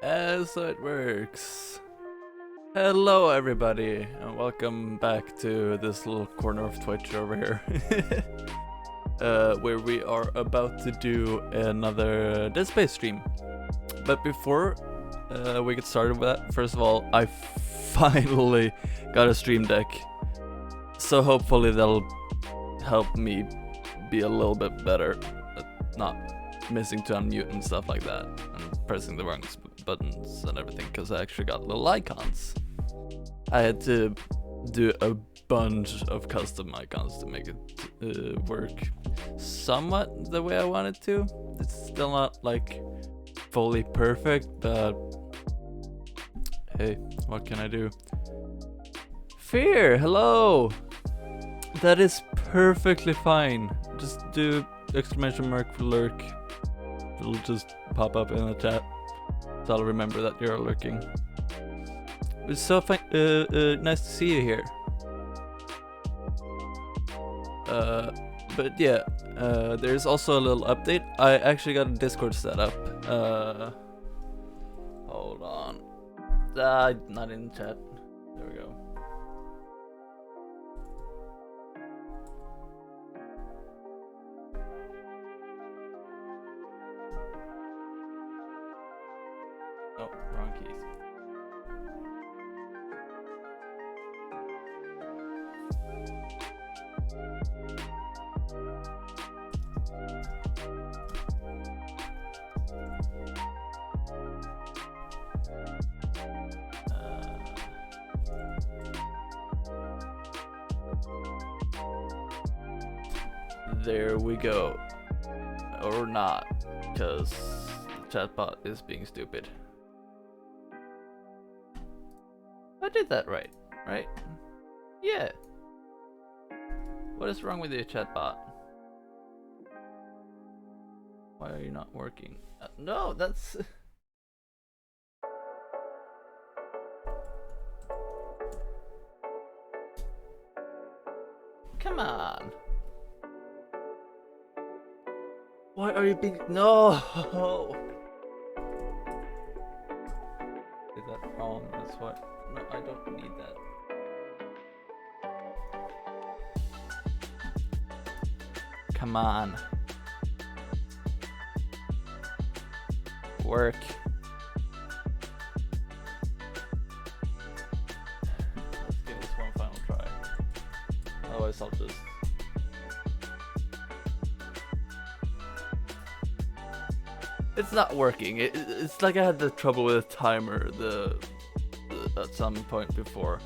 So it works. Hello everybody, and welcome back to this little corner of Twitch over here. Where we are about to do another Dead Space stream. But before we get started with that, first of all, I finally got a stream deck. So hopefully that'll help me be a little bit better at not missing to unmute and stuff like that, and pressing the wrong buttons and everything, because I actually got little icons. I had to do a bunch of custom icons to make it work somewhat the way I wanted to. It's still not like fully perfect, but hey, what can I do? Fear, hello! That is perfectly fine. Just do exclamation mark for lurk. It'll just pop up in the chat, so I'll remember that you're lurking. It's so fine. Nice to see you here. But yeah, there's also a little update. I actually got a Discord set up. Hold on. Not in chat. There we go. Oh, wrong keys. There we go. Or not, because the chatbot is being stupid. I did that right? Yeah. What is wrong with your chatbot? Why are you not working? No, that's... Come on. Why are you being... No! Is that wrong? That's what... No, I don't need that. Come on. Work. Let's give this one final try. Otherwise I'll just... It's not working. It's like I had the trouble with the timer at some point before.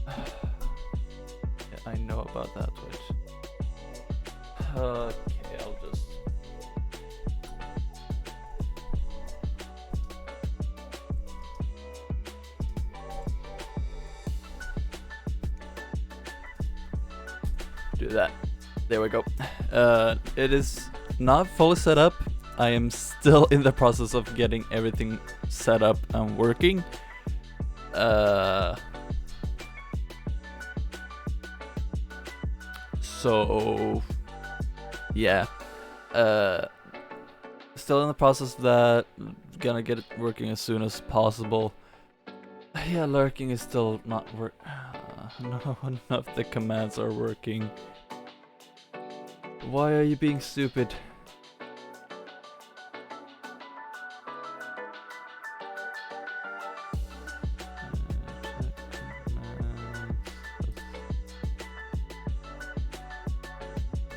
Yeah, I know about that, Twitch. Okay, I'll just... do that. There we go. It is not fully set up. I am still in the process of getting everything set up and working. So yeah, still in the process of that. Gonna get it working as soon as possible. Yeah, lurking is still not none of the commands are working. Why are you being stupid?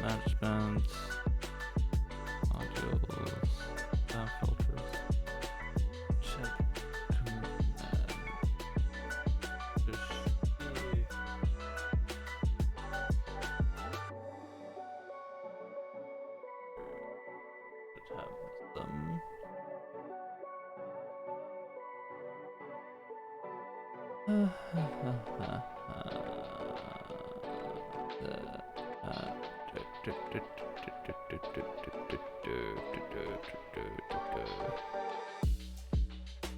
Management, modules, down filters, check command, should have some.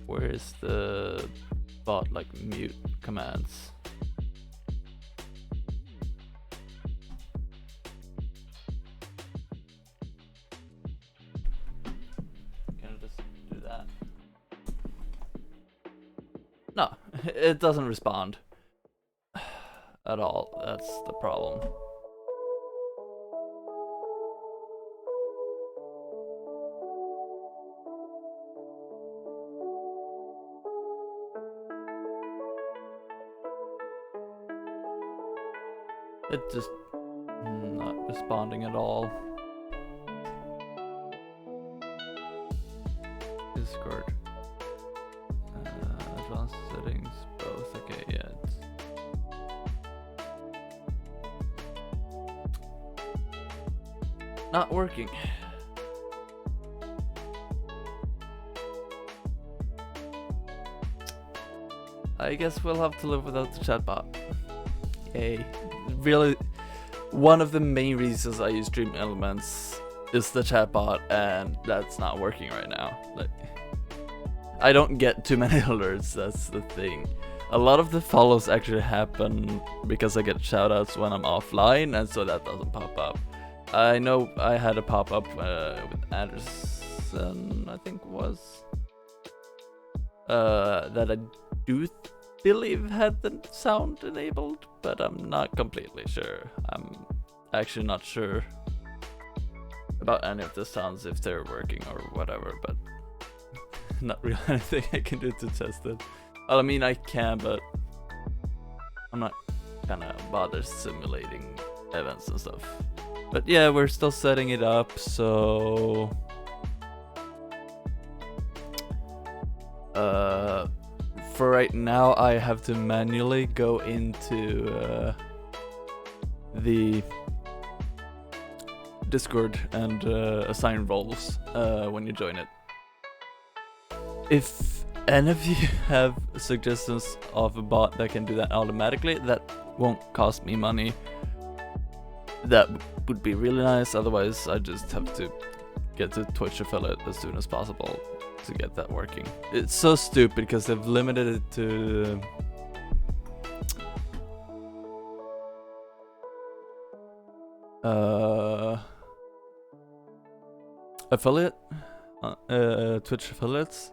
Where's the bot like mute commands? Can I just do that? it doesn't respond at all. That's the problem. It just not responding at all. Discord. Advanced settings, both. Okay, yeah. It's not working. I guess we'll have to live without the chatbot. Yay. Really, one of the main reasons I use Stream Elements is the chatbot, and that's not working right now. Like, I don't get too many alerts, that's the thing. A lot of the follows actually happen because I get shoutouts when I'm offline, and so that doesn't pop up. I know I had a pop-up with Anderson, I think was, that I do believe had the sound enabled, but I'm not completely sure. I'm actually not sure about any of the sounds, if they're working or whatever, but not really anything I can do to test it. Well, I mean, I can, but I'm not gonna bother simulating events and stuff. But yeah, we're still setting it up, so for right now I have to manually go into the Discord and assign roles when you join it. If any of you have suggestions of a bot that can do that automatically, that won't cost me money, that would be really nice. Otherwise, I just have to get the Twitch affiliate as soon as possible to get that working. It's so stupid because they've limited it to affiliate, Twitch affiliates,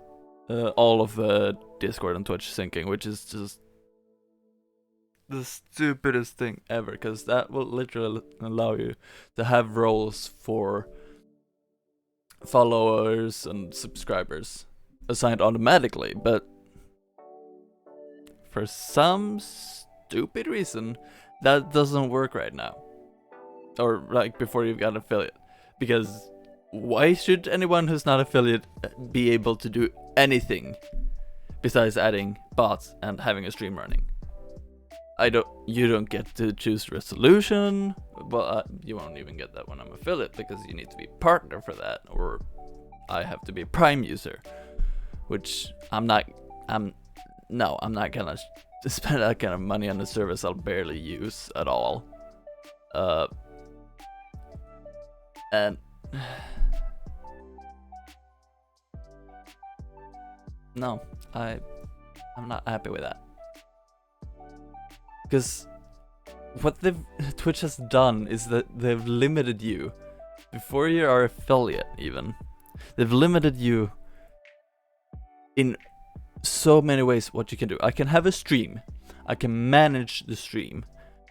all of the Discord and Twitch syncing, which is just the stupidest thing ever, because that will literally allow you to have roles for followers and subscribers assigned automatically, but for some stupid reason that doesn't work right now, or like before you've got affiliate. Because why should anyone who's not affiliate be able to do anything besides adding bots and having a stream running? You don't get to choose resolution. Well, you won't even get that when I'm affiliate, because you need to be partner for that, or I have to be Prime user, which I'm not gonna spend that kind of money on a service I'll barely use at all. And no, I'm not happy with that. Because what Twitch has done is that they've limited you, before you are affiliate even, they've limited you in so many ways what you can do. I can have a stream, I can manage the stream,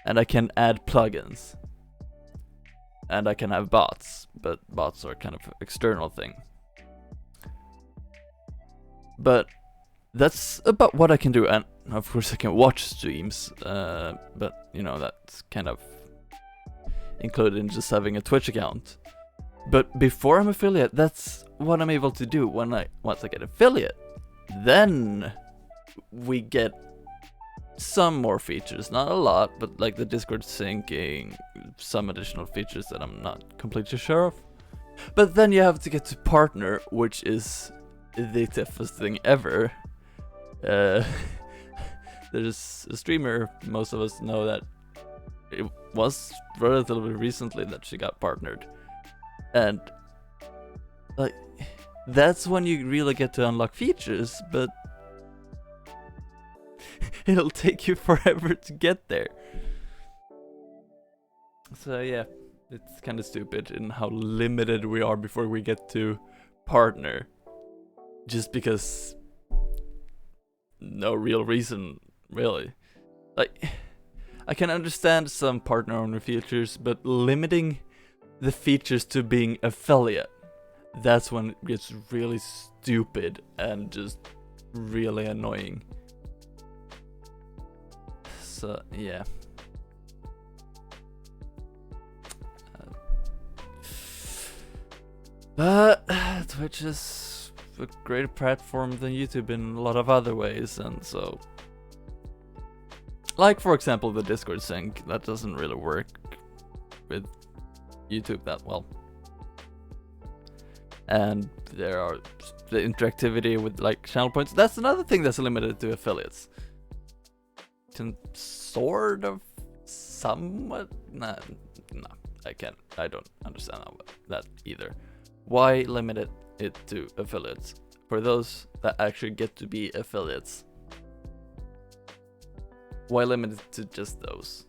and I can add plugins. And I can have bots, but bots are kind of an external thing. But that's about what I can do, and of course I can watch streams, but you know, that's kind of included in just having a Twitch account. But before I'm affiliate, that's what I'm able to do. Once I get affiliate, then we get some more features, not a lot, but like the Discord syncing, some additional features that I'm not completely sure of. But then you have to get to partner, which is the toughest thing ever. There's a streamer, most of us know that it was relatively recently that she got partnered, and like that's when you really get to unlock features, but it'll take you forever to get there. So yeah, it's kind of stupid in how limited we are before we get to partner, just because no real reason, really. Like, I can understand some partner owner features, but limiting the features to being affiliate, that's when it gets really stupid and just really annoying. So, yeah. But Twitch is a greater platform than YouTube in a lot of other ways, and so, like for example the Discord sync, that doesn't really work with YouTube that well. And there are the interactivity with like channel points. That's another thing that's limited to affiliates. Can sort of, somewhat, no, I can't. I don't understand that either. Why limit it to affiliates for those that actually get to be affiliates? Why limit it to just those?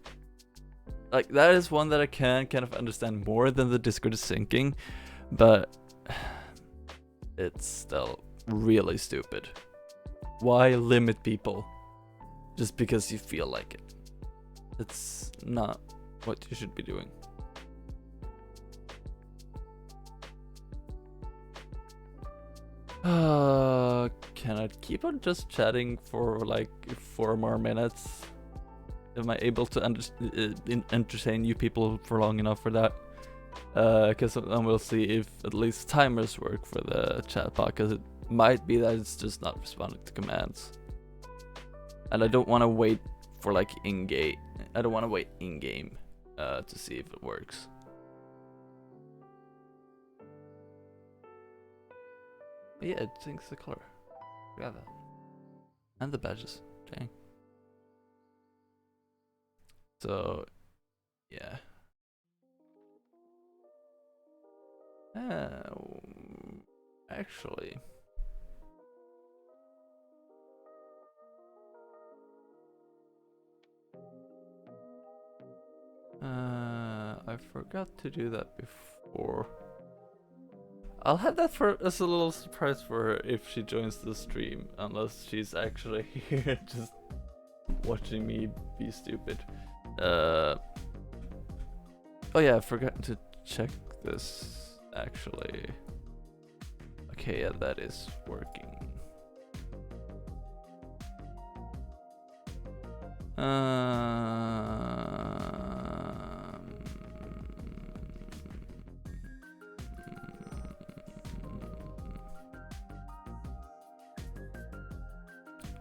Like, that is one that I can kind of understand more than the Discord syncing, but it's still really stupid. Why limit people just because you feel like it? It's not what you should be doing. Can I keep on just chatting for like 4 more minutes? Am I able to entertain you people for long enough for that? Because then we'll see if at least timers work for the chat bot, because it might be that it's just not responding to commands. And I don't want to wait for like in-game. I don't want to wait in-game to see if it works. But yeah, it syncs the color. Forgot that. And the badges. Dang. So, yeah. Actually. I forgot to do that before. I'll have that as a little surprise for her if she joins the stream, unless she's actually here just watching me be stupid. Oh yeah, I forgot to check this actually. Okay, yeah, that is working.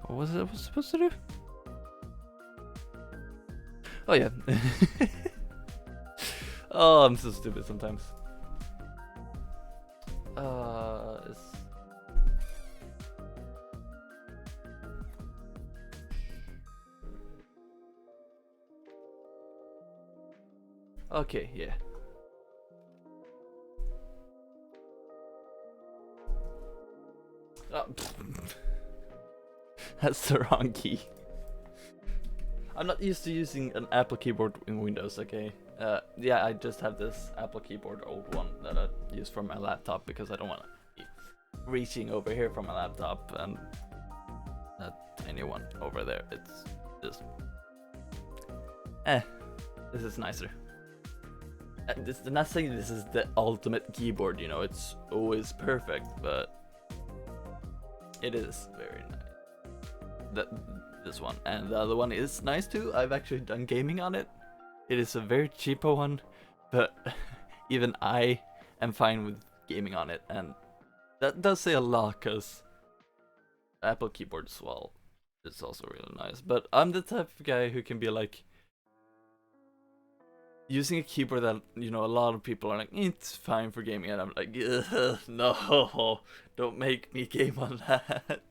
What was it supposed to do? Oh yeah. Oh, I'm so stupid sometimes. Okay, yeah. Oh, that's the wrong key. I'm not used to using an Apple keyboard in Windows, okay? Yeah, I just have this Apple keyboard, old one, that I use for my laptop because I don't want to be reaching over here from my laptop and that tiny one over there. It's just... this is nicer. I'm not saying this is the ultimate keyboard, you know, it's always perfect, but it is very nice. This one, and the other one is nice too. I've actually done gaming on it. It is a very cheapo one, but even I am fine with gaming on it, and that does say a lot, because Apple keyboards, well, it's also really nice, but I'm the type of guy who can be like, using a keyboard that, you know, a lot of people are like, it's fine for gaming, and I'm like, no, don't make me game on that.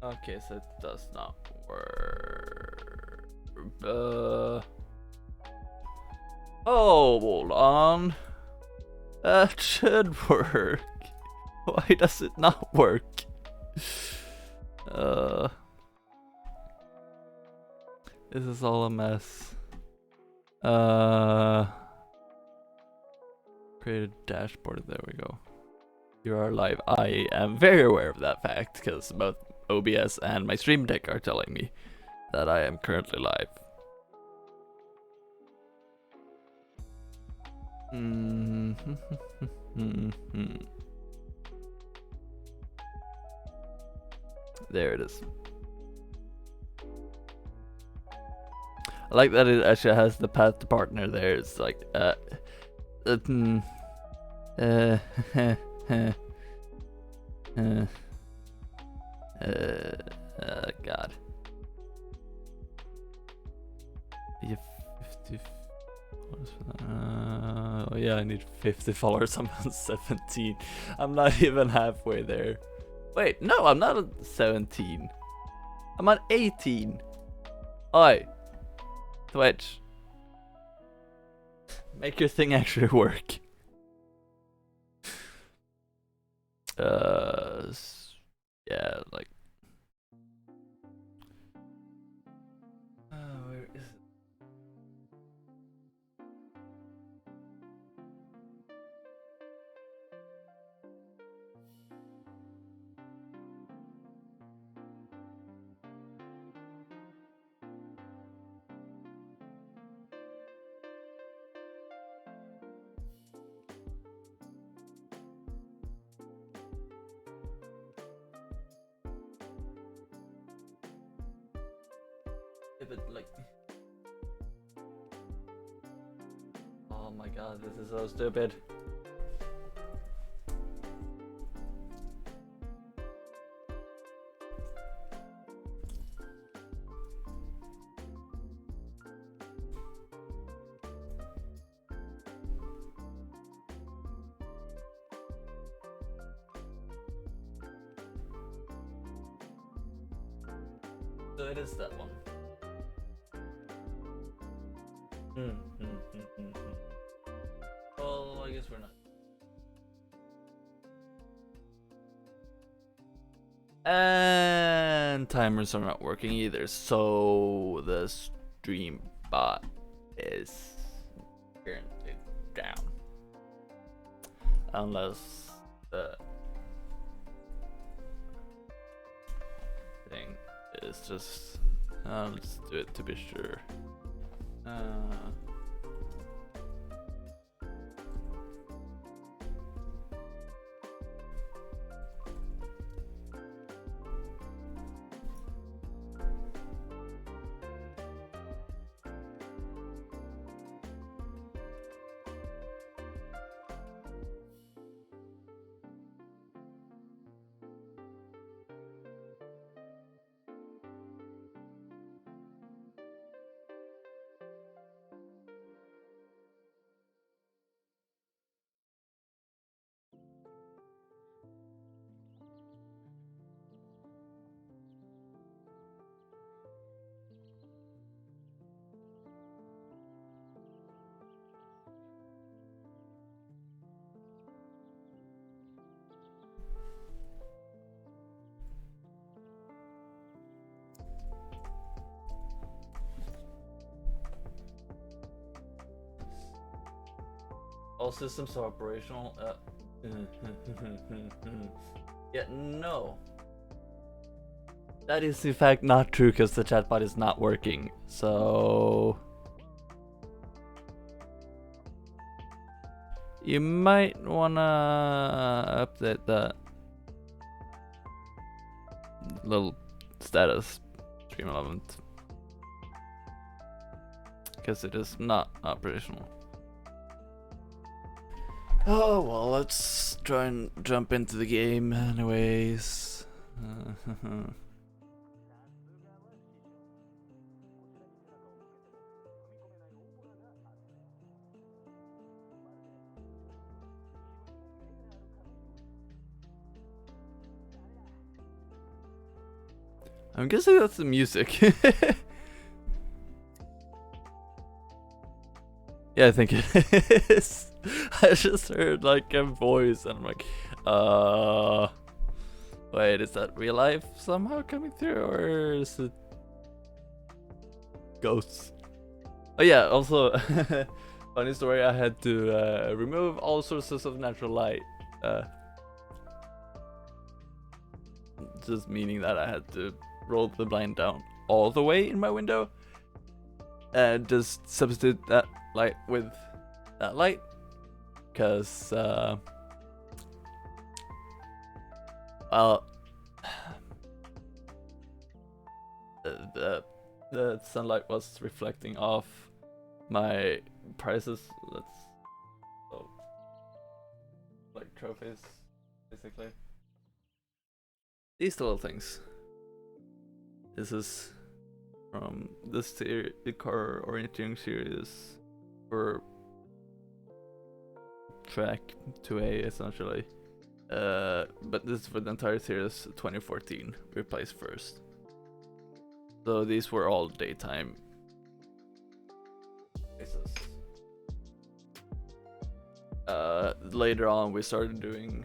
Okay, so it does not work. Oh, hold on. That should work. Why does it not work? This is all a mess. Create a dashboard. There we go. You are live. I am very aware of that fact because both OBS and my stream deck are telling me that I am currently live. There it is. I like that it actually has the path to partner there. It's like, God. You have 50 followers for that. Oh yeah, I need 50 followers. I'm on 17. I'm not even halfway there. Wait, no, I'm not on 17. I'm on 18. Oi. Twitch. Make your thing actually work. Yeah, like. Where is it? Yeah, but like. Oh my god, this is so stupid. So it is that one. Well, I guess we're not. And timers are not working either, so the stream bot is currently down. Unless the thing is just. Let's do it to be sure. All systems are operational. Yeah, no. That is in fact not true because the chatbot is not working. So you might wanna update that little status stream element because it is not operational. Oh well, let's try and jump into the game anyways. I'm guessing that's the music. Yeah, I think it is. I just heard like a voice and I'm like, wait, is that real life somehow coming through, or is it ghosts? Oh yeah, also, funny story, I had to remove all sources of natural light. Just meaning that I had to roll the blind down all the way in my window and just substitute that light with that light, because well, the sunlight was reflecting off my prizes. Like trophies, basically. These little things. This is from the car orienteering series for track 2A essentially. But this is for the entire series 2014. We placed first. So these were all daytime races. Later on we started doing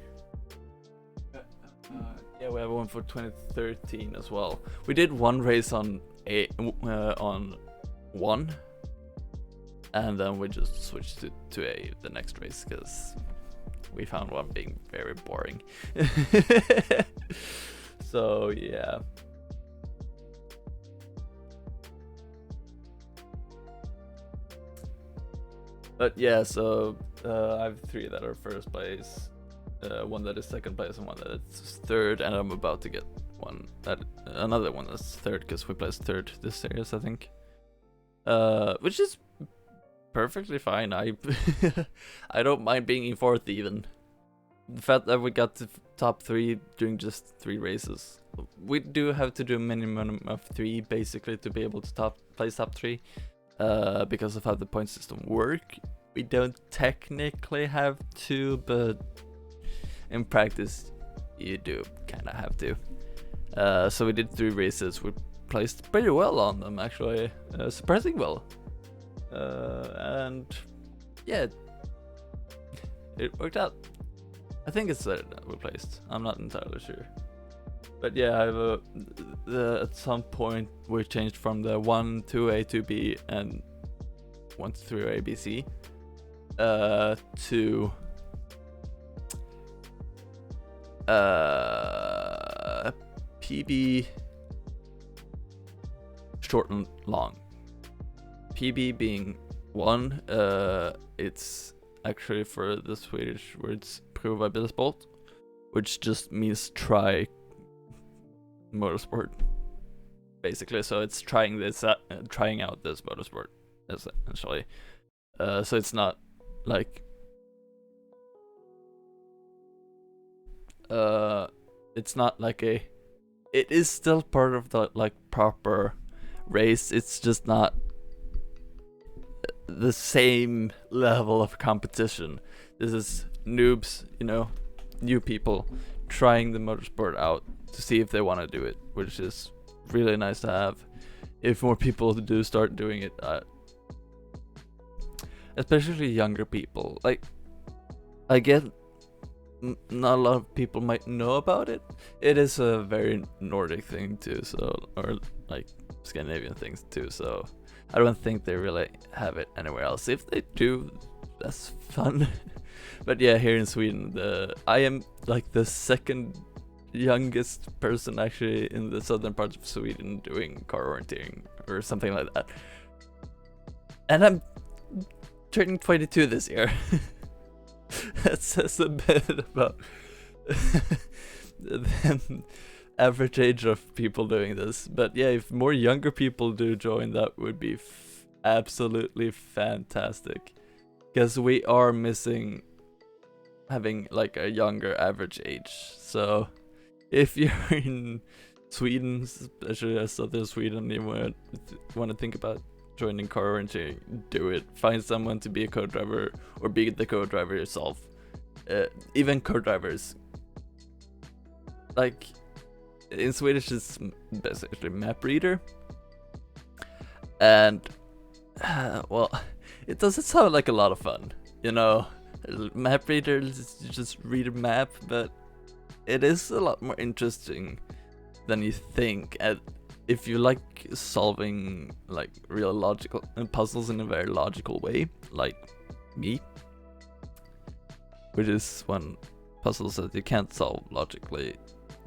yeah, we have one for 2013 as well. We did one race on one, and then we just switched to the next race because we found one being very boring. So yeah. But yeah, so I have 3 that are first place, one that is second place, and one that is third, and I'm about to get another one that's third, because we placed third this series, I think. Which is perfectly fine. I don't mind being in fourth even. The fact that we got to top 3 during just 3 races. We do have to do a minimum of 3 basically to be able to place top 3. Because of how the point system work. We don't technically have to, but in practice you do kind of have to. So we did 3 races. We placed pretty well on them, actually, surprisingly well. And yeah, it worked out. I think it's third that we placed. I'm not entirely sure. But yeah, I have at some point we changed from the 1 to A to B and 1 to 3 A B C to PB short and long. PB being 1, it's actually for the Swedish words Prova which just means try motorsport, basically. So it's trying out this motorsport essentially. So it's not like it is still part of the like proper race. It's just not the same level of competition. This is noobs, new people trying the motorsport out to see if they want to do it, which is really nice to have. If more people do start doing it, especially younger people. Like, I get not a lot of people might know about it. It is a very Nordic thing too, or like Scandinavian things too. So I don't think they really have it anywhere else. If they do, that's fun. But yeah, here in Sweden, I am like the second youngest person actually in the southern part of Sweden doing car orienteering or something like that. And I'm turning 22 this year. That says a bit about the average age of people doing this. But yeah, if more younger people do join, that would be absolutely fantastic. Because we are missing having like a younger average age. So if you're in Sweden, especially southern Sweden, you want to think about joining car orienteering, do it. Find someone to be a co-driver or be the co-driver yourself. Even co-drivers, like, in Swedish it's basically map reader. And well, it doesn't sound like a lot of fun, you know. Map reader, you just read a map, but it is a lot more interesting than you think. And if you like solving like real logical puzzles in a very logical way, like me, which is when puzzles that you can't solve logically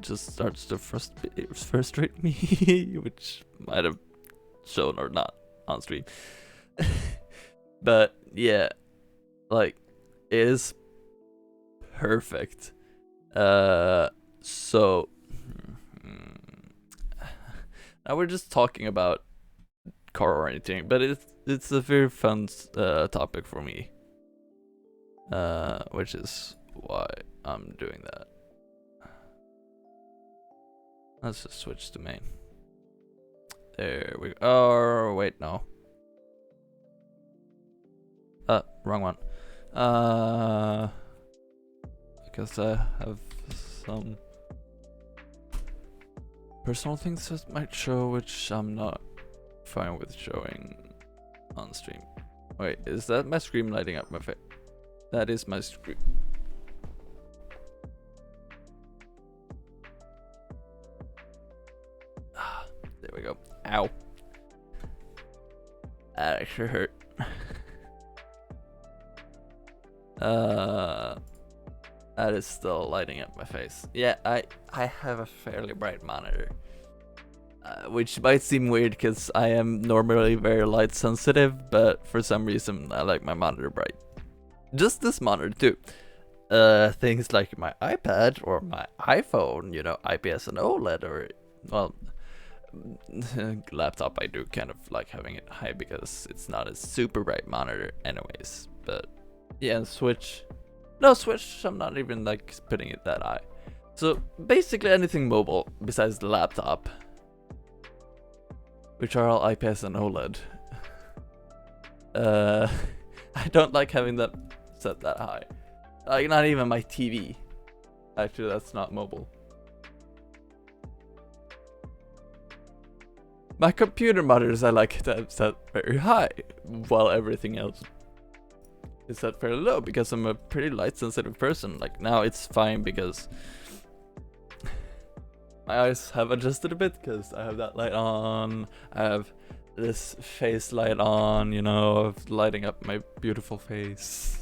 just starts to frustrate me, which might have shown or not on stream. But yeah, like, it is perfect. So now we're just talking about car orienting, but it's a very fun topic for me, which is why I'm doing that. Let's just switch to main. There we go. Oh wait, no. Wrong one. Because I have some personal things that might show, which I'm not fine with showing on stream. Wait, is that my screen lighting up my face? That is my screen. There we go. Ow. That actually hurt. That is still lighting up my face. Yeah, I have a fairly bright monitor, which might seem weird because I am normally very light sensitive, but for some reason I like my monitor bright. Just this monitor too. Things like my iPad or my iPhone, you know, IPS and OLED, or well, laptop I do kind of like having it high because it's not a super bright monitor anyways. But yeah, Switch. No, Switch, I'm not even like putting it that high. So basically anything mobile besides the laptop, which are all IPS and OLED. I don't like having that set that high. Like, not even my TV. Actually, that's not mobile. My computer monitors I like to have set very high, while everything else is set fairly low because I'm a pretty light sensitive person. Like, now it's fine because my eyes have adjusted a bit because I have that light on. I have this face light on, you know, of lighting up my beautiful face.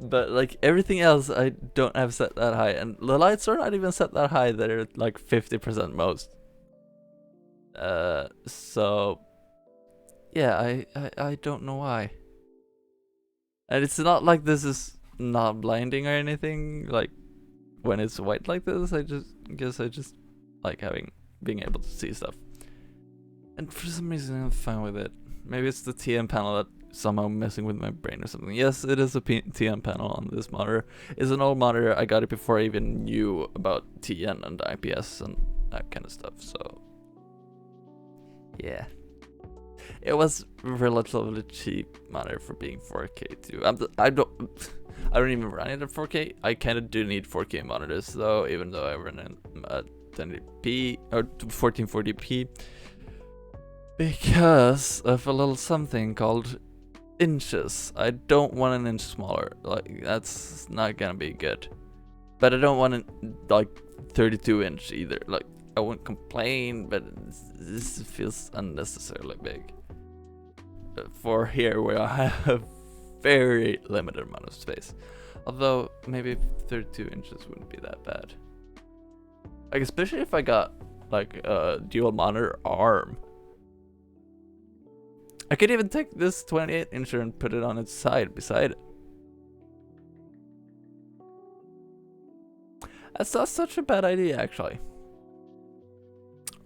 But like everything else I don't have set that high, and the lights are not even set that high. They're like 50% most. So yeah, I don't know why. And it's not like this is not blinding or anything. Like when it's white like this, I just like being able to see stuff. And for some reason I'm fine with it. Maybe it's the TN panel that somehow messing with my brain or something. Yes, it is a TN panel on this monitor. It's an old monitor. I got it before I even knew about TN and IPS and that kind of stuff. So yeah, it was relatively cheap monitor for being 4K too. I don't even run it at 4K. I kind of do need 4K monitors though, even though I run in 1080p or 1440p, because of a little something called inches. I don't want an inch smaller. Like, that's not gonna be good. But I don't want it like 32 inch either. Like, I won't complain, but this feels unnecessarily big for here where I have very limited amount of space. Although maybe 32 inches wouldn't be that bad. Like, especially if I got like a dual monitor arm. I could even take this 28 incher and put it on its side beside it. That's not such a bad idea, actually.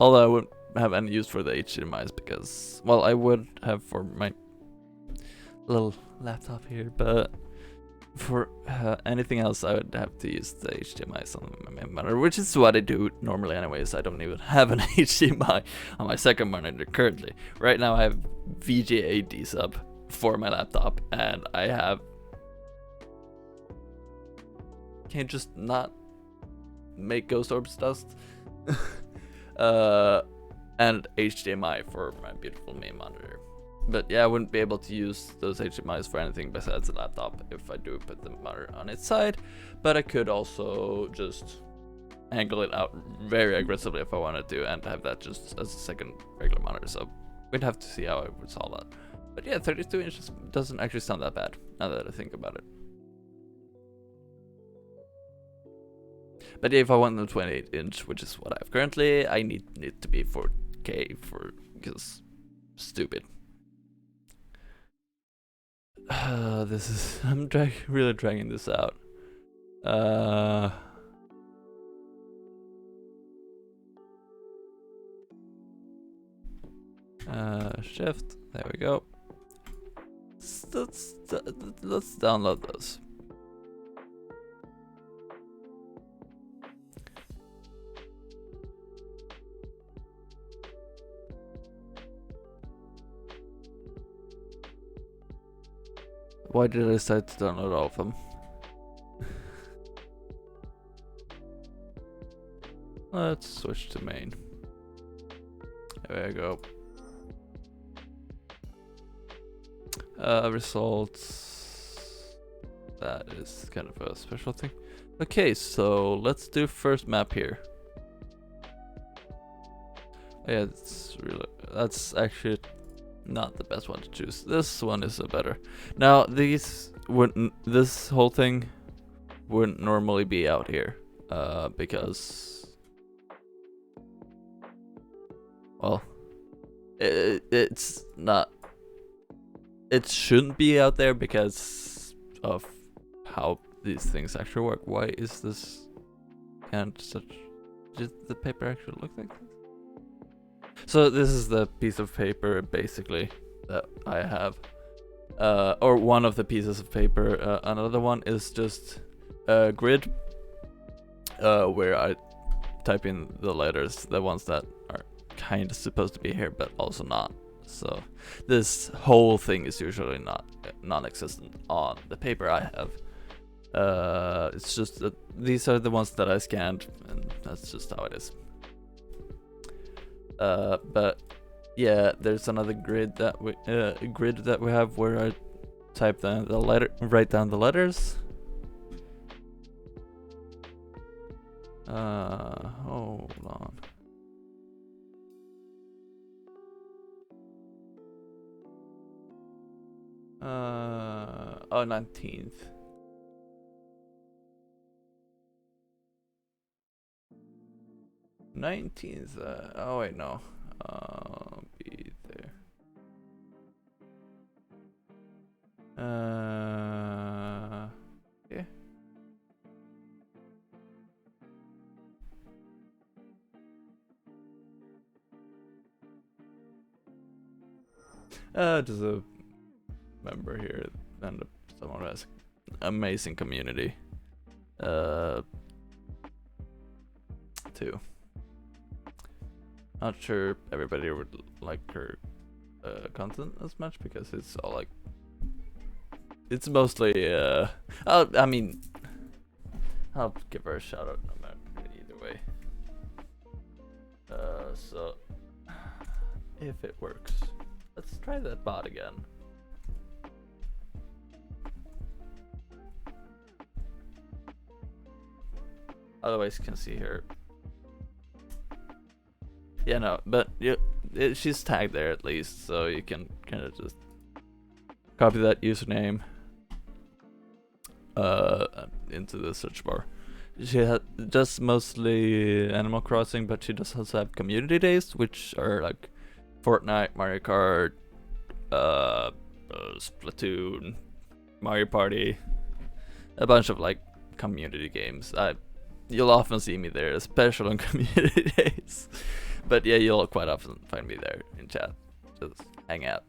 Although I wouldn't have any use for the HDMIs because, well, I would have for my little laptop here, but for anything else I would have to use the HDMIs on my main monitor, which is what I do normally anyways. I don't even have an HDMI on my second monitor currently. Right now I have VGA D-sub for my laptop, and I have... Can you just not make ghost orbs dust. And HDMI for my beautiful main monitor. But yeah, I wouldn't be able to use those HDMIs for anything besides the laptop if I do put the monitor on its side. But I could also just angle it out very aggressively if I wanted to, and have that just as a second regular monitor. So we'd have to see how I would solve that. But yeah, 32 inches doesn't actually sound that bad now that I think about it. But yeah, if I want the 28 inch, which is what I have currently, I need it to be 4K because stupid. This is, I'm really dragging this out. Shift, there we go. Let's download those. Why did I decide to download all of them? Let's switch to main. There we go. Results. That is kind of a special thing. Okay, so let's do first map here. Yeah, that's actually not the best one to choose. This one is a better. Now this whole thing wouldn't normally be out here, because, well, it's not. It shouldn't be out there because of how these things actually work. Why is this? Can't such? Did the paper actually look like this? So this is the piece of paper basically that I have, or one of the pieces of paper. Another one is just a grid, where I type in the letters, the ones that are kind of supposed to be here but also not. So this whole thing is usually non-existent on the paper I have. It's just that these are the ones that I scanned, and that's just how it is. But yeah, there's another grid that we have where I type write down the letters. Hold on. Oh, 19th. Oh wait, no. Be there. Yeah. Just a member here and someone who has amazing community. Too. Not sure everybody would like her content as much because it's all like, it's mostly I mean, I'll give her a shout out no matter either way. So if it works, let's try that bot again. Otherwise you can see her. Yeah, no, but she's tagged there at least, so you can kind of just copy that username into the search bar. She does mostly Animal Crossing, but she does also have community days, which are like Fortnite, Mario Kart, Splatoon, Mario Party, a bunch of like community games. You'll often see me there, especially on community days. But yeah, you'll quite often find me there in chat, just hang out.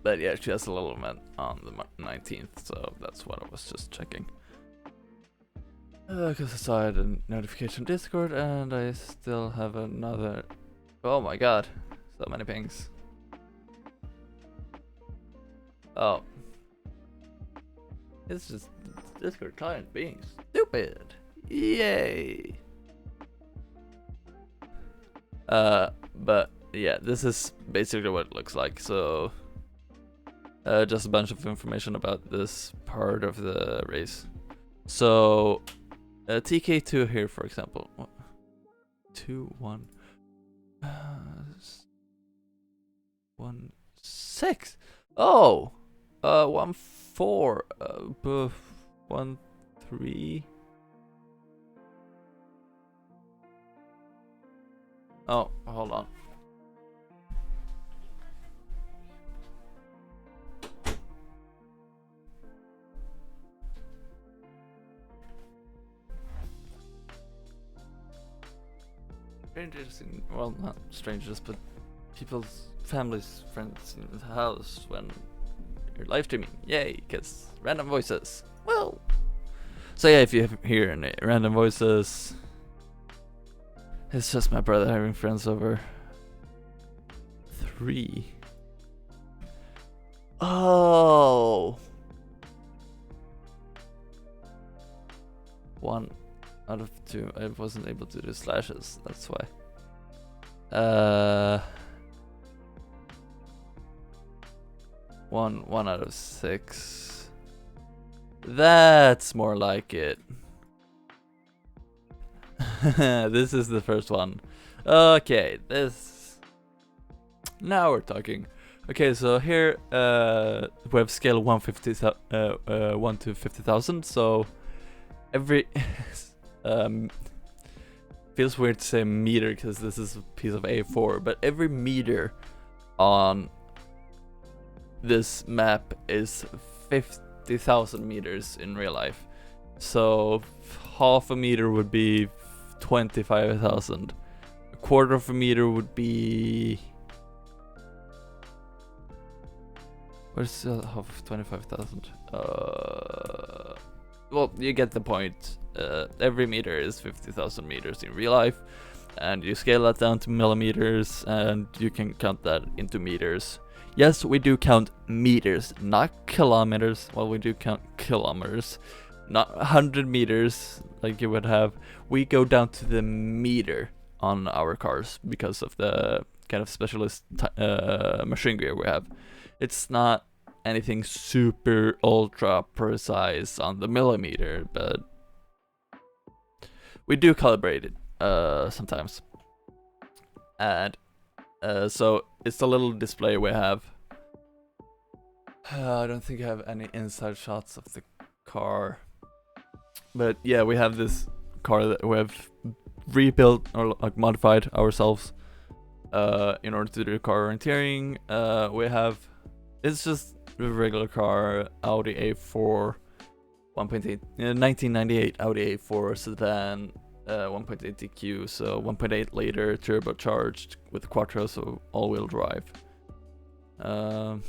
But yeah, she has a little event on the 19th, so that's what I was just checking. Because I saw I had a notification on Discord, and I still have another. Oh my god, so many pings. Oh. It's just Discord client being stupid. stupid. Yay. But yeah, this is basically what it looks like. So just a bunch of information about this part of the race. So TK2 here, for example. 2 1 1 6. Oh, 1 4 1 3. Oh, hold on. Strangers in, well, not strangers, but people's families, friends in the house when you're live streaming. Yay, because random voices. Well, so yeah, if you hear any random voices, it's just my brother having friends over. 3. Oh. 1 out of 2. I wasn't able to do slashes, that's why. 1 out of 6. That's more like it. This is the first one. Okay, this. Now we're talking. Okay, so here we have scale 1 to 50,000. So every feels weird to say meter because this is a piece of A4, but every meter on this map is 50,000 meters in real life. So half a meter would be 25,000. A quarter of a meter would be. Where's half of 25,000? Well, you get the point. Every meter is 50,000 meters in real life, and you scale that down to millimeters, and you can count that into meters. Yes, we do count meters, not kilometers. Well, we do count kilometers, not 100 meters like you would have. We go down to the meter on our cars because of the kind of specialist machine gear we have. It's not anything super ultra precise on the millimeter, but we do calibrate it sometimes. And so it's a little display we have. I don't think I have any inside shots of the car, but yeah, we have this car that we have rebuilt or like modified ourselves in order to do car orienteering. We have, it's just a regular car, Audi A4 1.8 1998 Audi A4 sedan, 1.8 DQ, so 1.8 liter turbocharged with quattro, so all-wheel drive. And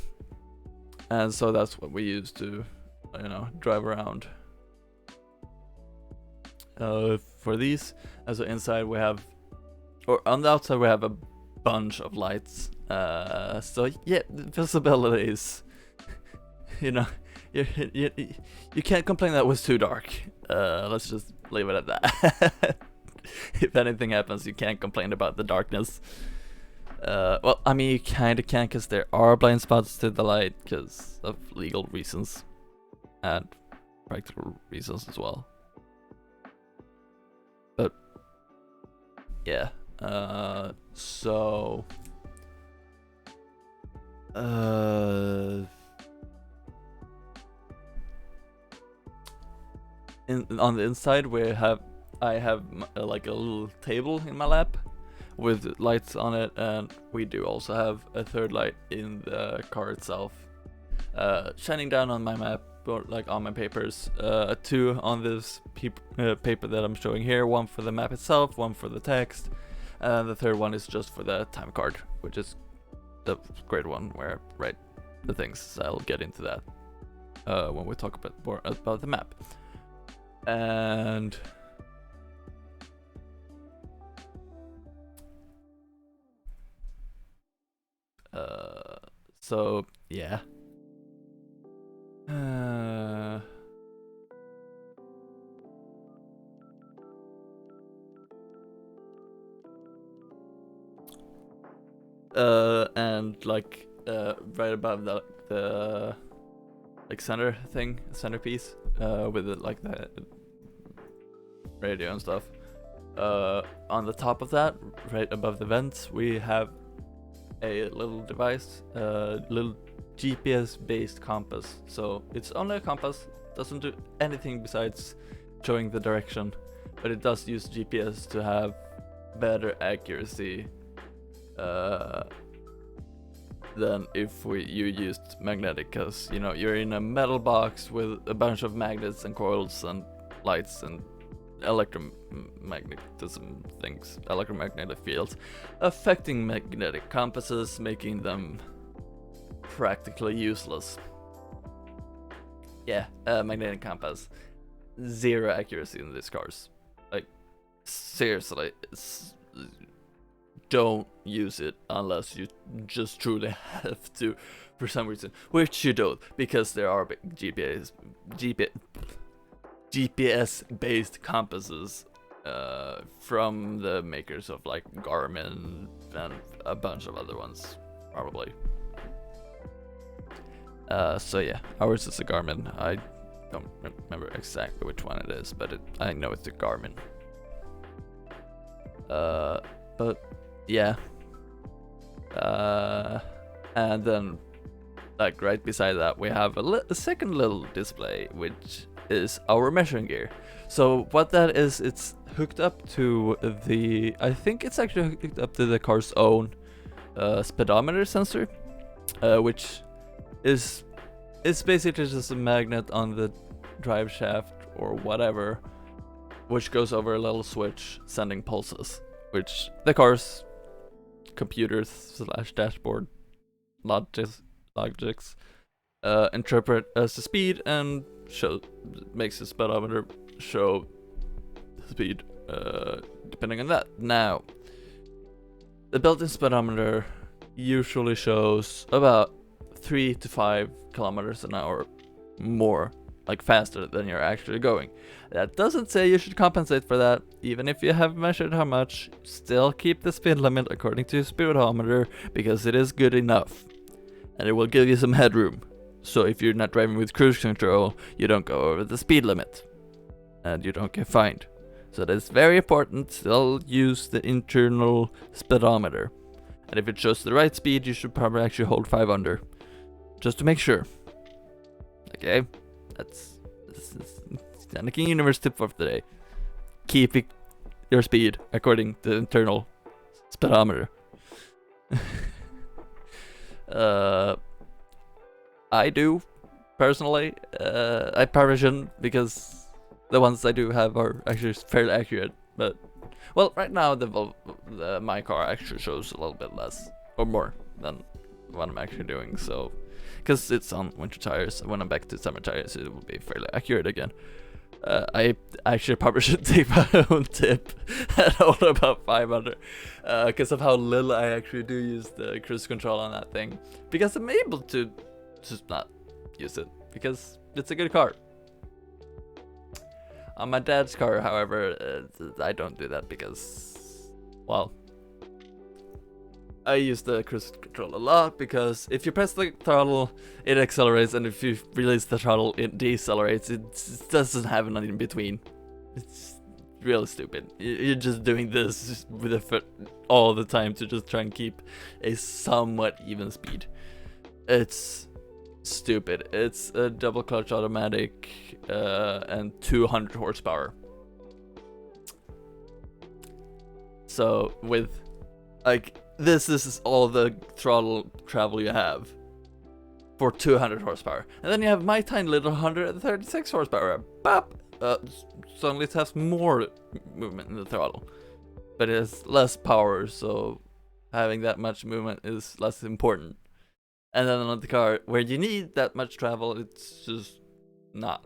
so that's what we use to, drive around. For these, and so inside we have, or on the outside we have a bunch of lights. So yeah, visibility is, you can't complain that it was too dark. Let's just leave it at that. If anything happens, you can't complain about the darkness. Well, I mean, you kind of can, because there are blind spots to the light because of legal reasons and practical reasons as well. But yeah, so on the inside I have like a little table in my lap with lights on it, and we do also have a third light in the car itself, shining down on my map, or like on my papers. 2 on this paper that I'm showing here, 1 for the map itself, 1 for the text, and the third one is just for the time card, which is the great one where I write the things. So I'll get into that when we talk more about the map. And so yeah. and like right above the like centerpiece with it, like the radio and stuff. On the top of that, right above the vents, we have a little device, little GPS-based compass. So it's only a compass, doesn't do anything besides showing the direction, but it does use GPS to have better accuracy than if you used magnetic, because you know you're in a metal box with a bunch of magnets and coils and lights and electromagnetism things, electromagnetic fields affecting magnetic compasses, making them practically useless. Yeah, magnetic compass, zero accuracy in these cars. Like, seriously, don't use it unless you just truly have to for some reason, which you don't, because there are GPS-based compasses from the makers of like Garmin and a bunch of other ones, probably. So yeah, ours is a Garmin. I don't remember exactly which one it is, but I know it's a Garmin. But yeah. And then, like right beside that, we have a second little display, which is our measuring gear. So what that is, it's hooked up to I think it's actually hooked up to the car's own speedometer sensor, which is basically just a magnet on the drive shaft or whatever, which goes over a little switch sending pulses, which the car's computers / dashboard logics interpret as the speed and makes the speedometer show the speed depending on that. Now, the built-in speedometer usually shows about 3 to 5 kilometers an hour more, like faster than you're actually going. That doesn't say you should compensate for that. Even if you have measured how much, still keep the speed limit according to your speedometer, because it is good enough and it will give you some headroom. So if you're not driving with cruise control, you don't go over the speed limit and you don't get fined. So that's very important. Still use the internal speedometer, and if it shows the right speed, you should probably actually hold 5 under, just to make sure. Okay, this is Anakin Universe tip for today. Keep your speed according to the internal speedometer. I do, personally. I probably shouldn't, because the ones I do have are actually fairly accurate. But, well, right now my car actually shows a little bit less or more than what I'm actually doing. So, because it's on winter tires, when I'm back to summer tires, it will be fairly accurate again. I actually probably should take my own tip and hold about 500, because of how little I actually do use the cruise control on that thing. Because I'm able to just not use it, because it's a good car. On my dad's car, however, I don't do that because, well, I use the cruise control a lot, because if you press the throttle, it accelerates, and if you release the throttle, it decelerates. It doesn't have an in between. It's really stupid. You're just doing this with a foot all the time to just try and keep a somewhat even speed. It's stupid. It's a double clutch automatic and 200 horsepower. So with like, this is all the throttle travel you have for 200 horsepower. And then you have my tiny little 136 horsepower. Bop! Suddenly it has more movement in the throttle, but it has less power, so having that much movement is less important. And then on the car, where you need that much travel, it's just not.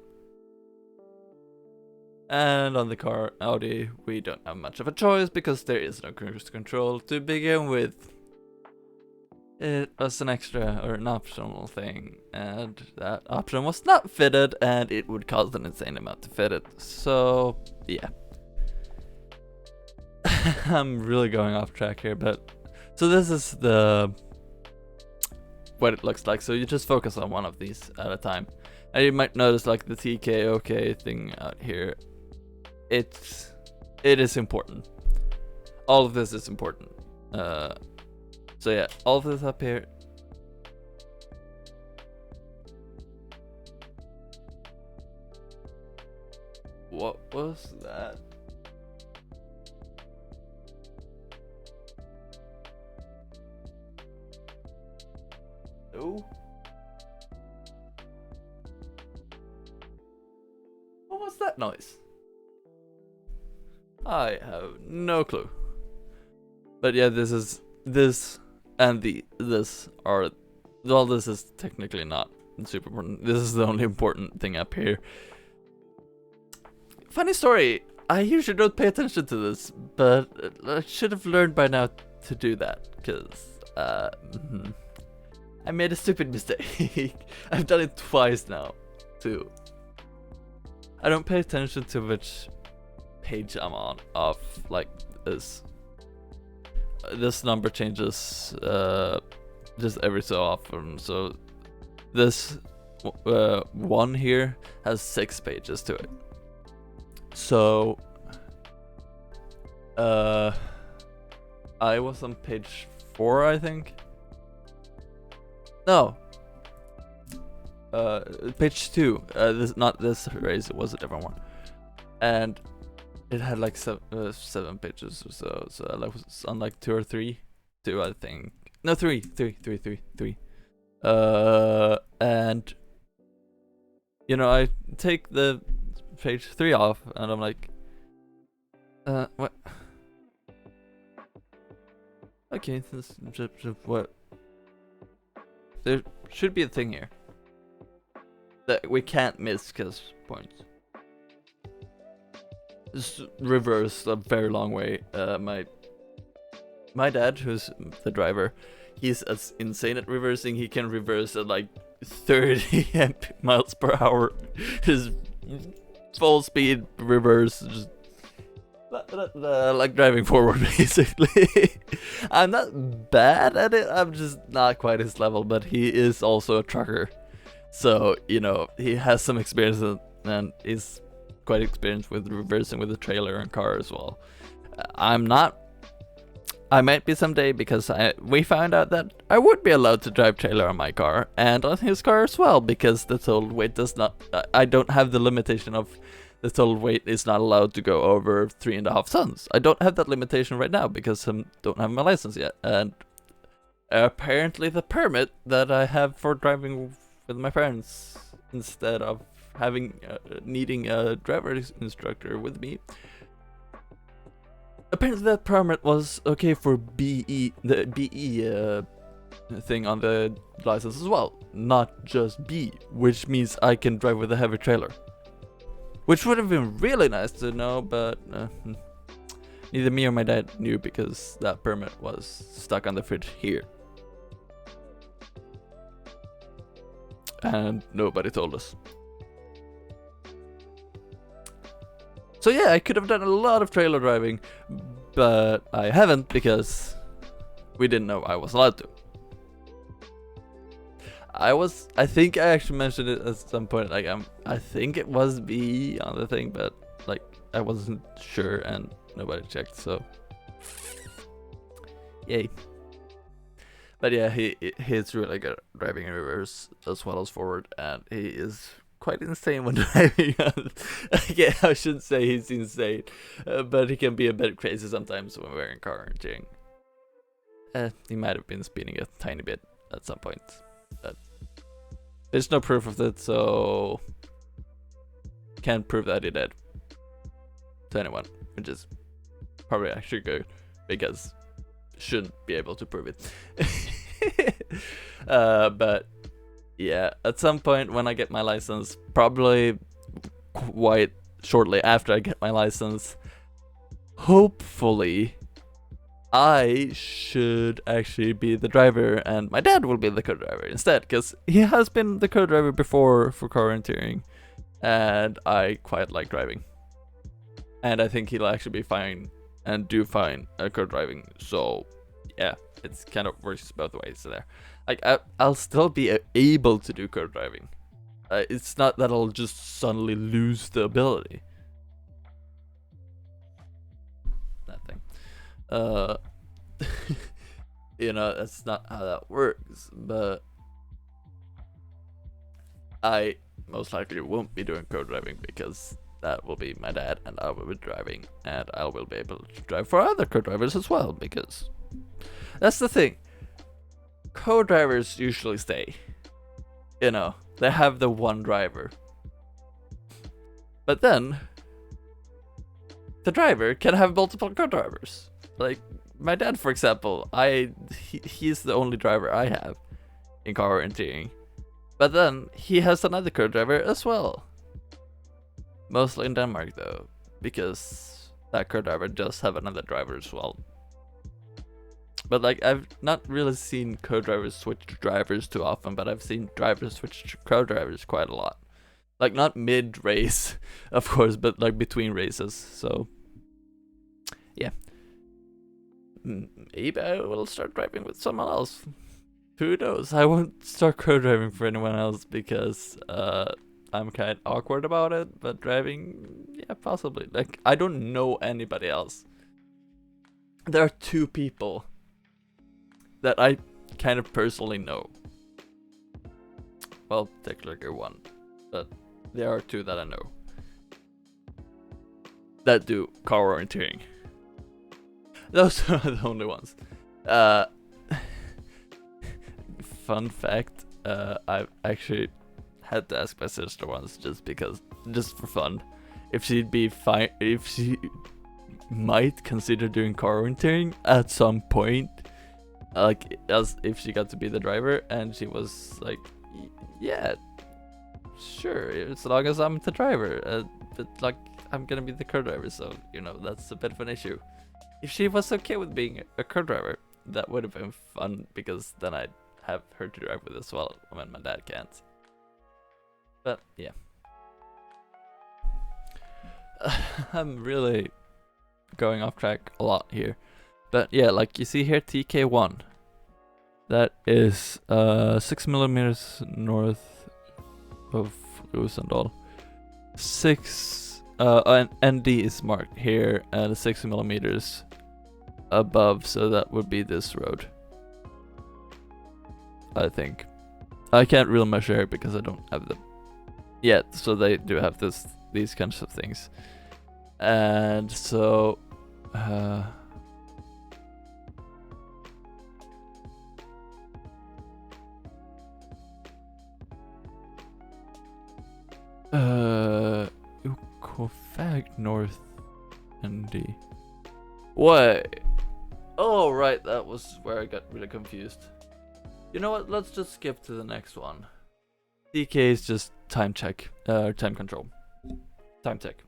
And on the car Audi, we don't have much of a choice, because there is no cruise control to begin with. It was an extra or an optional thing, and that option was not fitted, and it would cost an insane amount to fit it. So yeah. I'm really going off track here, but so this is the what it looks like. So you just focus on one of these at a time. And you might notice like the TKOK thing out here. It is important. All of this is important. So yeah, all of this up here. What was that? Oh. What was that noise? I have no clue. But yeah, this and this are, well, this is technically not super important. This is the only important thing up here. Funny story, I usually don't pay attention to this, but I should have learned by now to do that, because I made a stupid mistake. I've done it twice now, too. I don't pay attention to which page I'm on of like this. This number changes just every so often, so this one here has 6 pages to it. So I was on page 4, I think. No, page 2. Not this race, it was a different one, and it had like 7 pages or so. So I was on like 2 or 3, I think. No, 3. And you know, I take the page 3 off, and I'm like, what? Okay, this just what? There should be a thing here that we can't miss, cause points. This reverse a very long way. My dad, who's the driver, he's as insane at reversing. He can reverse at like 30 miles per hour. His full speed reverse, just like driving forward, basically. I'm not bad at it. I'm just not quite his level. But he is also a trucker, so you know he has some experience and is quite experienced with reversing with a trailer and car as well. I'm not. I might be someday, because we found out that I would be allowed to drive trailer on my car and on his car as well, because the total weight does not. I don't have the limitation of the total weight is not allowed to go over 3.5 tons. I don't have that limitation right now because I don't have my license yet, and apparently the permit that I have for driving with my parents instead of needing a driver instructor with me. Apparently that permit was okay for BE, the BE thing on the license as well, not just B, which means I can drive with a heavy trailer. Which would have been really nice to know, but neither me or my dad knew, because that permit was stuck on the fridge here. And nobody told us. So yeah, I could have done a lot of trailer driving, but I haven't, because we didn't know I was allowed to. I think I actually mentioned it at some point, like I think it was B on the thing, but like I wasn't sure and nobody checked, so yay. But yeah, he's really good at driving in reverse as well as forward, and he is quite insane when driving. Again, I shouldn't say he's insane, but he can be a bit crazy sometimes when we're in car and cheering. He might have been speeding a tiny bit at some point, but there's no proof of that, so can't prove that he did to anyone, which is probably actually good, because shouldn't be able to prove it. But yeah, at some point when I get my license, probably quite shortly after I get my license, hopefully I should actually be the driver and my dad will be the co-driver instead, because he has been the co-driver before for car renting, and I quite like driving, and I think he'll actually be fine and do fine at co-driving. So yeah, it's kind of works both ways there. Like I'll still be able to do co-driving. It's not that I'll just suddenly lose the ability. That thing. You know, that's not how that works. But I most likely won't be doing co-driving because that will be my dad and I will be driving, and I will be able to drive for other co-drivers as well, because that's the thing. Co-drivers usually stay. You know, they have the one driver. But then the driver can have multiple co-drivers. Like my dad, for example, he's the only driver I have in car orienteering. But then he has another co-driver as well. Mostly in Denmark though, because that co-driver does have another driver as well. But like, I've not really seen co-drivers switch drivers too often, but I've seen drivers switch co-drivers quite a lot. Like not mid-race, of course, but like between races, so yeah. Maybe I will start driving with someone else. Who knows? I won't start co-driving for anyone else because I'm kind of awkward about it, but driving, yeah, possibly. Like, I don't know anybody else. There are 2 people that I kind of personally know. Well, technically 1, but there are 2 that I know that do car orienteering. Those are the only ones. Fun fact, I've actually had to ask my sister once just for fun, if she'd be fine, if she might consider doing car orienteering at some point, like as if she got to be the driver, and she was like, yeah, sure, as long as I'm the driver, but like I'm gonna be the car driver, so you know that's a bit of an issue. If she was okay with being a car driver, that would have been fun, because then I'd have her to drive with as well when my dad can't. But yeah, I'm really going off track a lot here. But yeah, like you see here, TK1, that is 6 millimeters north of Rosendal. 6 and ND is marked here and 6 millimeters above, so that would be this road, I think. I can't really measure here because I don't have them yet, so they do have these kinds of things. And so Ukofag North ND. Wait. Oh right, that was where I got really confused. You know what? Let's just skip to the next one. DK is just time check, time control, time check.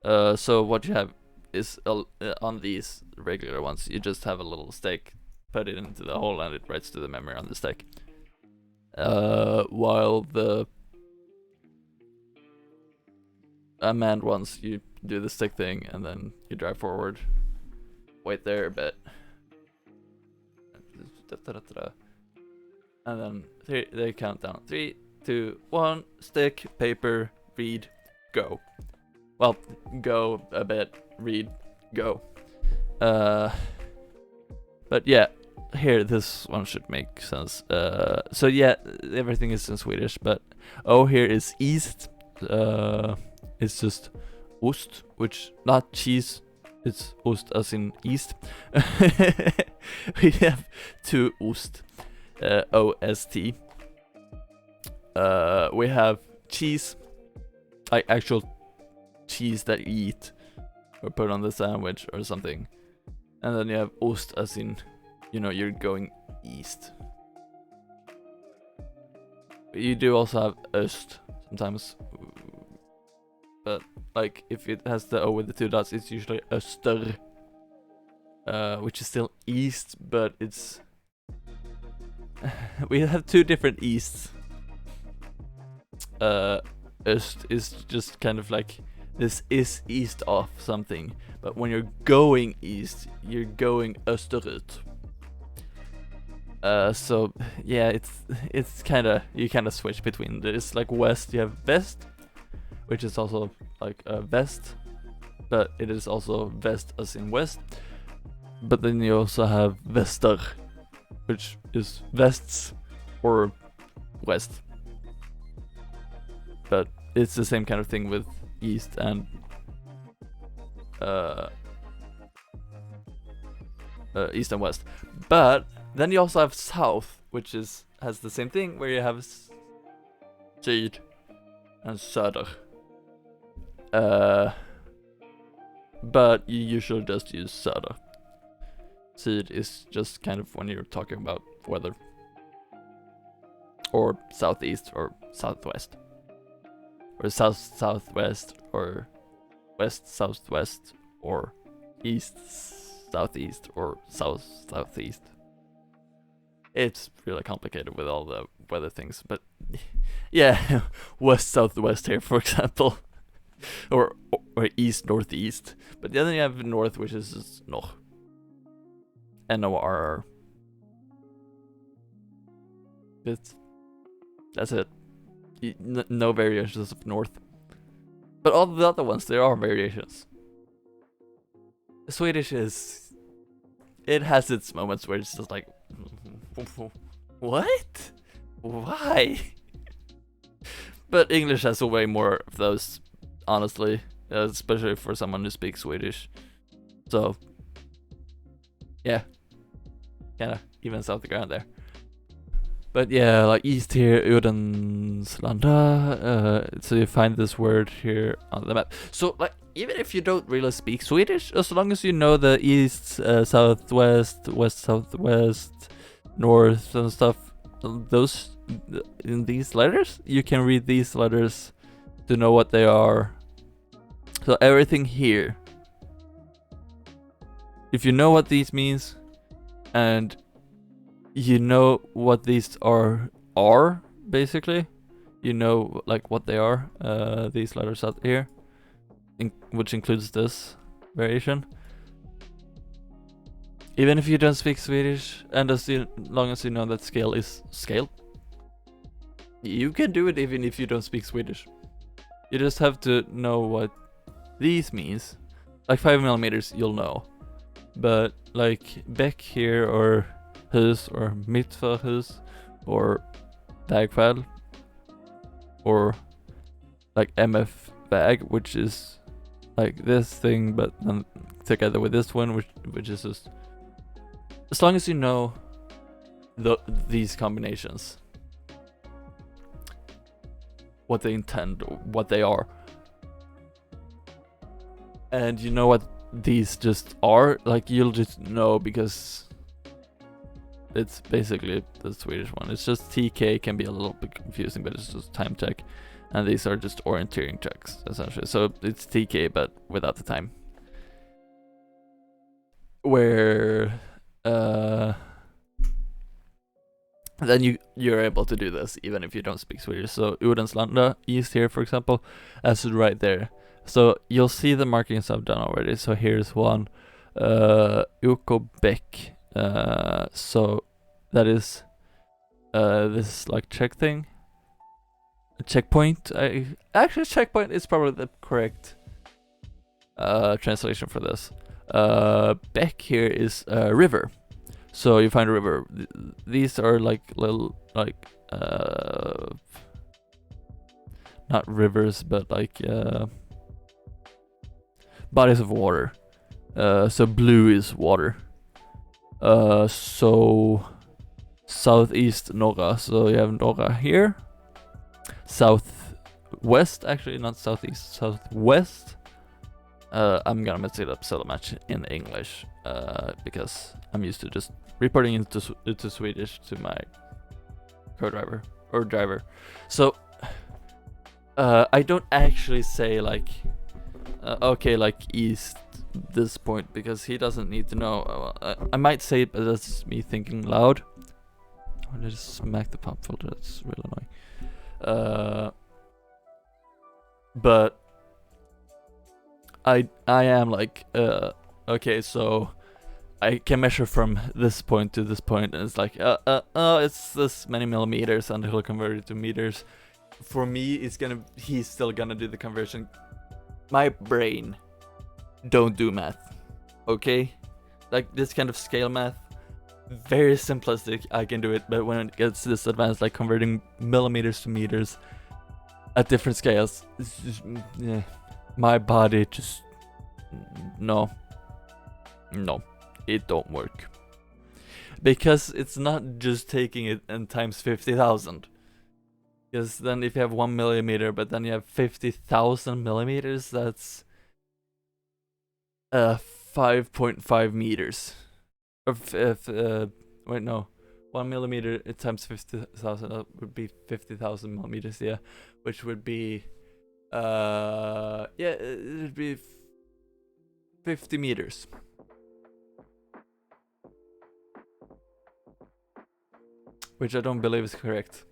So what you have is on these regular ones, you just have a little stake, put it into the hole, and it writes to the memory on the stake. While the unmanned ones, you do the stick thing, and then you drive forward, wait there a bit, and then they count down. 3, 2, 1, stick, paper, read, go. Well, go a bit, read, go. But yeah, here, this one should make sense. So yeah, everything is in Swedish, but O here is east. It's just ost, which not cheese. It's ost as in east. We have 2 ost, O-S-T. We have cheese, like actual cheese that you eat or put on the sandwich or something. And then you have ost as in, you know, you're going east. You do also have öst sometimes, but like if it has the O with the 2 dots, it's usually öster, which is still east, but it's we have 2 different easts. Öst is just kind of like, this is east of something, but when you're going east, you're going österut. So yeah, it's kind of, you kind of switch between. There's like west, you have west, which is also like west, but it is also west as in west. But then you also have väster, which is wests or west. But it's the same kind of thing with east and east and west. But then you also have south, which has the same thing, where you have syd and söder. But you usually just use söder. Syd is just kind of when you're talking about weather. Or southeast or southwest. Or southwest or west southwest or east southeast or southeast. It's really complicated with all the weather things, but yeah, west southwest here, for example. or east northeast. But then you have north, which is north. NORR. That's it. No variations of north. But all the other ones, there are variations. Swedish it has its moments where it's just like, what? Why? But English has way more of those, honestly, especially for someone who speaks Swedish. So, yeah, kinda evens out the ground there. But yeah, like east here, Udenslanda. So you find this word here on the map. So like, even if you don't really speak Swedish, as long as you know the east, southwest, west, southwest, north and stuff, those in these letters, you can read these letters to know what they are. So everything here, if you know what these means, and you know what these are basically, you know like what they are, these letters out here, which includes this variation. Even if you don't speak Swedish, and as long as you know that scale is scale, you can do it even if you don't speak Swedish. You just have to know what these means. Like 5mm you'll know, but like Beck here, or hus, or mitt för hus, or vägfäll, or like MF bag, which is like this thing, but then together with this one, which is just, as long as you know these combinations, what they intend, what they are, and you know what these just are, like you'll just know, because it's basically the Swedish one. It's just TK can be a little bit confusing, but it's just time check, and these are just orienteering checks essentially. So it's TK but without the time. Where then you're able to do this even if you don't speak Swedish. So Udenslanda east here, for example, as right there. So you'll see the markings I've done already. So here's one, UK Beck. So that is this like check thing, a checkpoint. Actually, checkpoint is probably the correct translation for this. Beck here is a river. So you find a river. These are like little, like not rivers, but like bodies of water. So blue is water. So southeast norra. So you have norra here. Southwest, actually not southeast, southwest. I'm gonna mess it up so much in English because I'm used to just reporting into Swedish to my co-driver or driver. So I don't actually say like okay, like east this point, because he doesn't need to know. I might say it, but that's me thinking loud. I just smack the pop filter. That's really annoying. But I am like okay, so I can measure from this point to this point, and it's like, it's this many millimeters, and he'll convert it to meters. For me, he's still gonna do the conversion. My brain don't do math, okay? Like this kind of scale math, very simplistic, I can do it, but when it gets this advanced, like converting millimeters to meters at different scales, it's just, yeah, my body just, no, it don't work. Because it's not just taking it and times 50,000. Because then if you have 1 millimeter, but then you have 50,000 millimeters, that's 5.5 meters. Or wait, no. 1 millimeter times 50,000, that would be 50,000 millimeters, yeah. Which would be, yeah, it would be 50 meters. Which I don't believe is correct.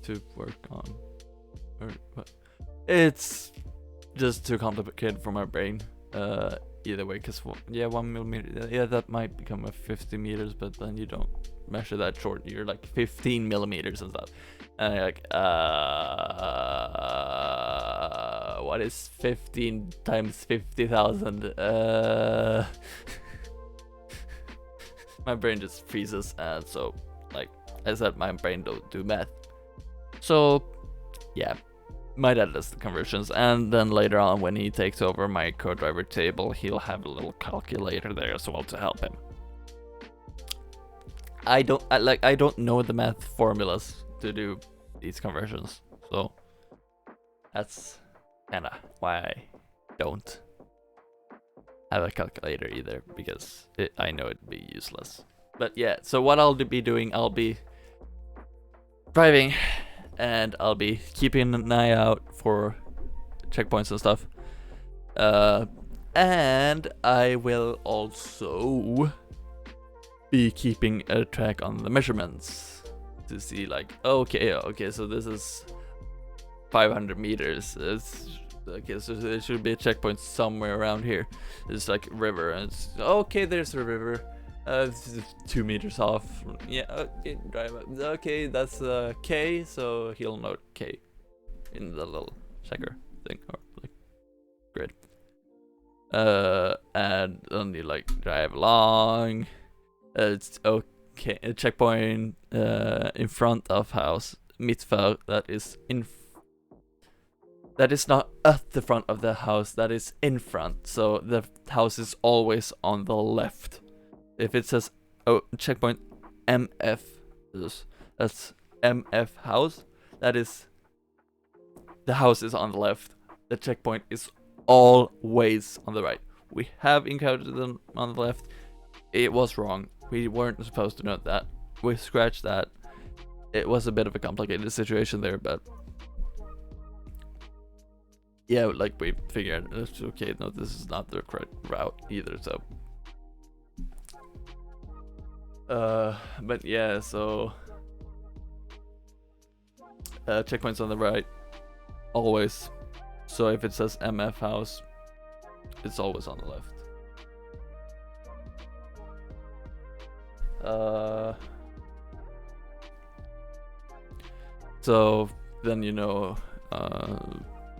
To work on. Or what? It's just too complicated for my brain. Either way, because 1 millimeter, yeah, that might become a 50 meters, but then you don't measure that short. You're like 15 millimeters and stuff. And you're like, what is 15 times 50,000? My brain just freezes, and so, like I said, my brain don't do math. So, yeah, my dad does the conversions, and then later on when he takes over my co-driver table, he'll have a little calculator there as well to help him. I don't know the math formulas to do these conversions, so that's kinda why I don't have a calculator either, because I know it'd be useless. But yeah, so what I'll be doing, I'll be driving, and I'll be keeping an eye out for checkpoints and stuff. And I will also be keeping a track on the measurements to see, like, okay, so this is 500 meters. Okay, so there should be a checkpoint somewhere around here. It's like a river, and it's okay. There's a river. This is 2 meters off. Yeah, okay, drive up. Okay, that's K, so he'll note K in the little checker thing, or like grid. And then you like drive along. It's okay. A checkpoint in front of house. Mittför, that is not at the front of the house, that is in front. So the house is always on the left. If it says checkpoint MF, that's MF house, that is, the house is on the left. The checkpoint is always on the right. We have encountered them on the left. It was wrong. We weren't supposed to note that. We scratched that. It was a bit of a complicated situation there, but yeah, like we figured, it's okay, no, this is not the correct route either, so. But yeah, so checkpoints on the right, always. So if it says MF house, it's always on the left. So then you know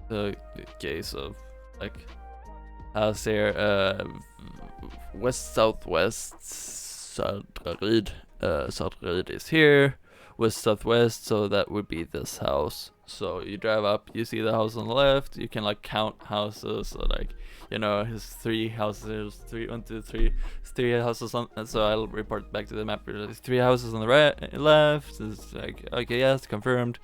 the case of like house here, west southwest, Söderryd. Söderryd is here, west southwest, so that would be this house. So you drive up, you see the house on the left, you can like count houses, so like, you know, his 3 houses, 1, 2, 3, 3 houses on, so I'll report back to the map, there's 3 houses on the right, left, it's like, okay, yes, confirmed.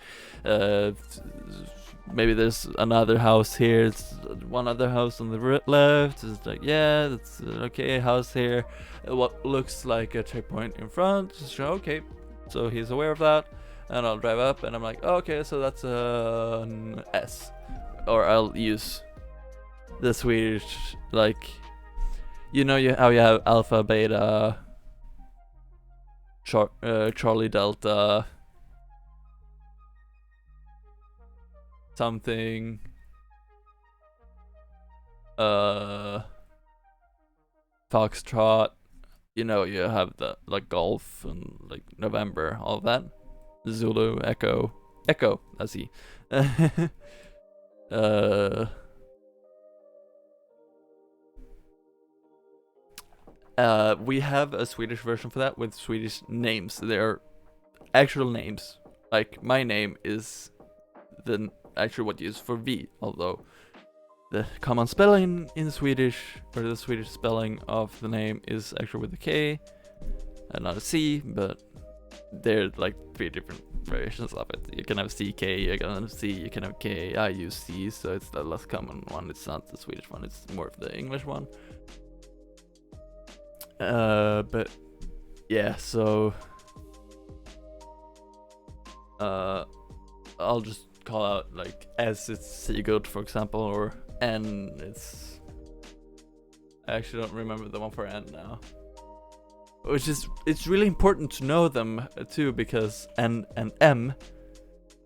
Maybe there's another house here, it's one other house on the left, it's like, yeah, that's okay, house here, what looks like a checkpoint in front, so okay, so he's aware of that. And I'll drive up, and I'm like, oh, okay, so that's an S. Or I'll use the Swedish, like, you know how you have Alpha, Beta, Charlie, Delta, something. Foxtrot. You know, you have the like golf and like November, all of that. Zulu, Echo, that's he. We have a Swedish version for that with Swedish names. They're actual names. Like my name is the actual what you use for V, although the common spelling in Swedish, or the Swedish spelling of the name, is actually with a K and not a C, but there are like 3 different variations of it. You can have CK, you can have C, you can have K. I use C, so it's the less common one. It's not the Swedish one, it's more of the English one. But yeah, so I'll just call out like S, it's Sigurd, for example, or N, it's, I actually don't remember the one for N now. Which is, it's really important to know them too, because N and M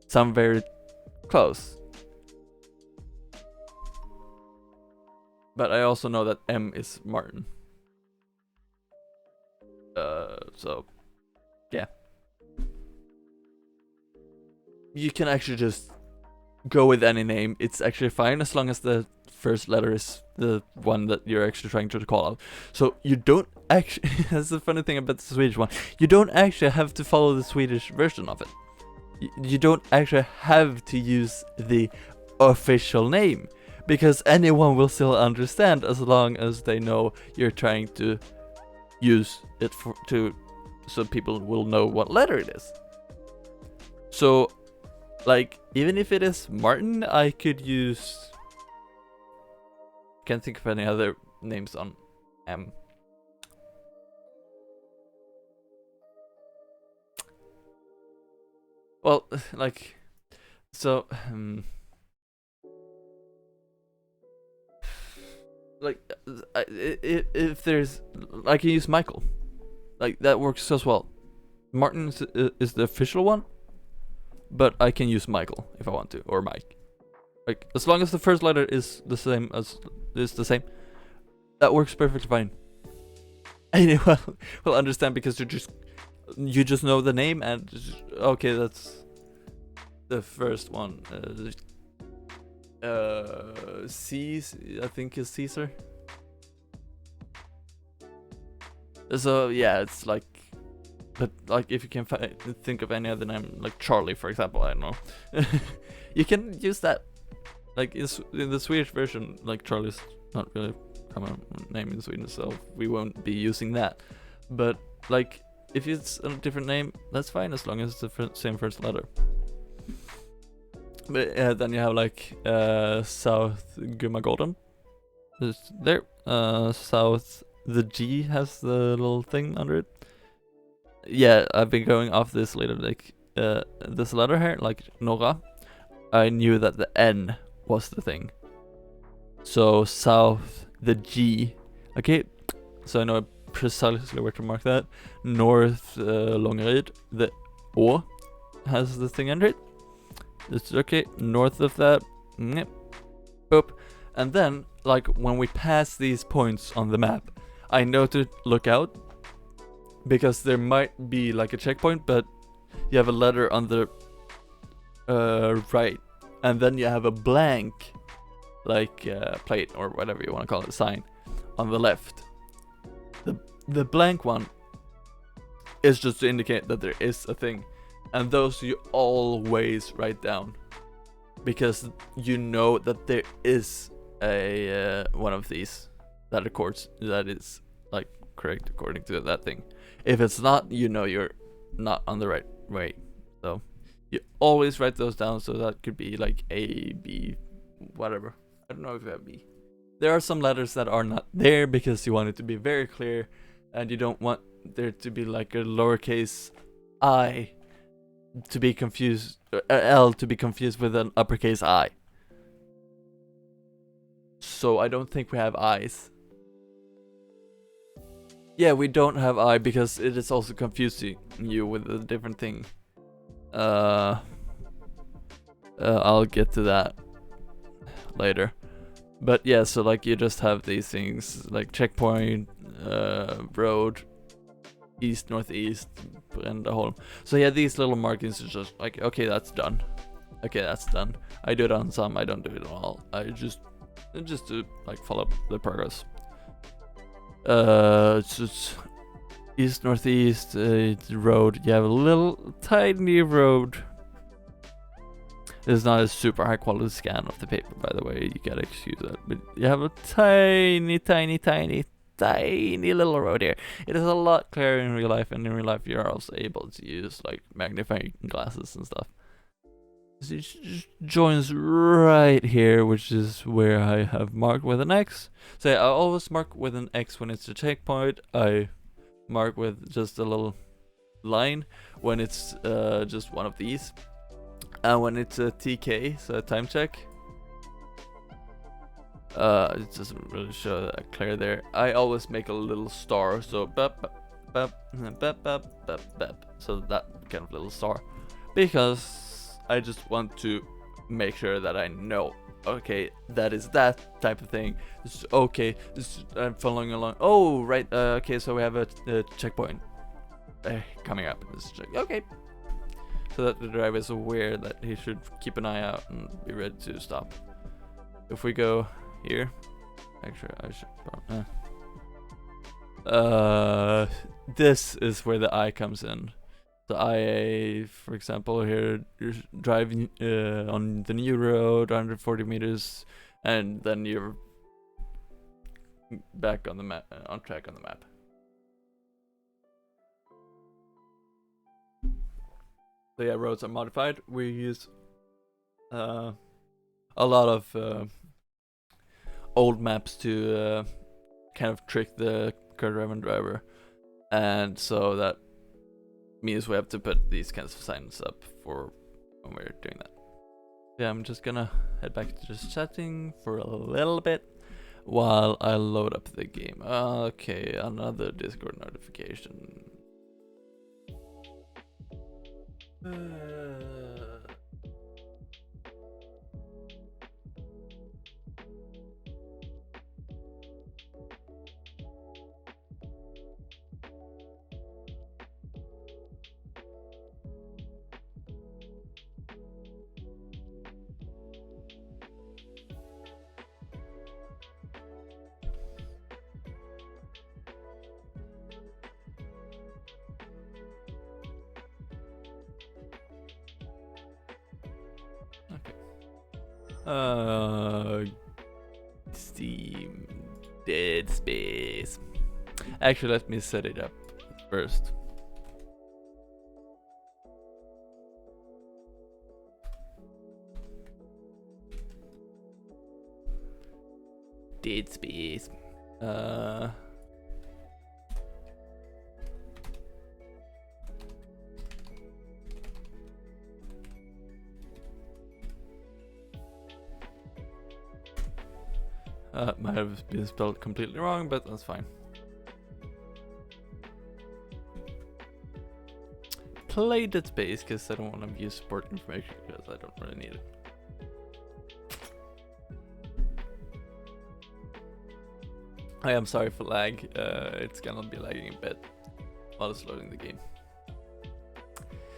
sound very close. But I also know that M is Martin. So yeah. You can actually just go with any name. It's actually fine as long as the first letter is the one that you're actually trying to call out. So you don't actually, that's the funny thing about the Swedish one, you don't actually have to follow the Swedish version of it. You don't actually have to use the official name, because anyone will still understand as long as they know you're trying to use it so people will know what letter it is. So like, even if it is Martin, I could use, can't think of any other names on M. Well, like, so like if there's, I can use Michael, like that works as well. Martin is the official one, but I can use Michael if I want to, or Mike. Like, as long as the first letter is the same, that works perfectly fine. Anyone will understand, because you just know the name and just, okay, that's the first one. C, I think is Caesar. So yeah, it's like, but like if you can think of any other name, like Charlie, for example, I don't know, you can use that. Like in the Swedish version, like Charlie's not really a common name in Sweden, so we won't be using that. But like if it's a different name, that's fine as long as it's the same first letter. But then you have like South Gummagården. There, South, the G has the little thing under it. Yeah, I've been going off this later, like this letter here, like Norra. I knew that the N was the thing. So South, the G. Okay, so I know precisely where to mark that. North, Långeryd, the Å has the thing under it. It's okay, north of that, boop. And then, like, when we pass these points on the map, I know to look out, because there might be like a checkpoint, but you have a letter on the right, and then you have a blank, like plate or whatever you want to call it, sign, on the left. The blank one is just to indicate that there is a thing, and those you always write down, because you know that there is a one of these that records that is like correct according to that thing. If it's not, you know you're not on the right way. So you always write those down. So that could be like A, B, whatever. I don't know if you have B. There are some letters that are not there because you want it to be very clear, and you don't want there to be like a lowercase I to be confused, L to be confused with an uppercase I. So I don't think we have I's. Yeah, we don't have I because it is also confusing you with a different thing. I'll get to that later. But yeah, so like you just have these things like checkpoint, road, east, northeast, Brendaholm. So yeah, these little markings are just like, okay, that's done. Okay, that's done. I do it on some, I don't do it on all. I just to like follow up the progress. It's just east, northeast, road. You have a little tiny road. It's not a super high quality scan of the paper, by the way. You gotta excuse that. But you have a tiny little road here. It is a lot clearer in real life, and in real life you're also able to use like magnifying glasses and stuff. So it just joins right here, which is where I have marked with an X. So I always mark with an X when it's a checkpoint. I mark with just a little line when it's just one of these. And when it's a TK, so a time check, it doesn't really show that clear there. I always make a little star, so bap, bap, bap, bap, bap, bap. So that kind of little star, because I just want to make sure that I know, okay, that is that type of thing. This is okay. I'm following along. Oh, right. Okay, so we have a checkpoint coming up. This is okay. So that the driver is aware that he should keep an eye out and be ready to stop. If we go here, actually I should this is where the eye comes in. The IA, for example, here you're driving on the new road 140 meters, and then you're back on the map, on track on the map. So yeah, roads are modified. We use a lot of old maps to kind of trick the car-driven driver, and so that means we have to put these kinds of signs up for when we're doing that. Yeah, I'm just gonna head back to just chatting for a little bit while I load up the game. Okay, another Discord notification. Steam Dead Space. Actually, let me set it up first. Dead Space. Might have been spelled completely wrong, but that's fine. Play Dead Space because I don't want to use support information because I don't really need it. I am sorry for lag. It's gonna be lagging a bit while it's loading the game.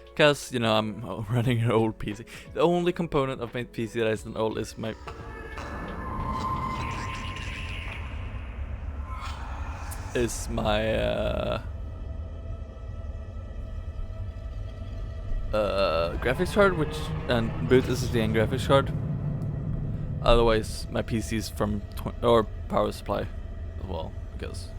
Because, you know, I'm running an old PC. The only component of my PC that isn't old is my... graphics card, which and boot SSD and graphics card. Otherwise, my PC is from or power supply as well, because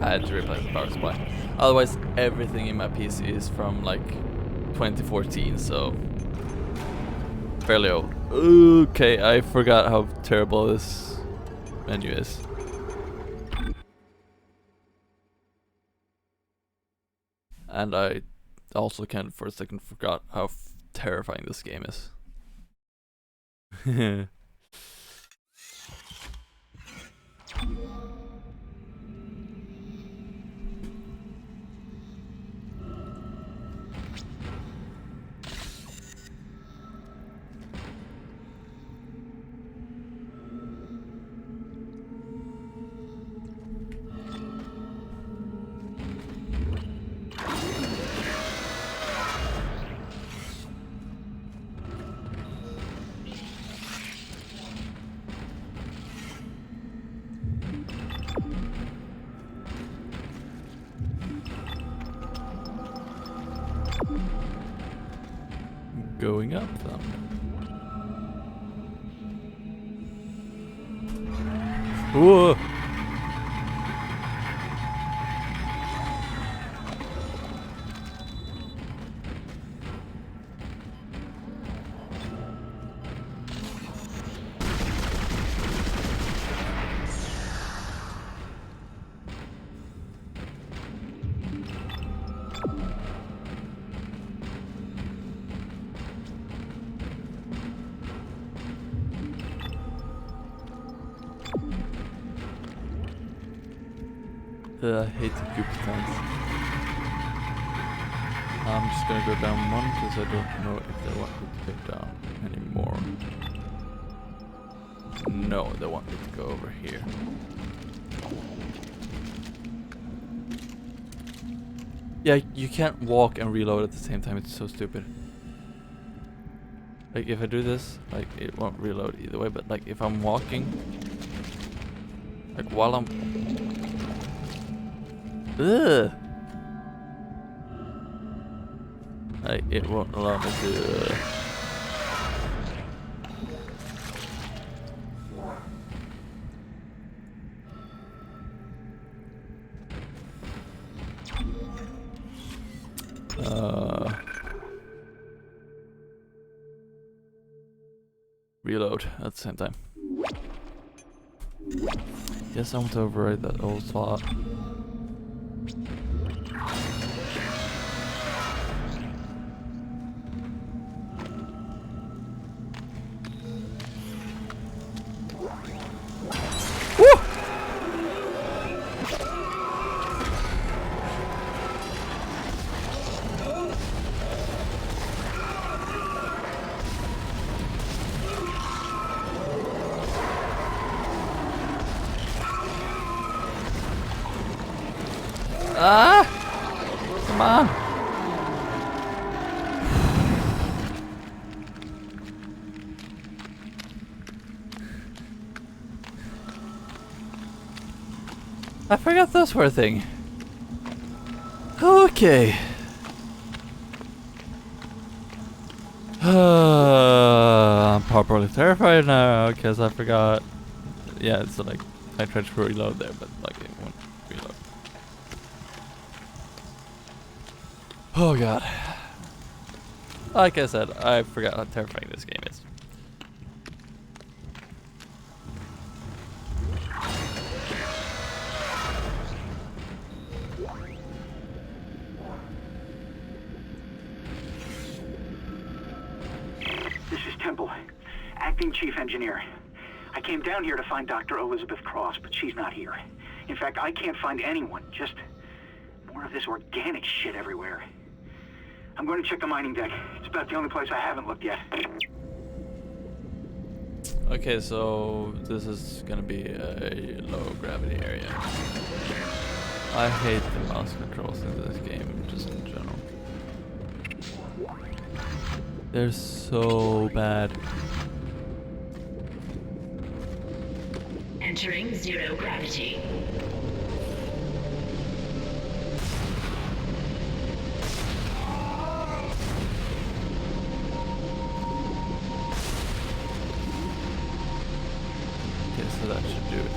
I had to replace the power supply. Otherwise, everything in my PC is from like 2014, so fairly old. Okay, I forgot how terrible this menu is. And I also kind of for a second forgot how terrifying this game is. Going up then. Whoa! I hate the cube stands. I'm just gonna go down one because I don't know if they want me to go down anymore. No, they want me to go over here. Yeah, you can't walk and reload at the same time. It's so stupid. Like if I do this, like it won't reload either way. But like if I'm walking, like while I'm, ugh, like it won't allow me to. Reload at the same time. Yes, I want to override that old slot. Ah! Come on! I forgot those were a thing. Okay. I'm properly terrified now because I forgot. Yeah, it's like I tried to reload there, but like it won't reload. Oh god. Like I said, I forgot how terrifying this game is. This is Temple, acting chief engineer. I came down here to find Dr. Elizabeth Cross, but she's not here. In fact, I can't find anyone, just more of this organic shit everywhere. I'm going to check the mining deck. It's about the only place I haven't looked yet. Okay, so this is gonna be a low gravity area. I hate the mouse controls in this game, just in general. They're so bad. Entering zero gravity. Okay, so that should do it.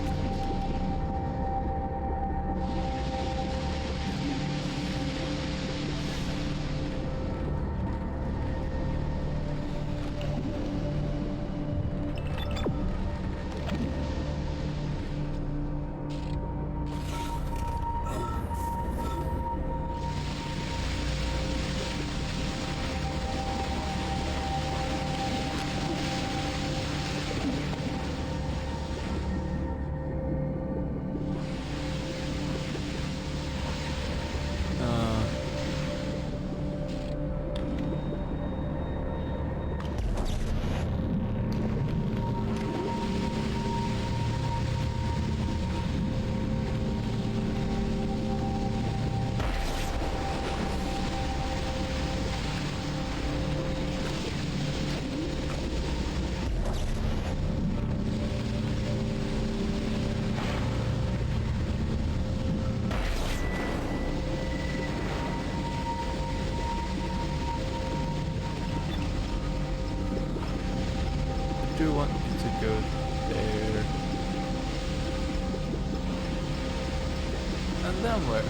Then where?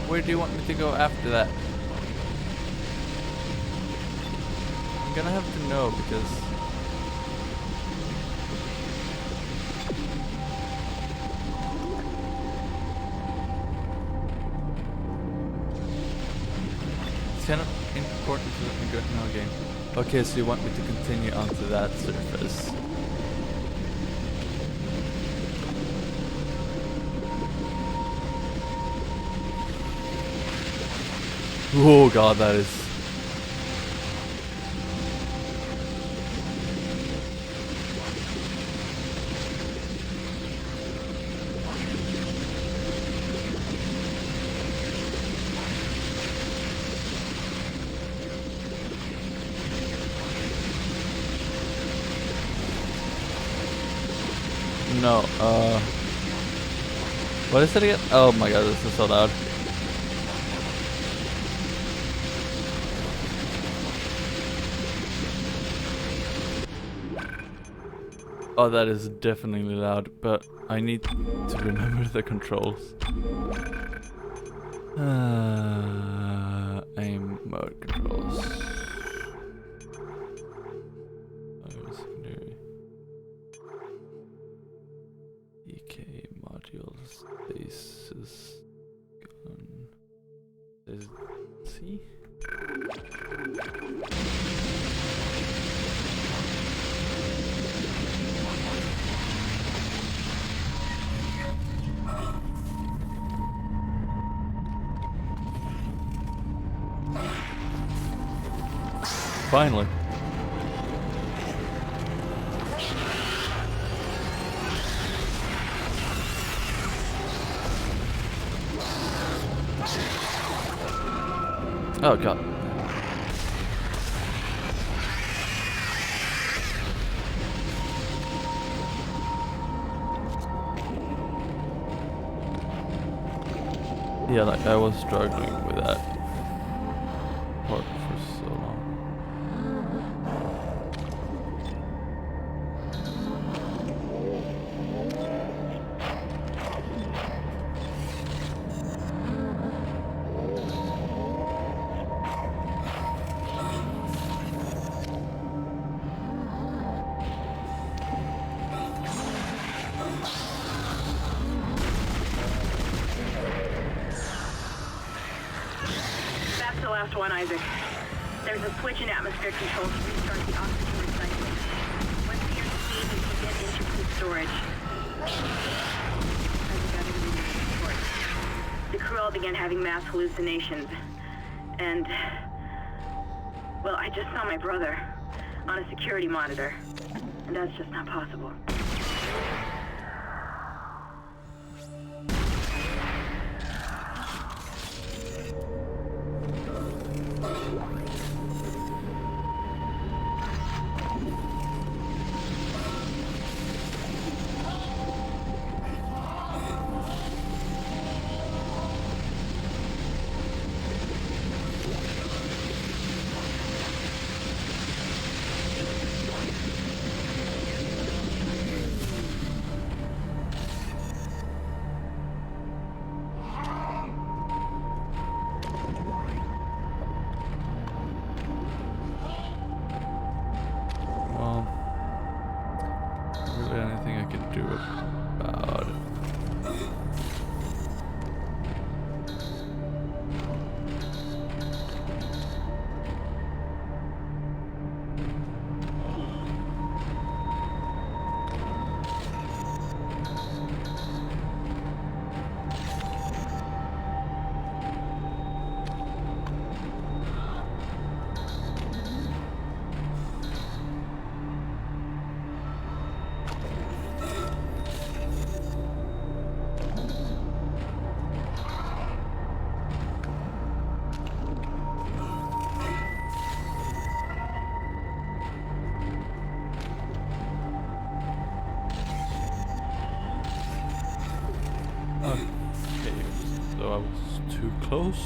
Where do you want me to go after that? I'm gonna have to know because it's kind of important to let me go no game. Okay, so you want me to continue onto that surface. Oh god, that is... No, what is it again? Oh my god, this is so loud. Oh, that is definitely loud, but I need to remember the controls. Aim mode controls. Secondary. EK modules. Bases. Gun. Is C? Finally. Oh god. Yeah, like I was struggling with that part for so long. That's the last one, Isaac. There's a switch in atmosphere control to restart the oxygen recycling. Once the airspeed, you can get into food storage. Isaac got a meeting report. The crew all began having mass hallucinations. And... well, I just saw my brother on a security monitor. And that's just not possible. Anything I can do about it. Okay, so I was too close.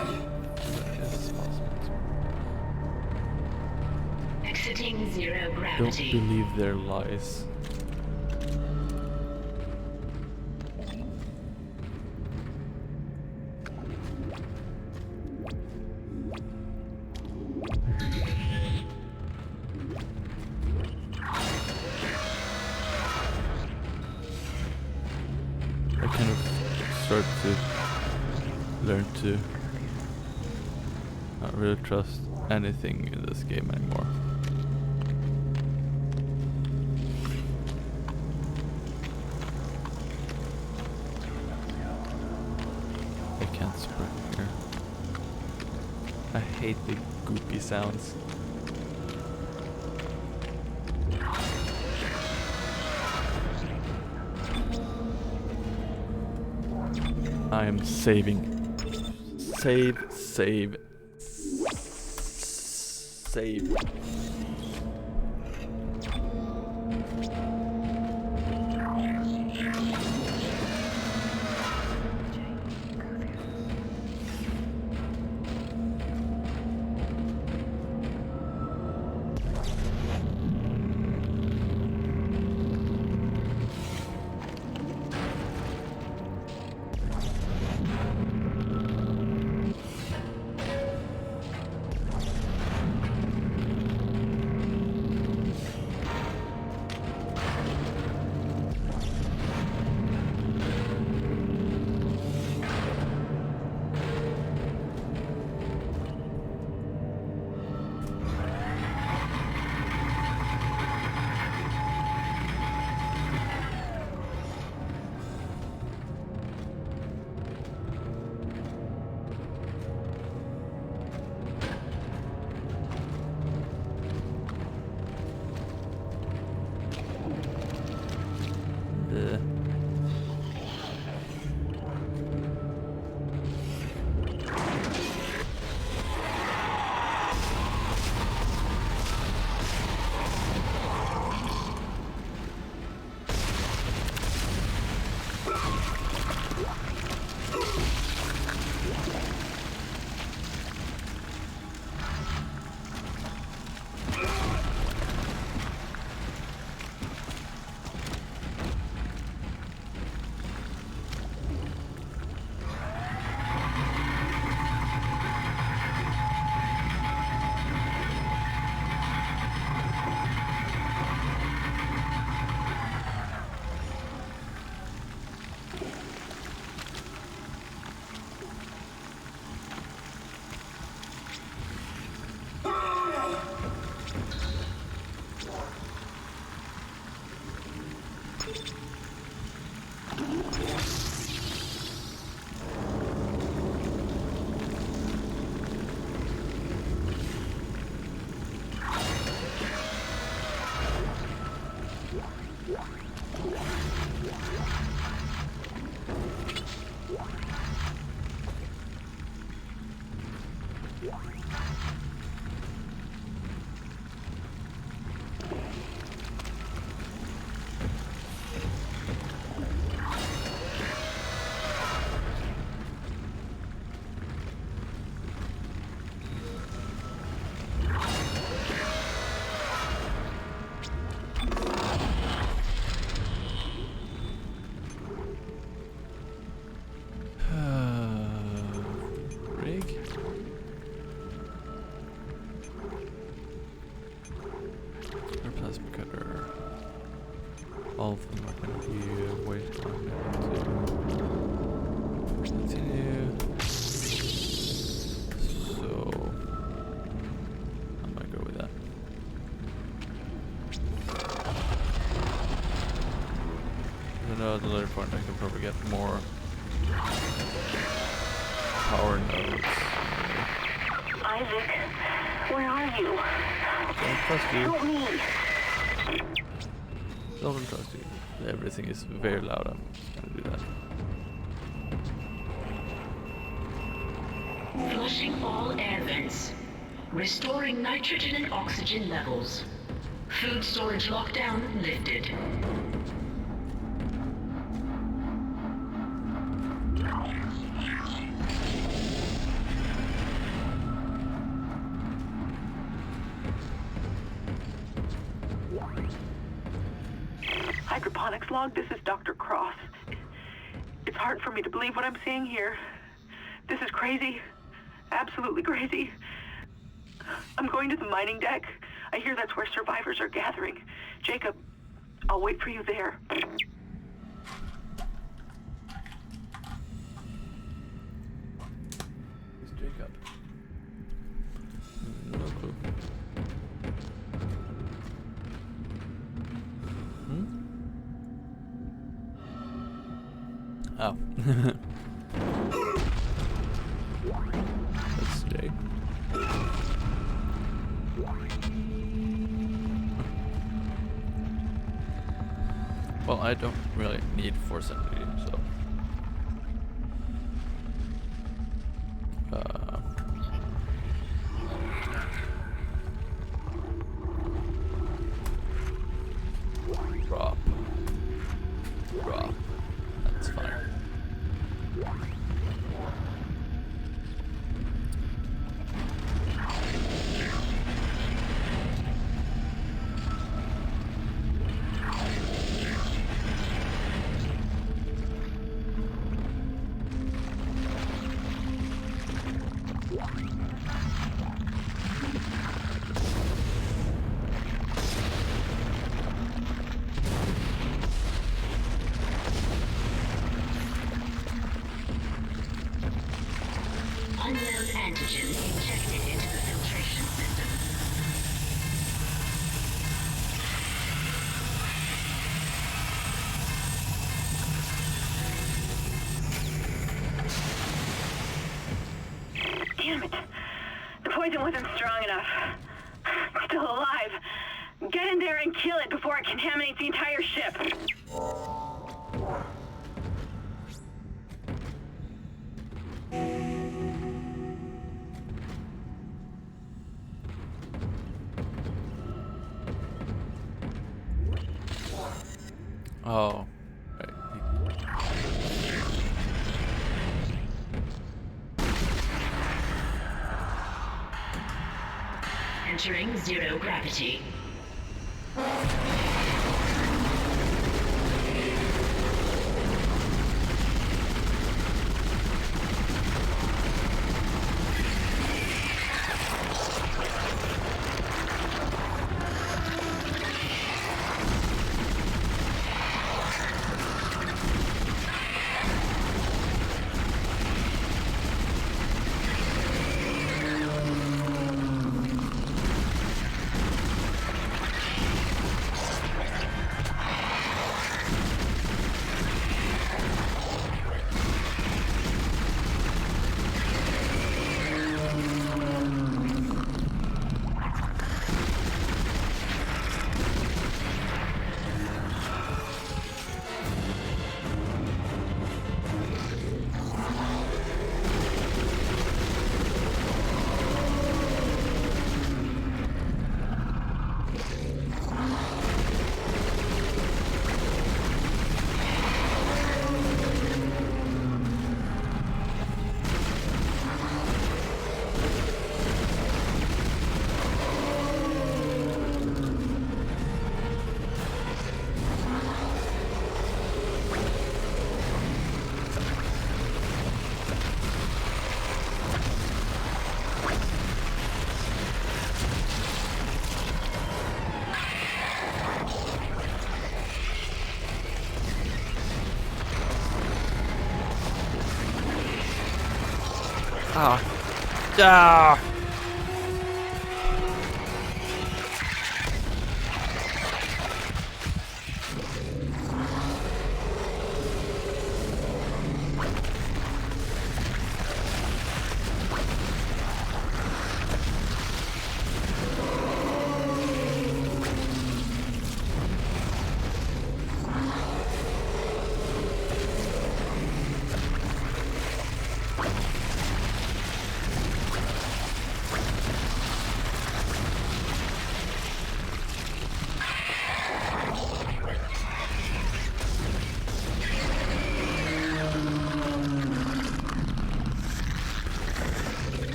That is possible. Exiting zero Don't gravity. believe their lies. I kind of start to learn to not really trust anything in this game anymore. I can't sprint here. I hate the goopy sounds. I am saving. Save. Save. All of them are going to be wait on me to continue. So I might go with that. Even though at the later point I can probably get more power nodes. Isaac, where are you? Don't trust you. Help me. Don't trust you. Everything is very loud. I'm just gonna do that. Flushing all air vents. Restoring nitrogen and oxygen levels. Food storage lockdown lifted. hydroponics log, this is Dr. Cross. It's hard for me to believe what I'm seeing here. This is crazy. Absolutely crazy. I'm going to the mining deck. I hear that's where survivors are gathering. Jacob, I'll wait for you there. Who's Jacob? No clue. Oh. Let's stay. Well, I don't really need force entry, so. Drop. Drop. That's fine. Unknown antigen injected into the filtration system. Damn it. The poison wasn't strong enough. It's still alive. Get in there and kill it before it contaminates the entire ship. Oh. Right. Entering zero gravity. Ah. Ah.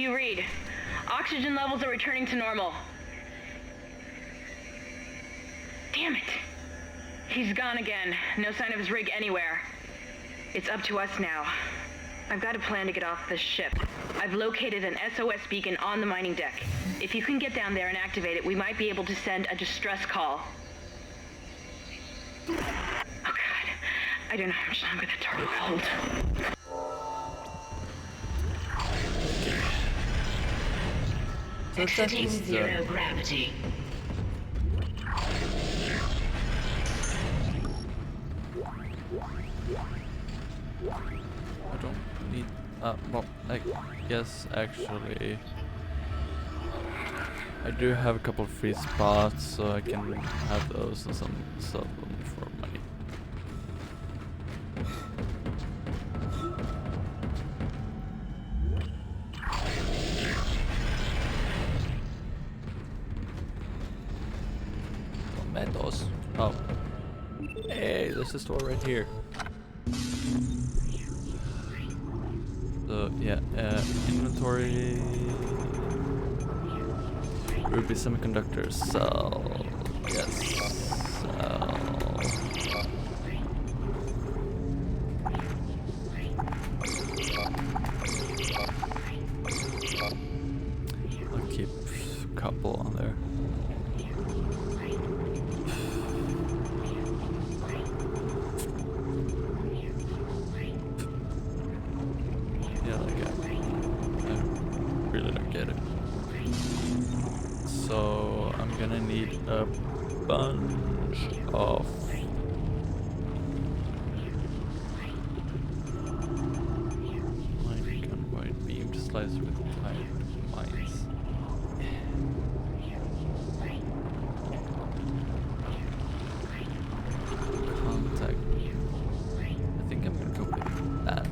you read. Oxygen levels are returning to normal. Damn it. He's gone again. No sign of his rig anywhere. It's up to us now. I've got a plan to get off this ship. I've located an SOS beacon on the mining deck. If you can get down there and activate it, we might be able to send a distress call. Oh god. I don't know how much longer the door will hold. So that Exiting is zero gravity. I don't need. Well, I guess actually, I do have a couple of free spots, so I can have those and some sell them for money. Tomatoes. Oh. Hey, there's a store right here. So yeah, inventory. Ruby semiconductors. Sell. Yes. Sell. I'll keep a couple on there. So I'm gonna need a bunch of mine gun wide beam slicer with timed mines. Contact. I think I'm gonna go with that.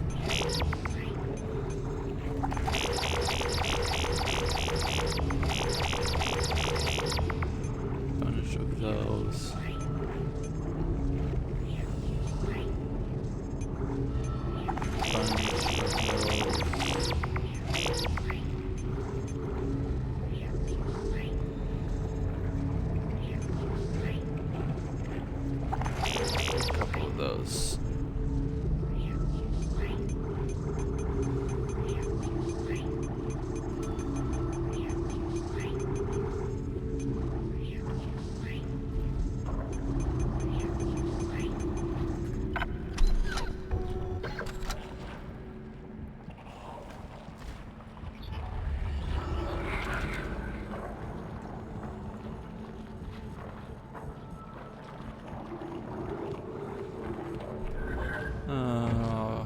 Of those. A couple of those.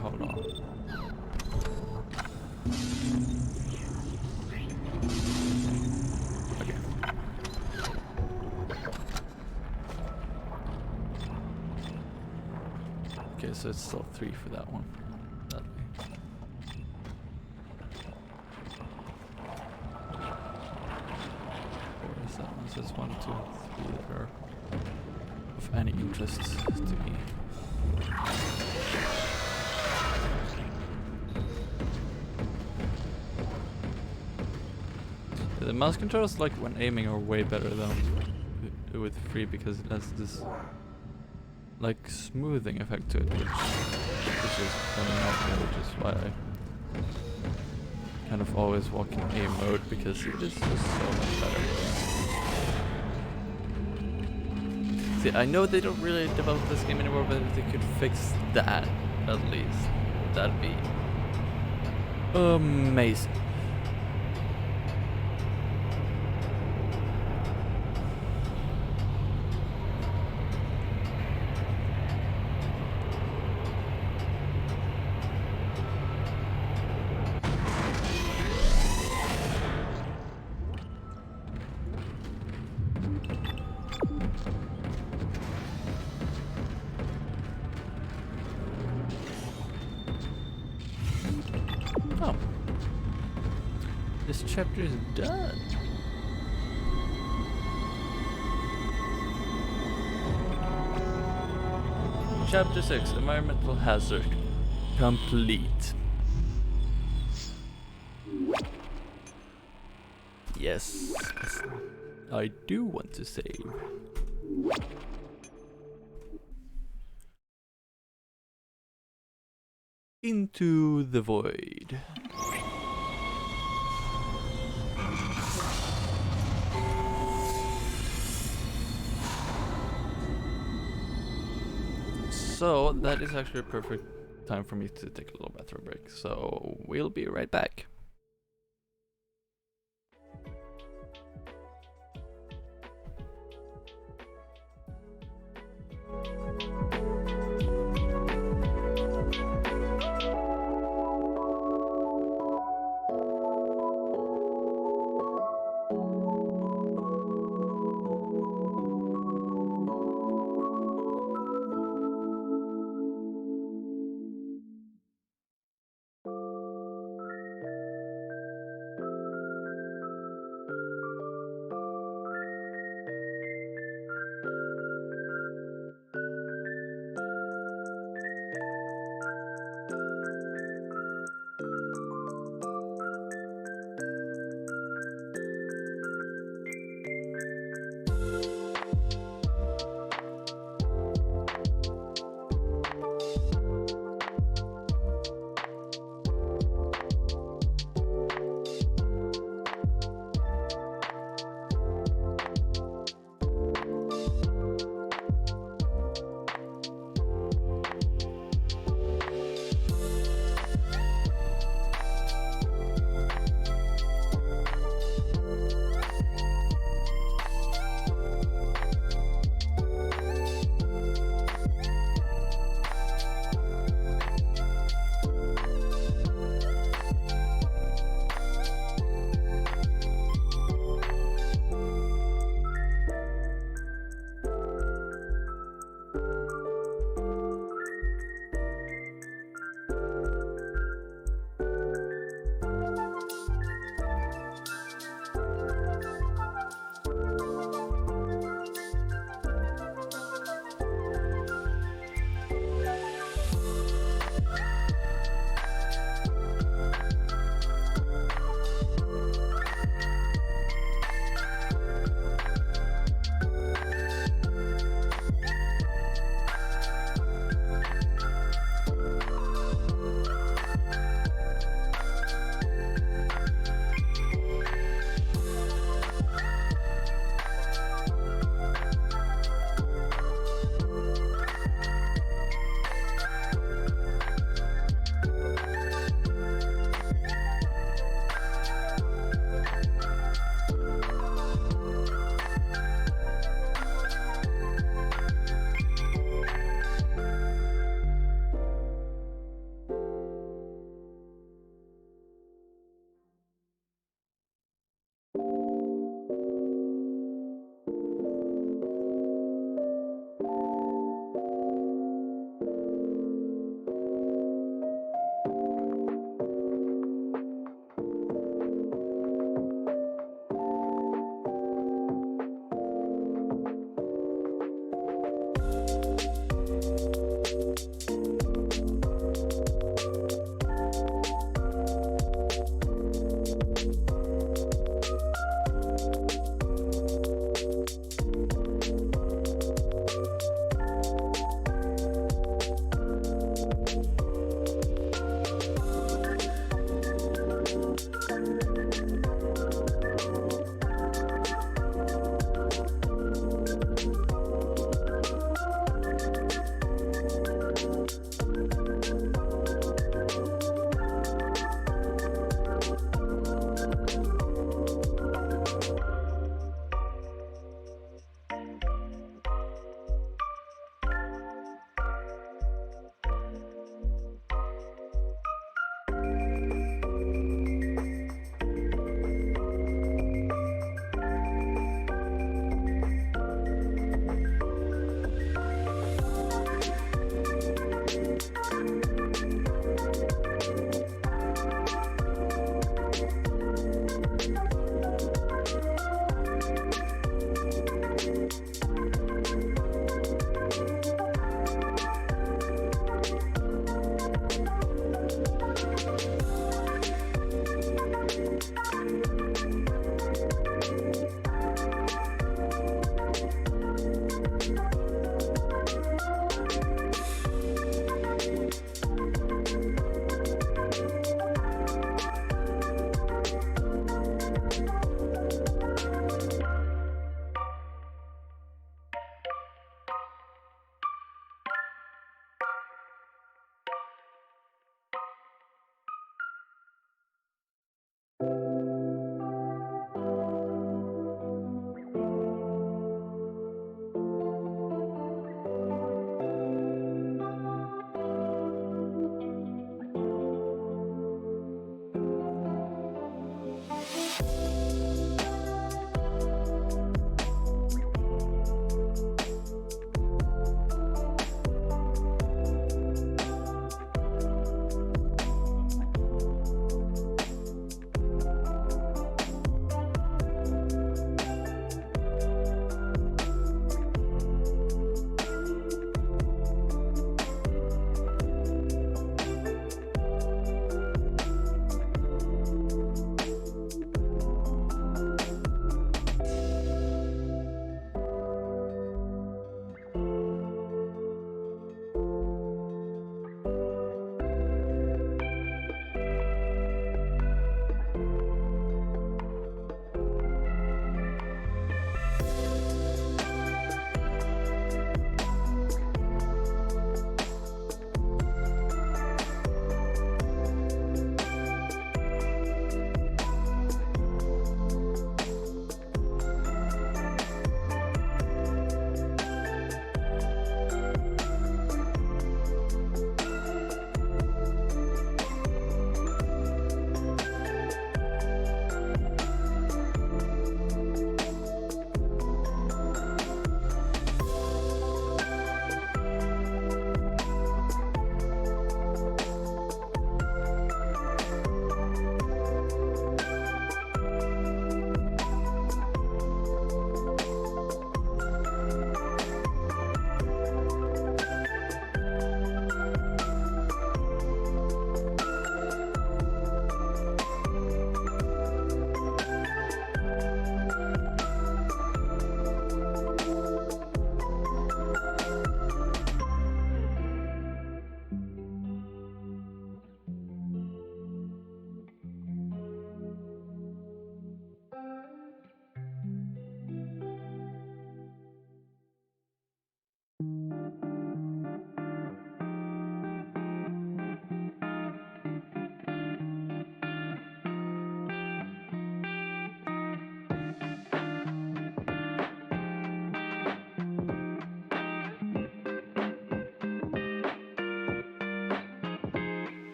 Hold on. Okay. Okay, so it's still 3 for that one. That way. Or is that one? So it's 1, 2, 3 that are of any interest to me. The mouse controls, like when aiming, are way better than with free because it has this like smoothing effect to it, which is phenomenal, which is why I kind of always walk in aim mode because it is just so much better. See, I know they don't really develop this game anymore, but if they could fix that at least, that'd be amazing. Oh. This chapter is done. Chapter 6, Environmental Hazard. Complete. Yes, I do want to save. Into the void. So that is actually a perfect time for me to take a little bathroom break. So we'll be right back.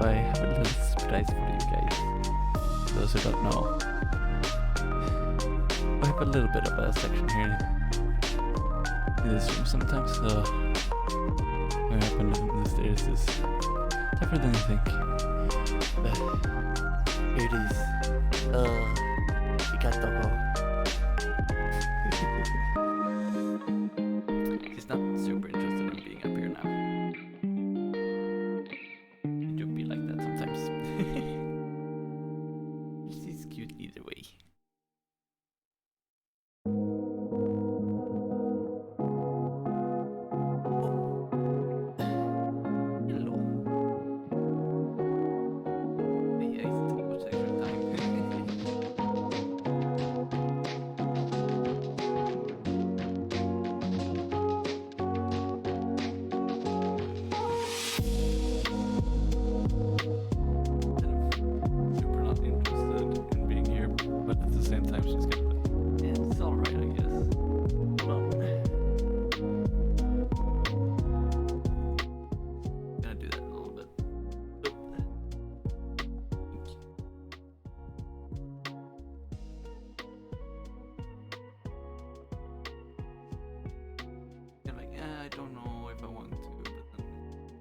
I have a little surprise for you guys. For those who don't know, I have a little bit of a section here in this room sometimes, so what happened in the stairs is tougher than you think. But here it is. We got Doggo. He's not super interested in being up here now. He do be like that sometimes. He's cute either way. Hello. Yeah, he's too much extra time. Super not interested in being here, but at the same time she's kind of like, yeah, it's alright, I guess. Well, gonna do that in a little bit. Oop. Kind of like, I don't know if I want to, but then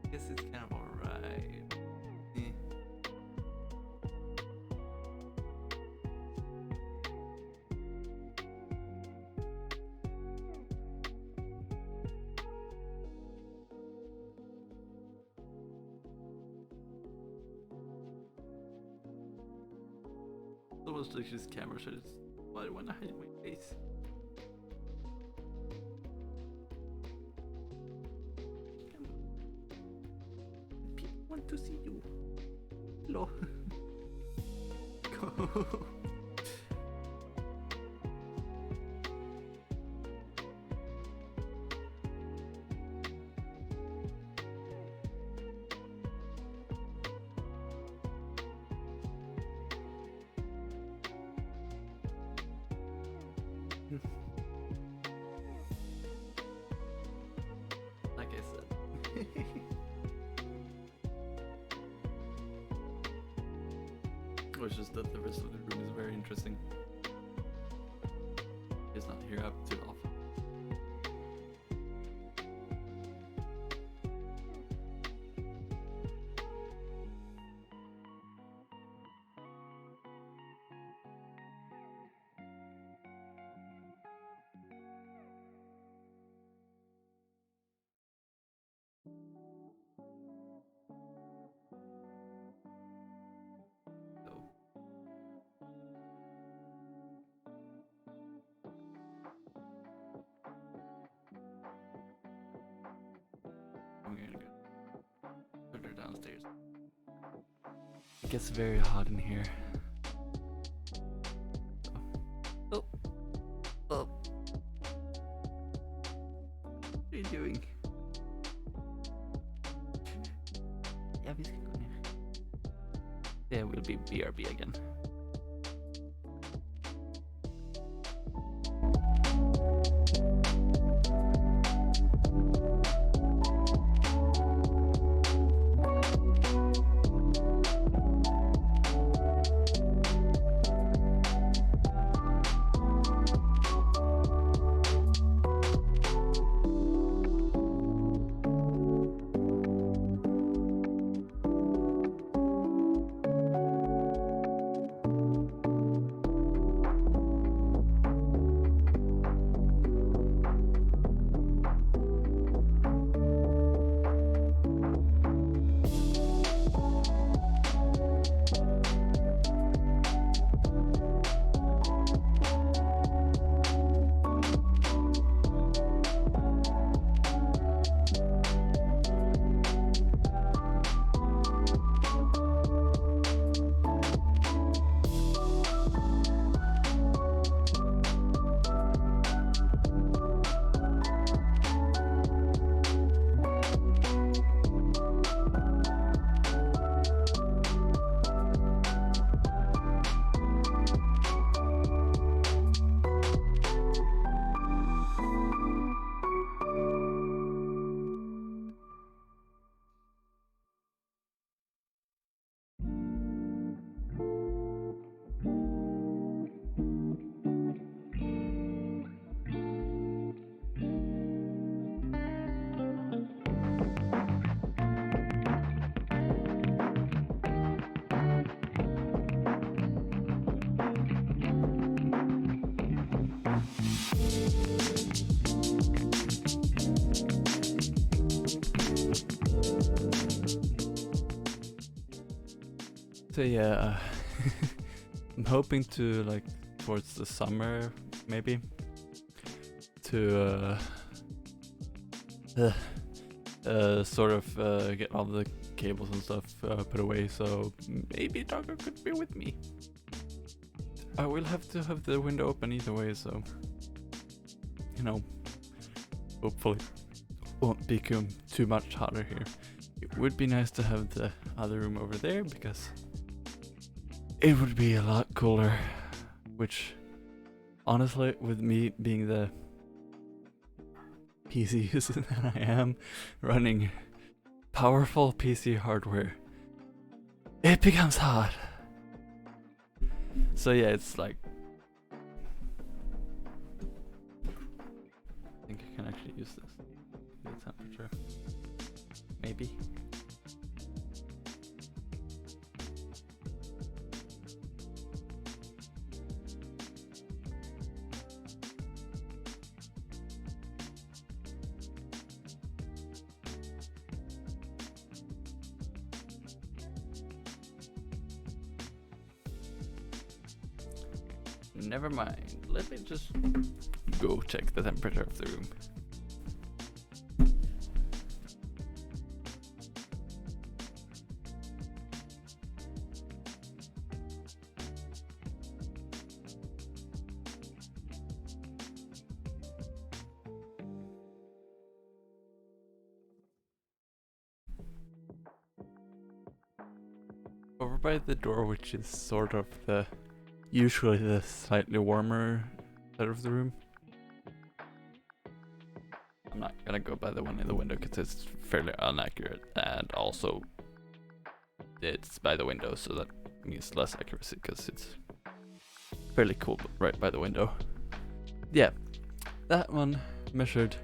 I guess it's kind of alright. Eh. It's almost like this camera should just, why do I want to hide my face? Come on. People want to see you. Hello. Go. Like I said. It's just that the rest of the room is very interesting. He's not here up too often. So I'm gonna go further downstairs. It gets very hot in here. Oh. Oh. What are you doing? Yeah, vi ska gå ner. There will be BRB again. So yeah, I'm hoping to like towards the summer maybe to sort of get all the cables and stuff put away, so maybe Doggo could be with me. I will have to have the window open either way, so you know, hopefully won't become too much hotter here. It would be nice to have the other room over there because it would be a lot cooler, which honestly, with me being the PC user that I am, running powerful PC hardware, it becomes hot. So yeah, it's like, I think I can actually use this. The temperature, maybe. Never mind. Let me just go check the temperature of the room. Over by the door, which is sort of usually the slightly warmer side of the room. I'm not gonna go by the one in the window because it's fairly inaccurate, and also it's by the window, so that means less accuracy because it's fairly cool right by the window. Yeah, that one measured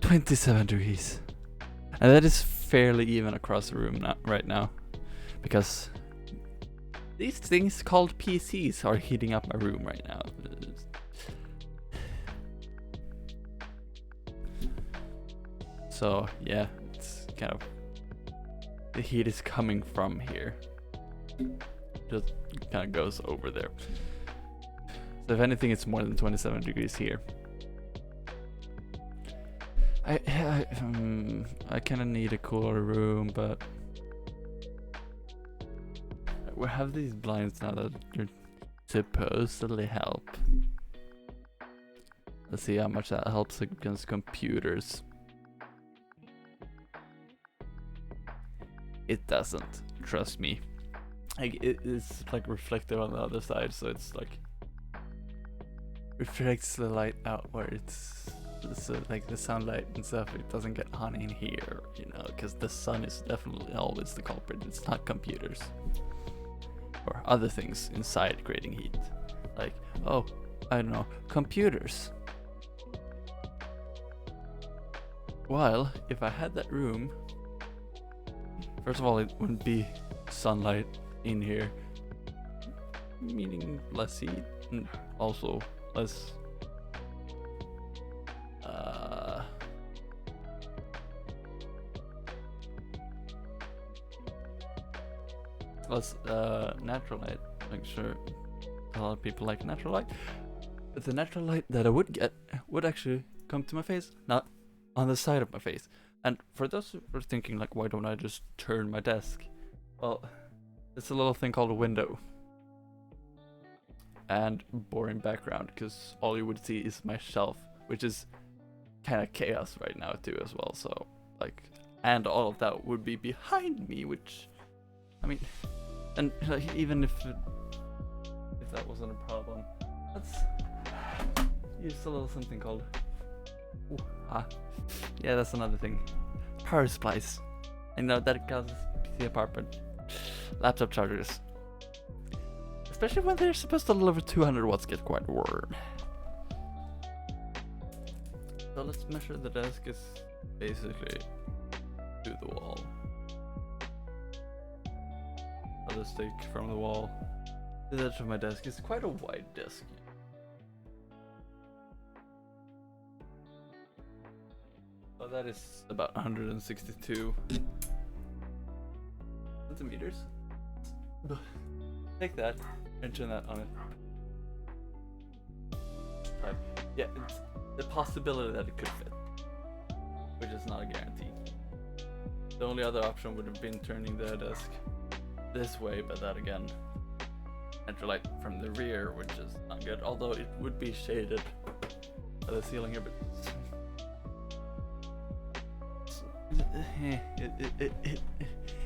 27 degrees, and that is fairly even across the room right now, because these things called PCs are heating up my room right now. So yeah, it's kind of, the heat is coming from here. Just kind of goes over there. So if anything, it's more than 27 degrees here. I kind of need a cooler room, but we have these blinds now that are supposedly help. Let's see how much that helps against computers. It doesn't, trust me. Like, it is like reflective on the other side, so it's like reflects the light out where it's, so like the sunlight and stuff, it doesn't get hot in here, you know, because the sun is definitely always the culprit. It's not computers or other things inside creating heat, like, oh, I don't know, computers. While if I had that room, first of all, it wouldn't be sunlight in here, meaning less heat, and also less natural light. Like, sure, a lot of people like natural light, but the natural light that I would get would actually come to my face, not on the side of my face. And for those who are thinking, like, why don't I just turn my desk? Well, it's a little thing called a window. And boring background, because all you would see is my shelf, which is kind of chaos right now too as well. So, like, and all of that would be behind me, which, I mean, and like, even if that wasn't a problem, let's use a little something called, yeah, that's another thing, power supplies. I know that causes PC apartment laptop chargers, especially when they're supposed to deliver 200 watts, get quite warm. So let's measure the desk is basically to the wall. Other stick from the wall to the edge of my desk. It's quite a wide desk. So that is about 162 centimeters. Take that and turn that on it. But yeah, it's the possibility that it could fit, which is not a guarantee. The only other option would have been turning the desk this way, but that again, enter light from the rear, which is not good. Although it would be shaded by the ceiling here, but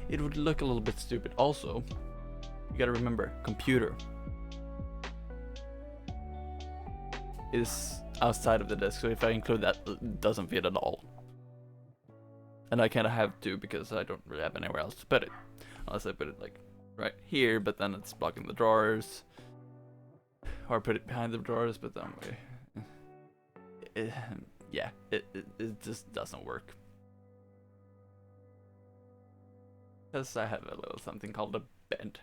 it would look a little bit stupid. Also, you gotta remember, computer is outside of the desk, so if I include that, it doesn't fit at all. And I kind of have to because I don't really have anywhere else to put it, unless I put it like right here, but then it's blocking the drawers, or put it behind the drawers, but then it just doesn't work. Because I have a little something called a bed.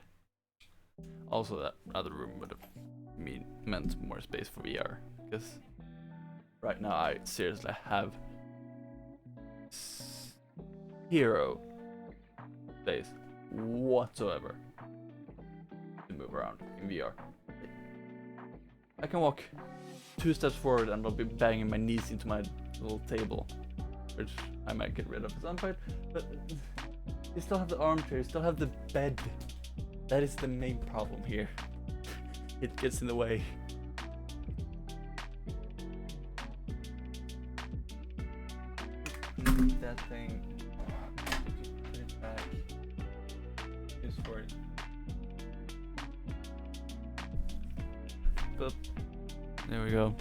Also, that other room would have meant more space for VR, because right now I seriously have zero space whatsoever to move around in VR. I can walk 2 steps forward and I'll be banging my knees into my little table, which I might get rid of at some point, but you still have the armchair, you still have the bed. That is the main problem here. It gets in the way. That thing. Put it back. Is for it. But there we go.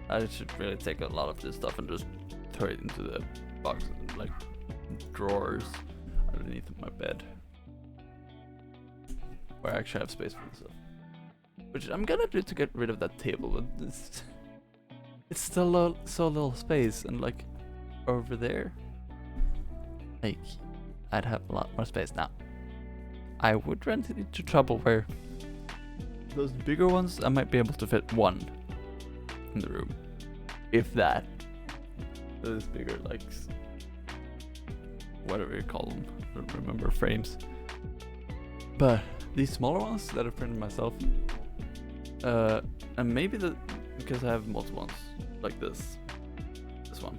I should really take a lot of this stuff and just throw it into the box, like drawers underneath my bed, where I actually have space for this stuff. Which I'm gonna do to get rid of that table, but it's still so little space, and like over there, like I'd have a lot more space now. I would run into trouble where those bigger ones, I might be able to fit one in the room, if that. Those bigger, like whatever you call them, I don't remember, frames. But these smaller ones that I've printed myself, and maybe because I have multiple ones like this one,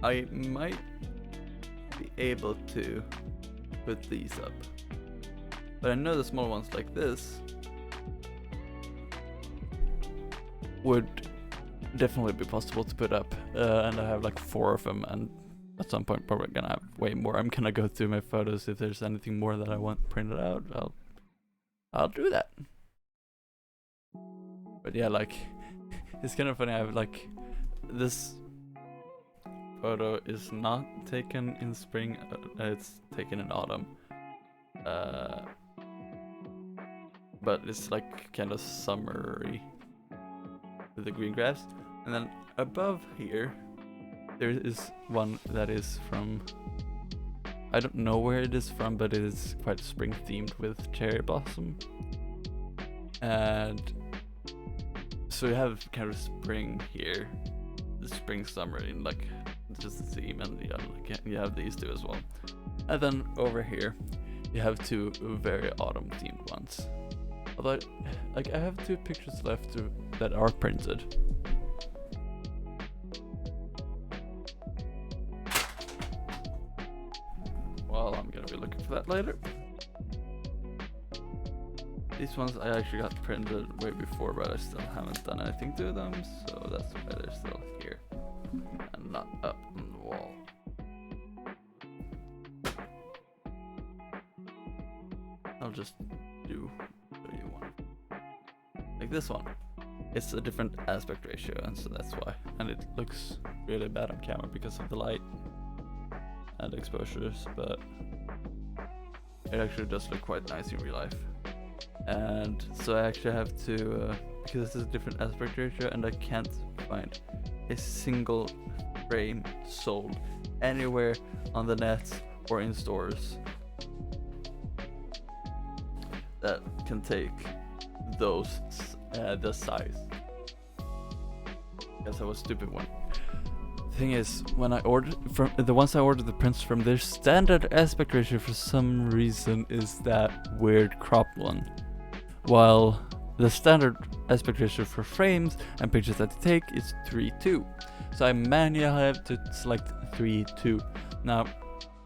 I might be able to put these up. But I know the small ones like this would definitely be possible to put up, and I have like 4 of them, and at some point probably gonna have way more. I'm gonna go through my photos. If there's anything more that I want printed out, I'll do that. But yeah, like it's kind of funny. I have like this photo is not taken in spring, it's taken in autumn, but it's like kind of summery with the green grass. And then above here there is one that is from, I don't know where it is from, but it is quite spring themed with cherry blossom. And so you have kind of spring here, the spring summer in like just the theme, and you have these two as well. And then over here you have 2 very autumn themed ones. Although like I have 2 pictures left that are printed. Well, I'm gonna be looking for that later. These ones I actually got printed way before, but I still haven't done anything to them, so that's why they're still here and not up on the wall. I'll just do you one. Like this one. It's a different aspect ratio, and so that's why. And it looks really bad on camera because of the light and exposures, but it actually does look quite nice in real life. And so I actually have to, because this is a different aspect ratio, and I can't find a single frame sold anywhere on the net or in stores that can take those the size. Guess I was stupid one thing is, when I ordered from the ones I ordered the prints from, their standard aspect ratio for some reason is that weird cropped one, while the standard aspect ratio for frames and pictures that you take is 3:2. So I manually have to select 3:2. Now,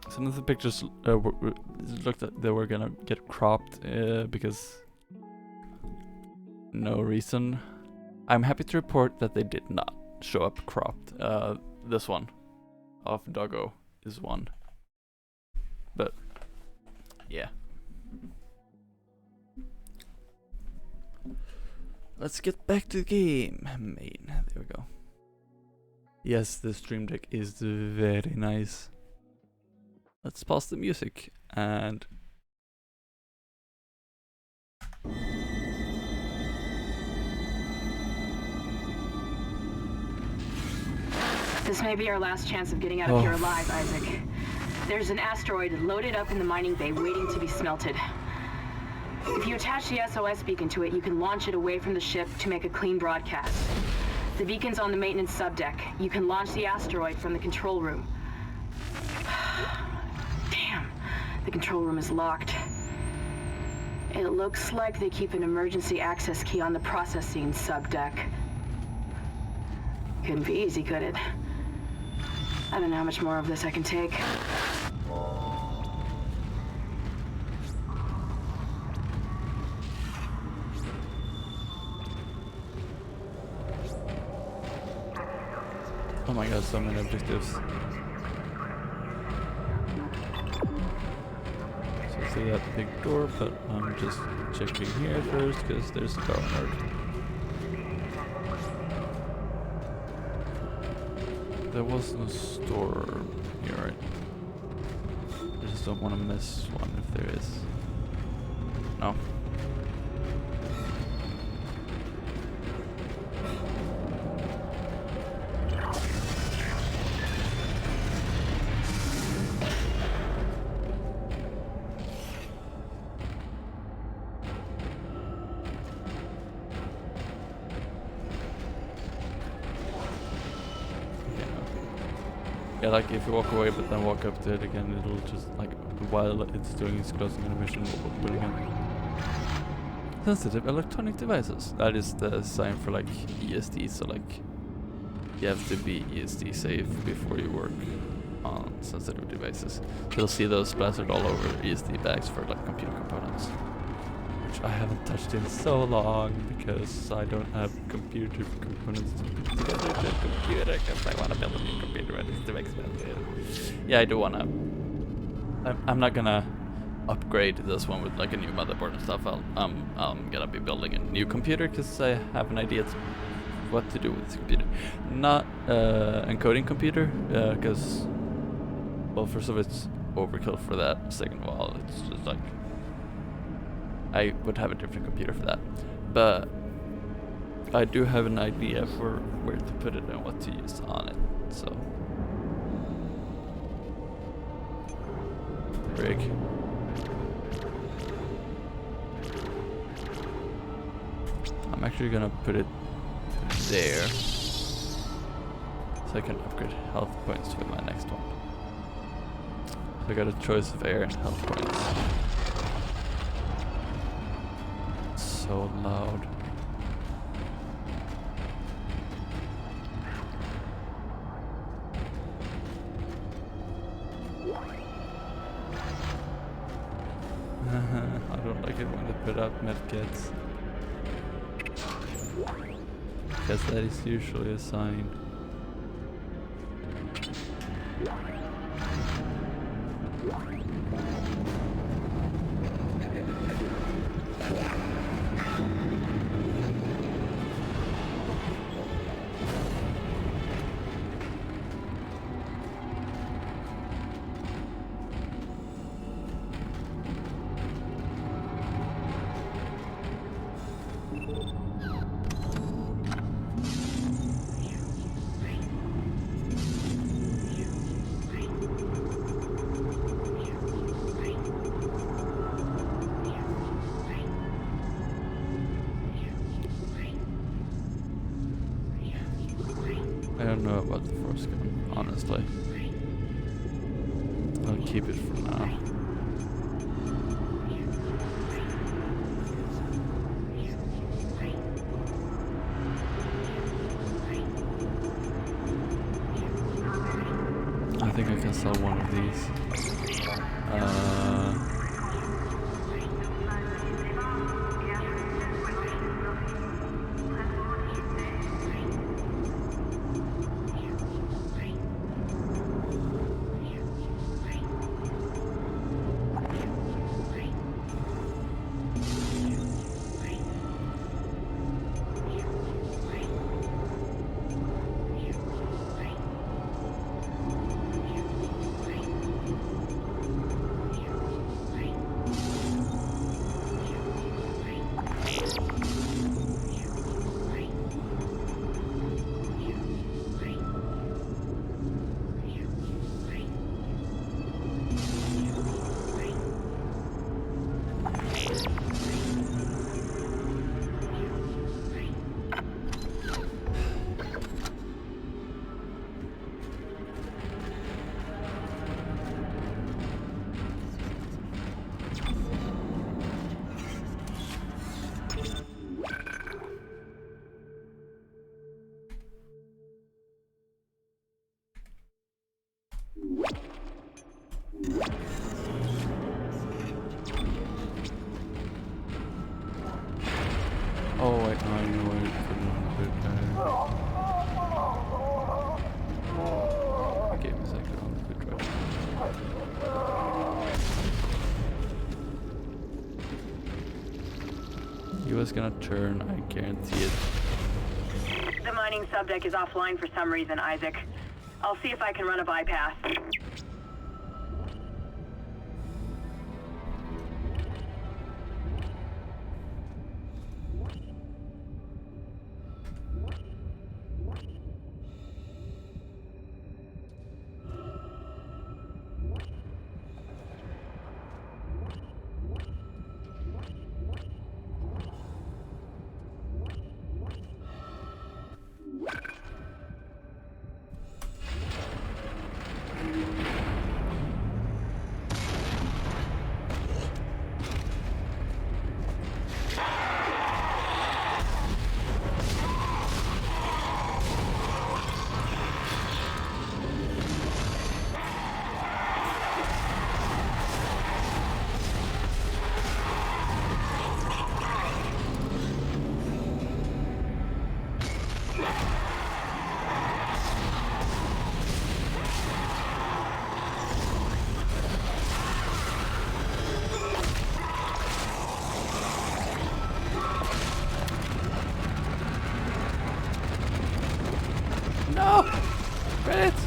some of the pictures looked like they were gonna get cropped because no reason. I'm happy to report that they did not show up cropped. This one of Doggo is one, but yeah. Let's get back to the game. Main, there we go. Yes, the stream deck is very nice. Let's pause the music and This may be our last chance of getting out of here alive, Isaac. There's an asteroid loaded up in the mining bay waiting to be smelted. If you attach the SOS beacon to it, you can launch it away from the ship to make a clean broadcast. The beacon's on the maintenance subdeck. You can launch the asteroid from the control room. Damn, the control room is locked. It looks like they keep an emergency access key on the processing subdeck. Couldn't be easy, could it? I don't know how much more of this I can take. oh my god, so many objectives. So see that big door, but I'm just checking here first because there's a car. There was no store here, right? I just don't want to miss one if there is. No. Yeah, like if you walk away but then walk up to it again, it'll just, like, while it's doing its closing animation, will again. Sensitive electronic devices. That is the sign for, like, ESD, so, like, you have to be ESD safe before you work on sensitive devices. You'll see those splattered all over ESD bags for, like, computer components. Which I haven't touched in so long because I don't have computer components to put together to a computer because I want to build a new computer and it's too expensive. Yeah, I do want to. I'm not gonna upgrade this one with like a new motherboard and stuff. I'm gonna be building a new computer because I have an idea what to do with this computer. Not encoding computer because, well, first of all, it's overkill for that. Second of all, it's just like I would have a different computer for that, but I do have an idea for where to put it and what to use on it, so. Rig. I'm actually gonna put it there, so I can upgrade health points with my next one. So I got a choice of air and health points. So loud. I don't like it when they put out medkits, because that is usually a sign. I don't know about the force gun, honestly. I'll keep it for now. I think I can sell one of these. Oh wait, no, I know where to put it on the boot drive. Okay, a second on the boot drive. He was gonna turn, I guarantee it. The mining subdeck is offline for some reason, Isaac. I'll see if I can run a bypass. No! Credits!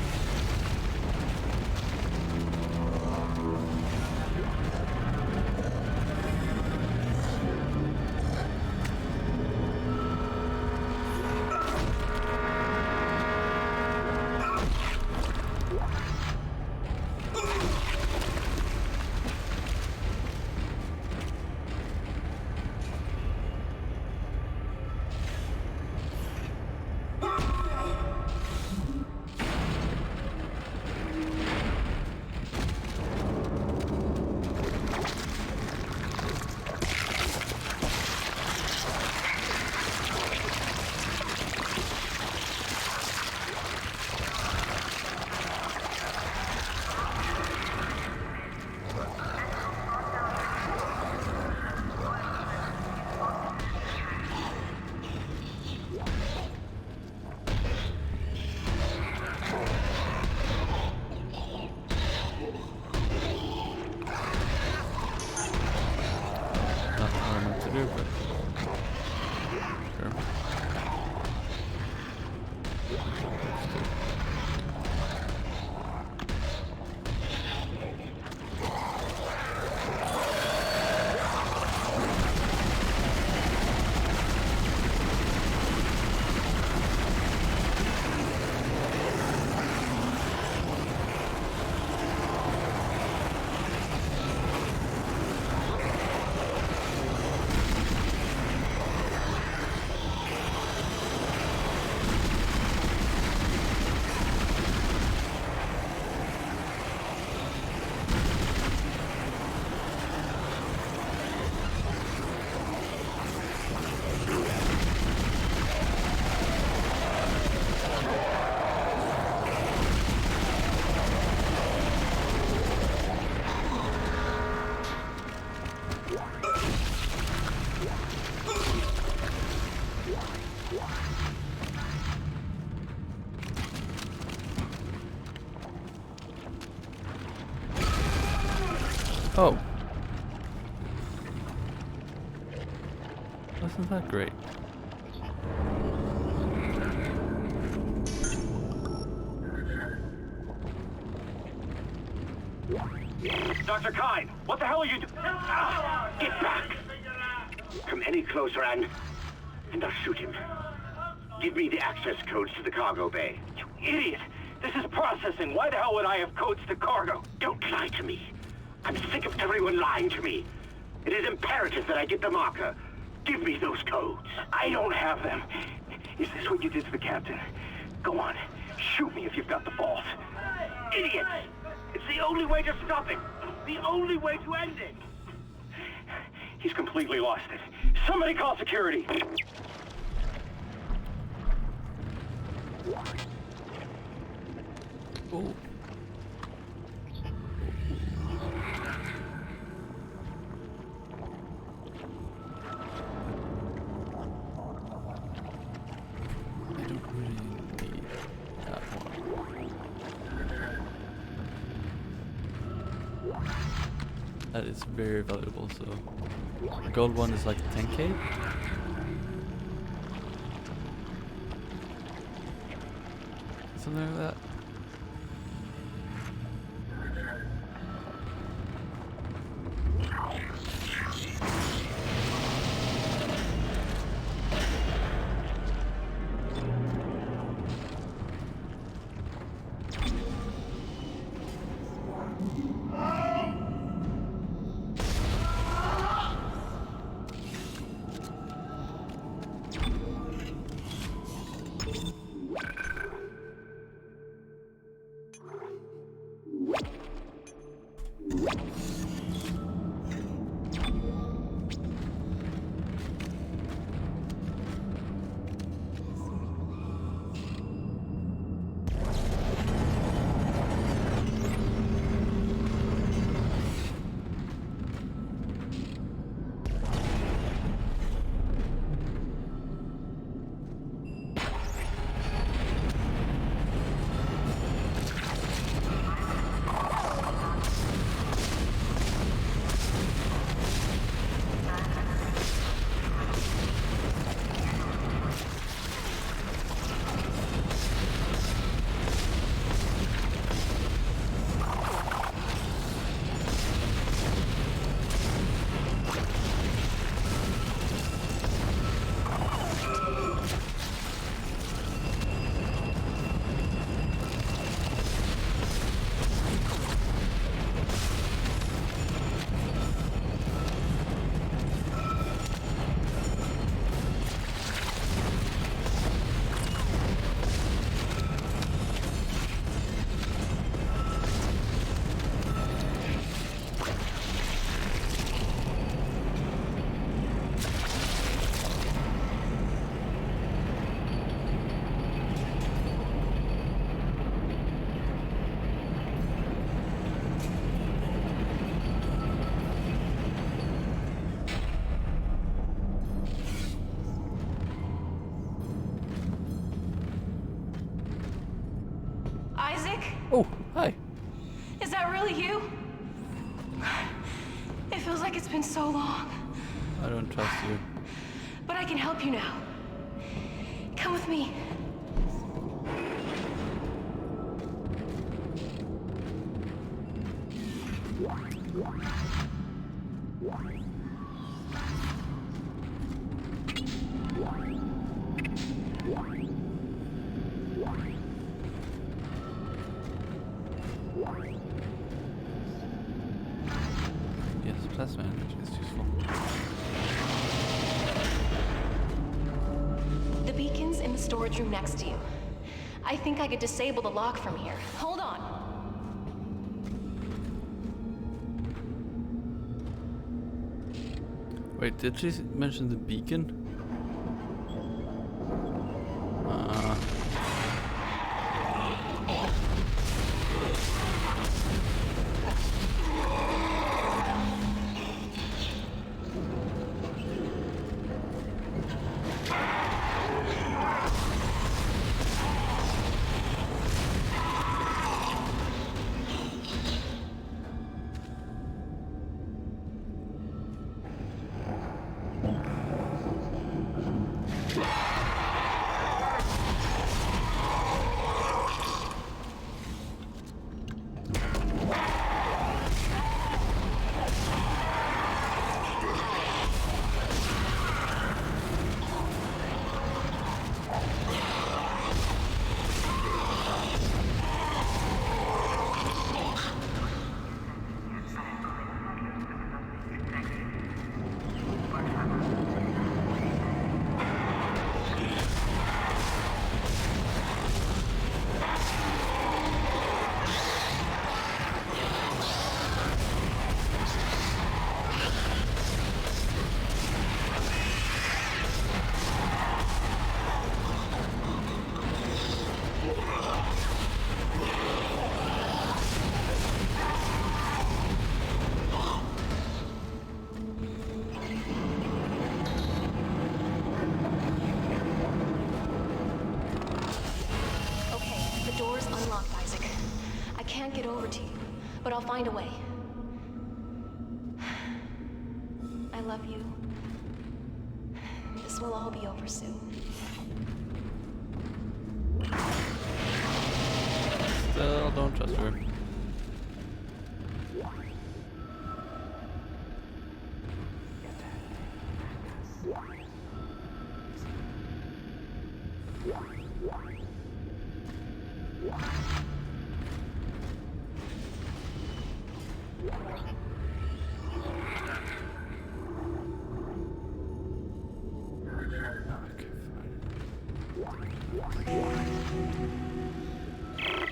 Wasn't that great? Dr. Kine, what the hell are you doing? Get back! Come any closer and I'll shoot him. Give me the access codes to the cargo bay. You idiot! This is processing. Why the hell would I have codes to cargo? Don't lie to me. I'm sick of everyone lying to me. It is imperative that I get the marker. Give me those codes. I don't have them. Is this what you did to the captain? Go on. Shoot me if you've got the balls. Idiots! It's the only way to stop it. The only way to end it. He's completely lost it. Somebody call security. Oh. I don't really need that one. That is very valuable, so the gold one is like 10k. Something like that. Oh, hi. Is that really you? It feels like it's been so long. I don't trust you. But I can help you now. Come with me. Yes, plasma energy is useful. The beacon's in the storage room next to you. I think I could disable the lock from here. Hold on. Wait, did she mention the beacon? get over to you, but I'll find a way. I love you. This will all be over soon. Still don't trust her.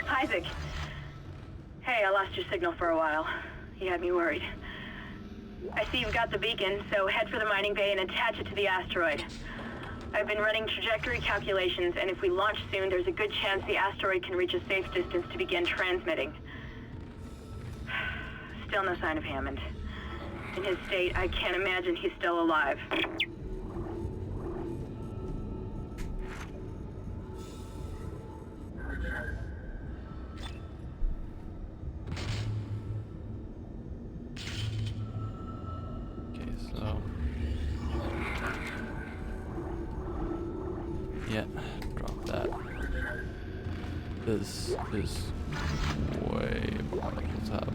Isaac. Hey, I lost your signal for a while. You had me worried. I see you've got the beacon, so head for the mining bay and attach it to the asteroid. I've been running trajectory calculations, and if we launch soon, there's a good chance the asteroid can reach a safe distance to begin transmitting. Still no sign of Hammond. In his state, I can't imagine he's still alive. Yeah, drop that. This is way more than let's have.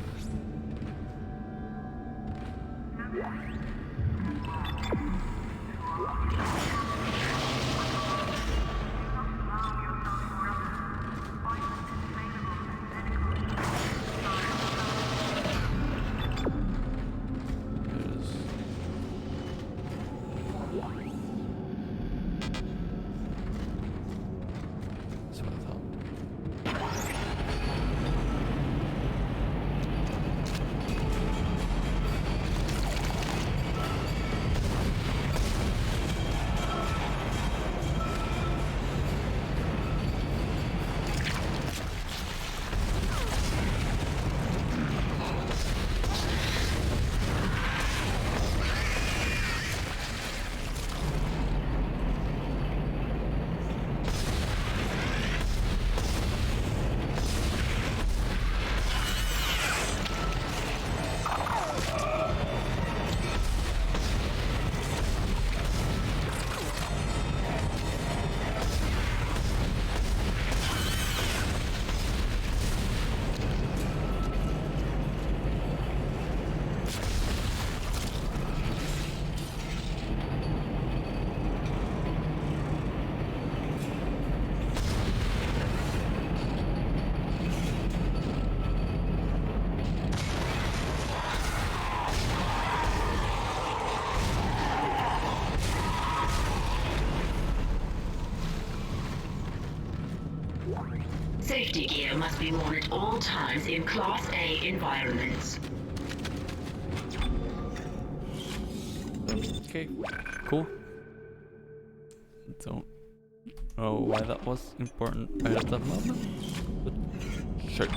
Safety gear must be worn at all times in Class A environments. Okay, cool. Don't know why that was important right at that moment, but sure.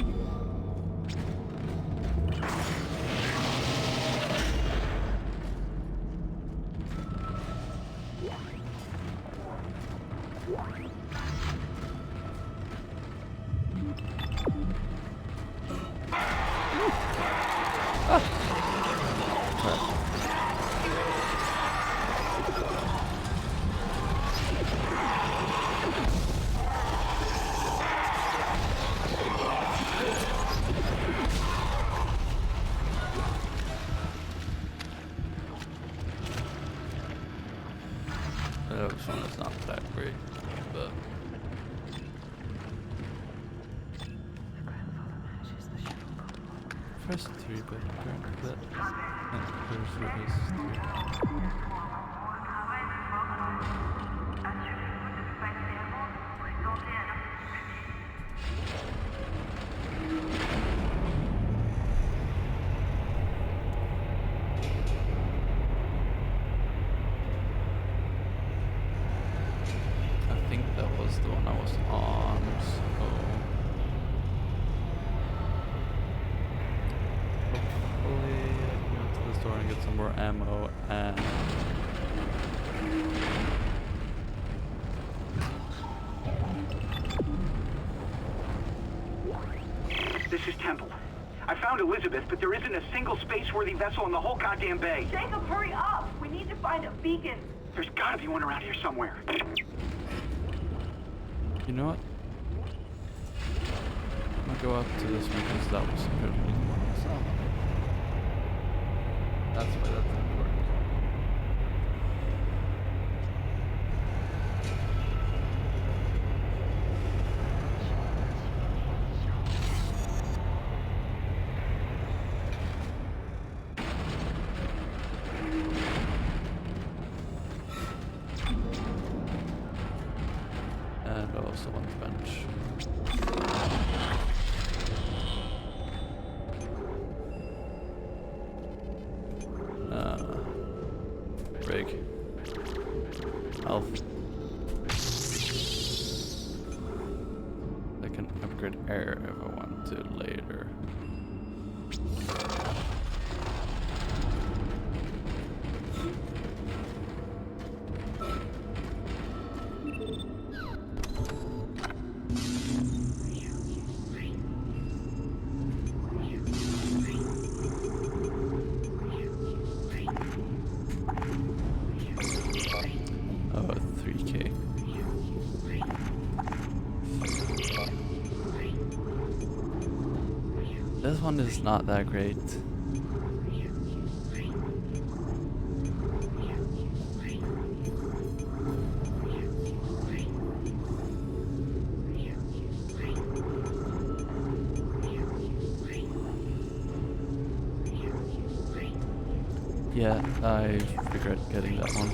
This one is not that great, but first three, but apparently that there's release three. The one I was on, so hopefully I can go to the store and get some more ammo and this is Temple. found Elizabeth, but there isn't a single space-worthy vessel in the whole goddamn bay. Jacob, hurry up! We need to find a beacon. There's gotta be one around here somewhere. You know what? I'm gonna go up to this one because that was good. That's why that didn't work. And also on the bench. Rig. Health. I can upgrade air if I want to later. Oh, 3K. This one is not that great. Yeah, I regret getting that one.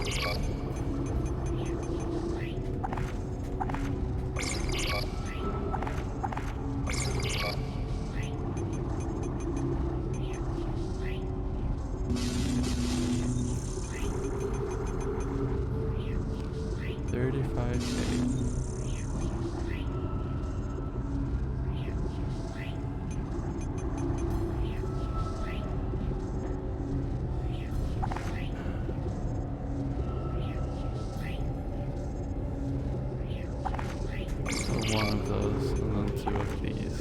One of those, and then two of these.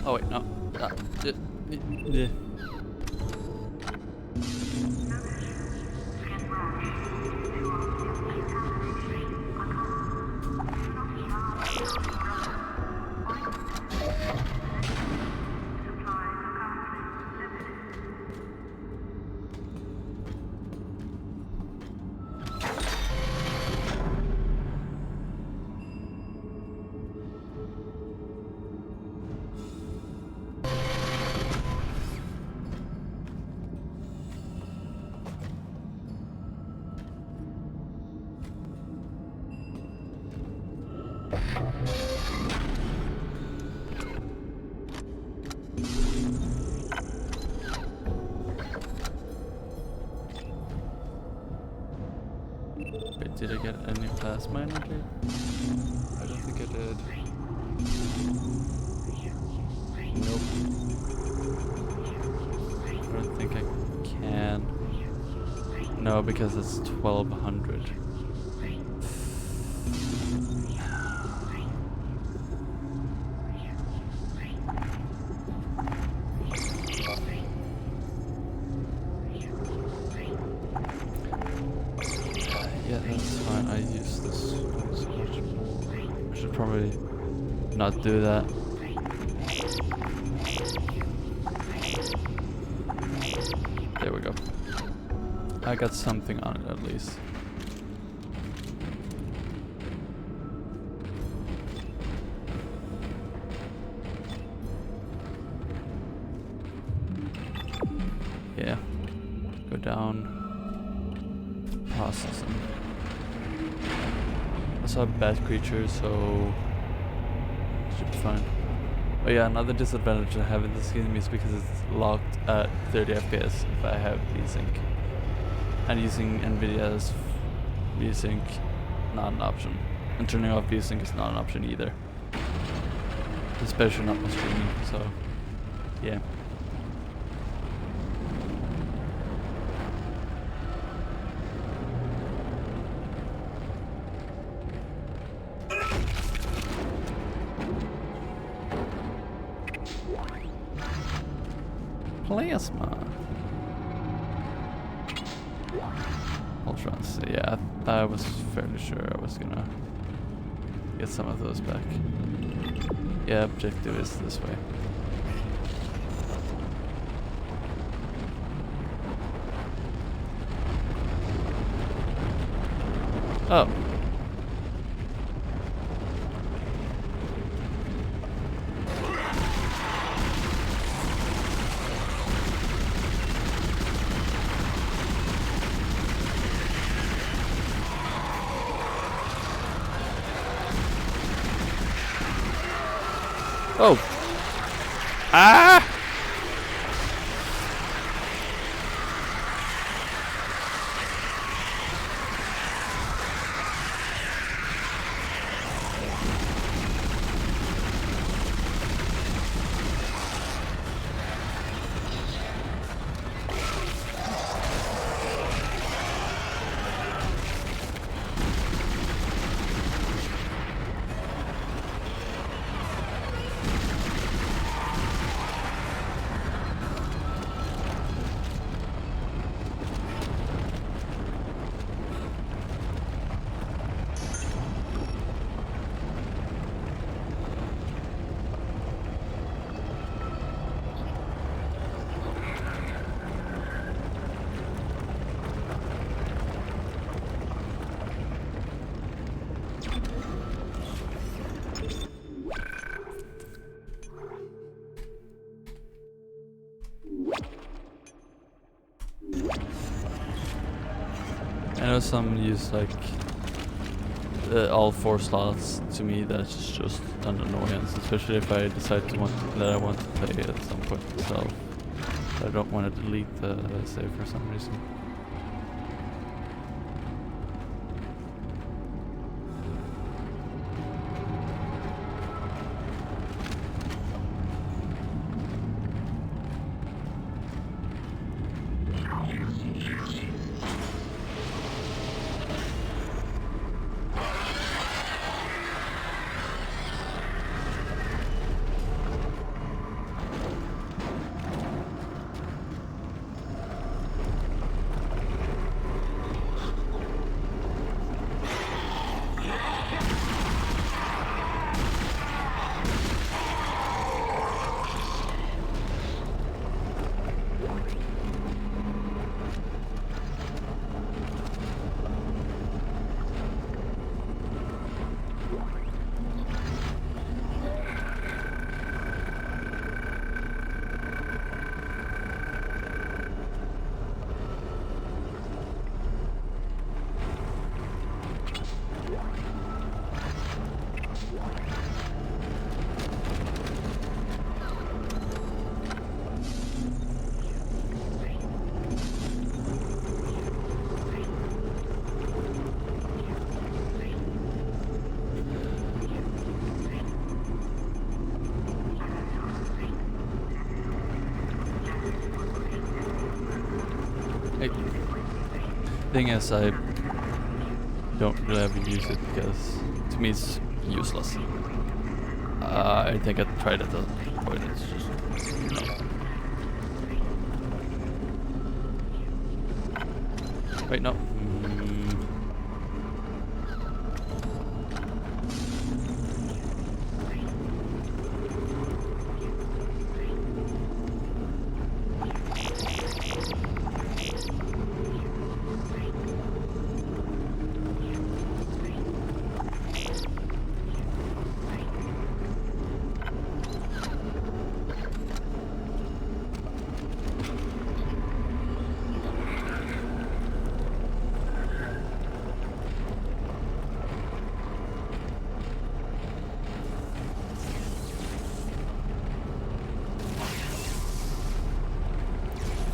Oh wait, no. Yeah. Wait, did I get any plasma energy? I don't think I did. Nope. I don't think I can. No, because it's 1200. Yeah, that's fine. I use this one so much more. I should probably not do that. There we go. I got something on it at least. Yeah. Go down. Processing. I saw a bad creature, so should be fine. Oh yeah, another disadvantage I have in this game is because it's locked at 30 FPS if I have VSync. And using NVIDIA's VSync, not an option. And turning off VSync is not an option either. Especially not when streaming, so yeah. Plasma. Ultrons. Yeah, I was fairly sure I was gonna get some of those back. Yeah, objective is this way. Oh. Oh. Ah! I know some use like all 4 slots. To me, that's just an annoyance, especially if I decide to I want to play at some point myself. I don't want to delete the save for some reason. Thing is, I don't really ever use it because to me it's useless. I think I tried it at a point. It's just no. Wait, no.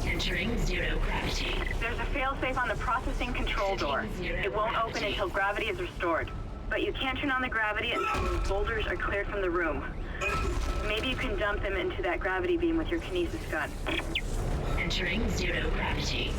Entering zero gravity. There's a failsafe on the processing control door. It won't open until gravity is restored. But you can't turn on the gravity until the boulders are cleared from the room. Maybe you can dump them into that gravity beam with your kinesis gun. Entering zero gravity.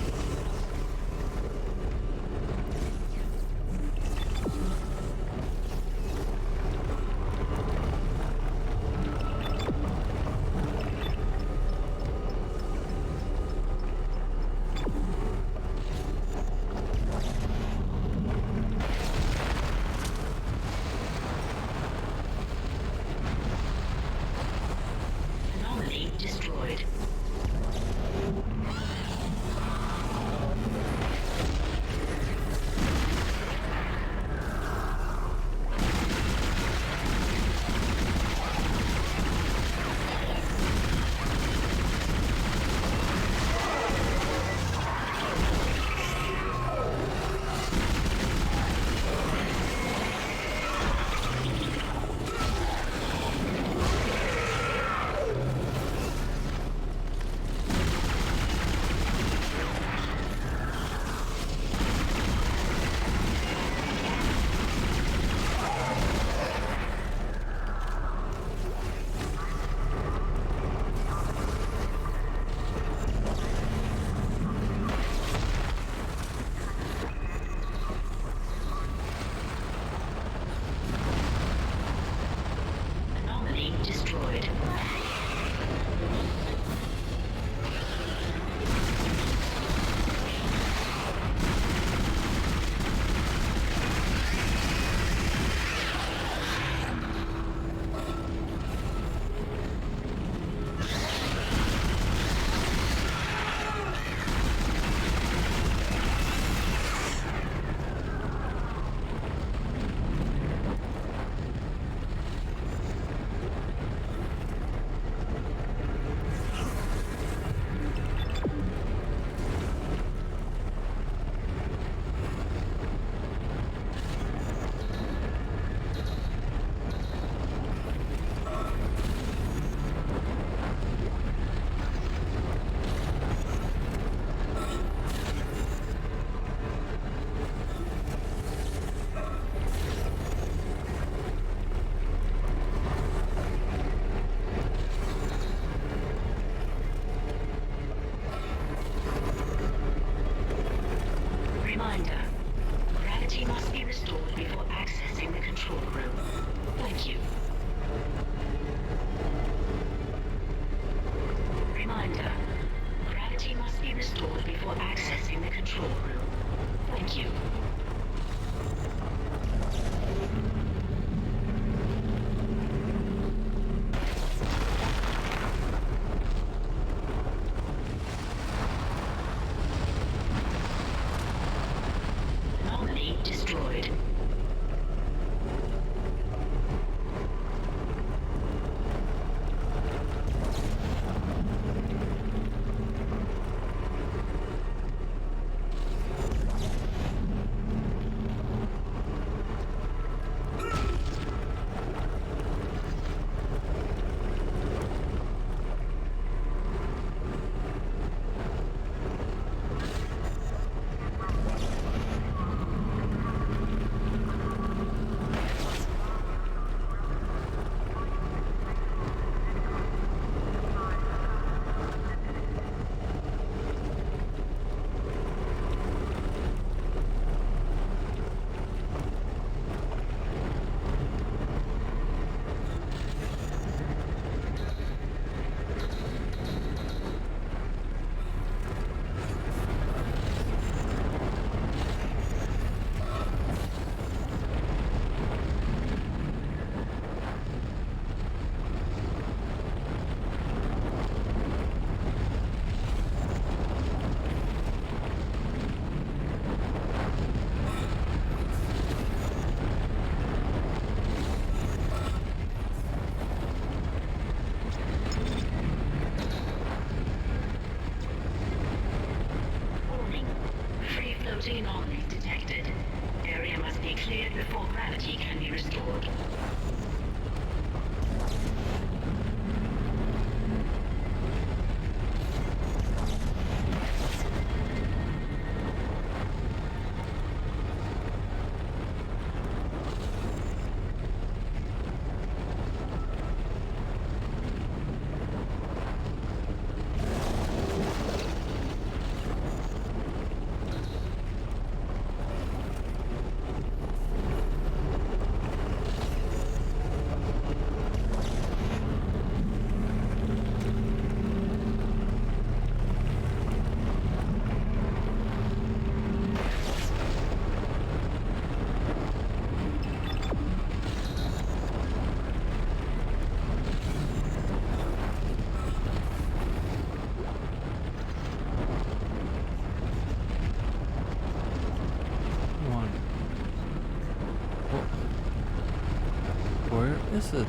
is it?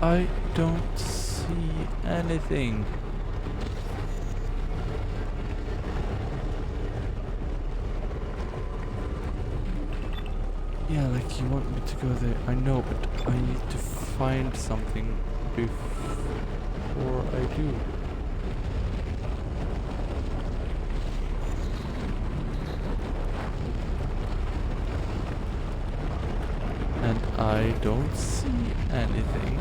I don't see anything. Yeah, like you want me to go there. I know, but I need to find something before I do. And I don't see anything.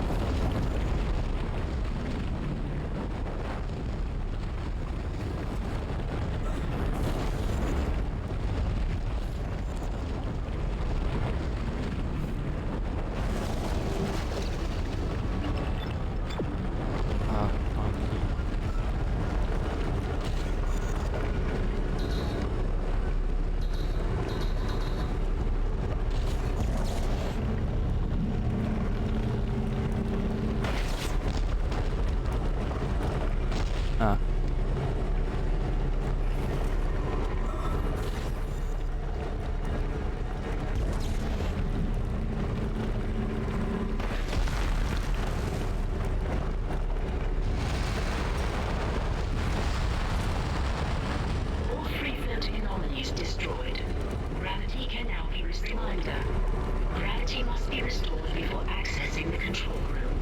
Ah. All free floating anomalies destroyed. Gravity can now be restored. Reminder. Gravity must be restored before accessing the control room.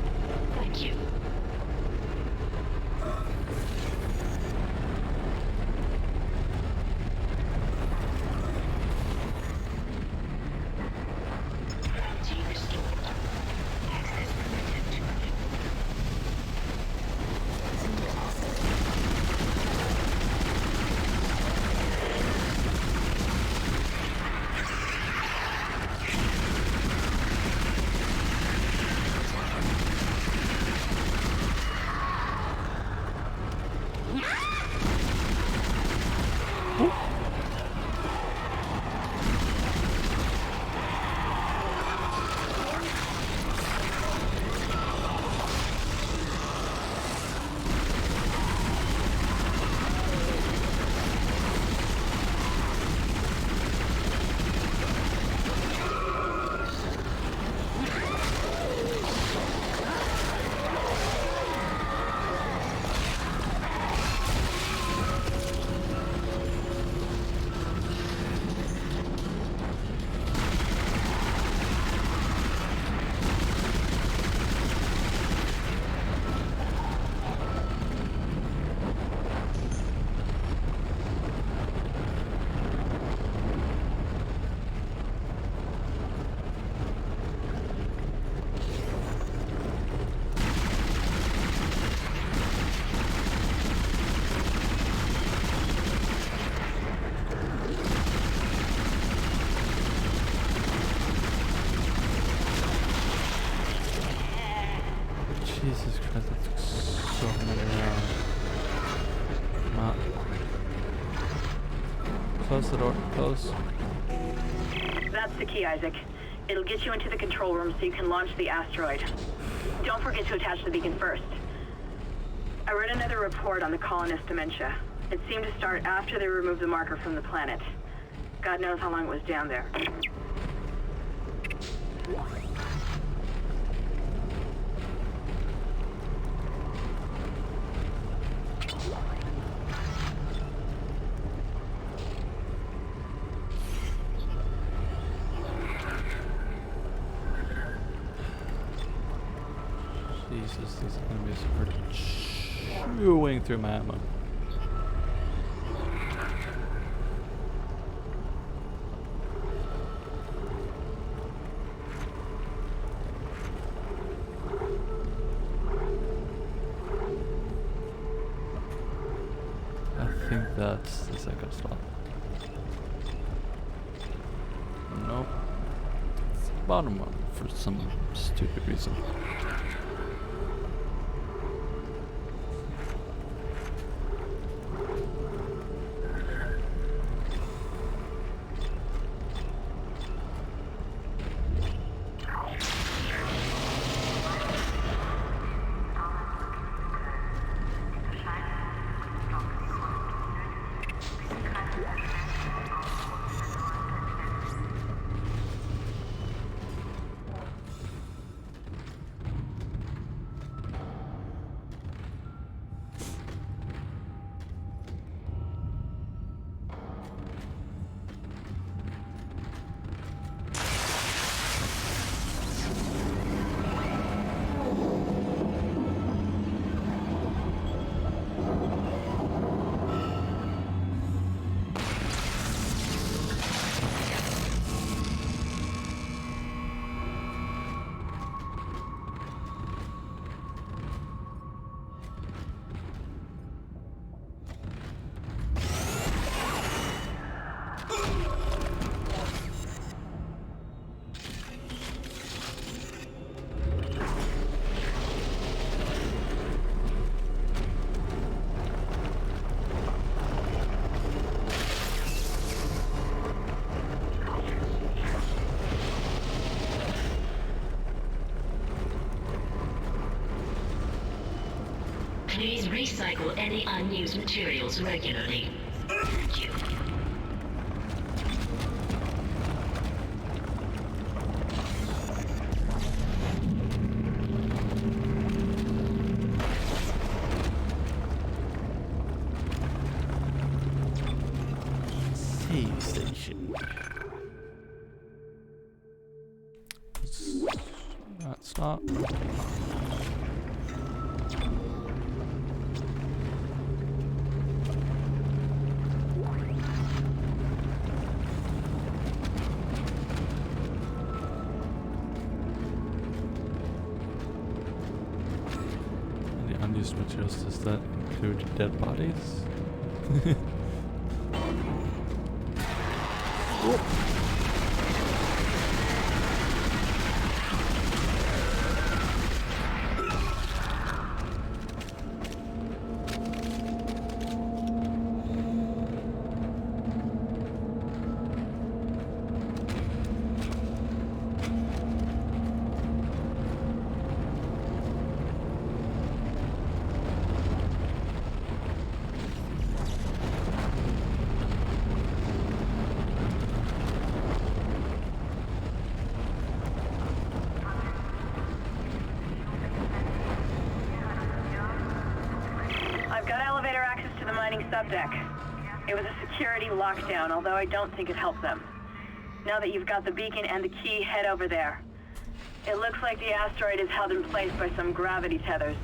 Thank you. Gravity restored. Access permitted to Jesus Christ, that took so many rounds. Close the door, close. That's the key, Isaac. It'll get you into the control room so you can launch the asteroid. Don't forget to attach the beacon first. I read another report on the colonist dementia. It seemed to start after they removed the marker from the planet. God knows how long it was down there. Jesus, these enemies are chewing through my ammo. I think that's the second slot. Nope. It's the bottom one for some stupid reason. Please recycle any unused materials regularly. Thank you. Save station. That's not. Unused materials, does that include dead bodies? I've got elevator access to the mining subdeck. It was a security lockdown, although I don't think it helped them. Now that you've got the beacon and the key, head over there. It looks like the asteroid is held in place by some gravity tethers.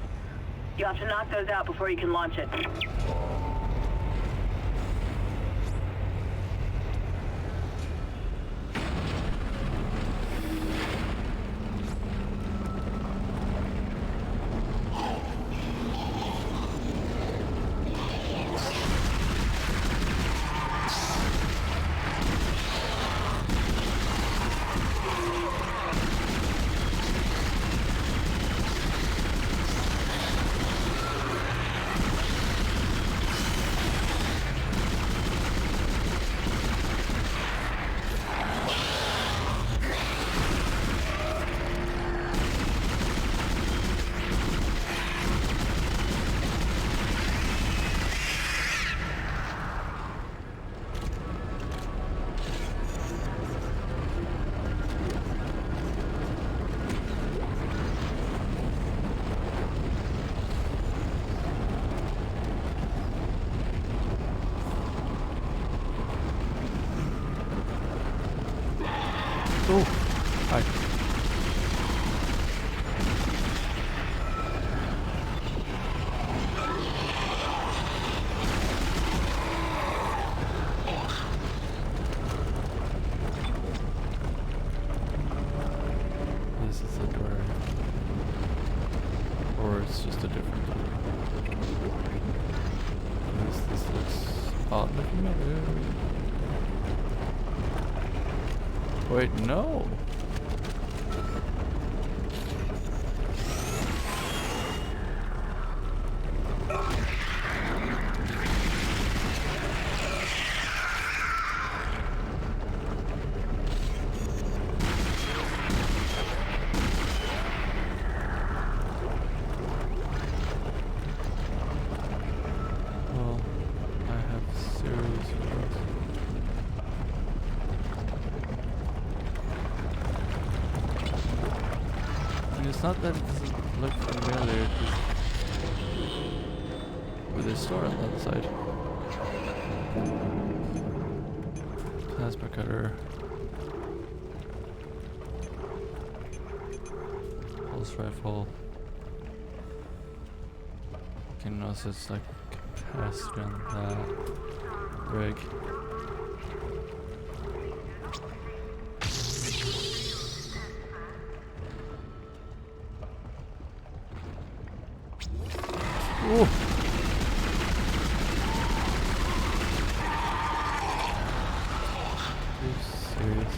You'll have to knock those out before you can launch it. Oh, hi. odd looking mirror. Wait, no. Well, I have serious feelings. And it's not that it doesn't look familiar, it's with this door on the other side. Plasma cutter. Pulse rifle. Okay, no, so it's like capacitor on that rig. Ooh. Are you serious?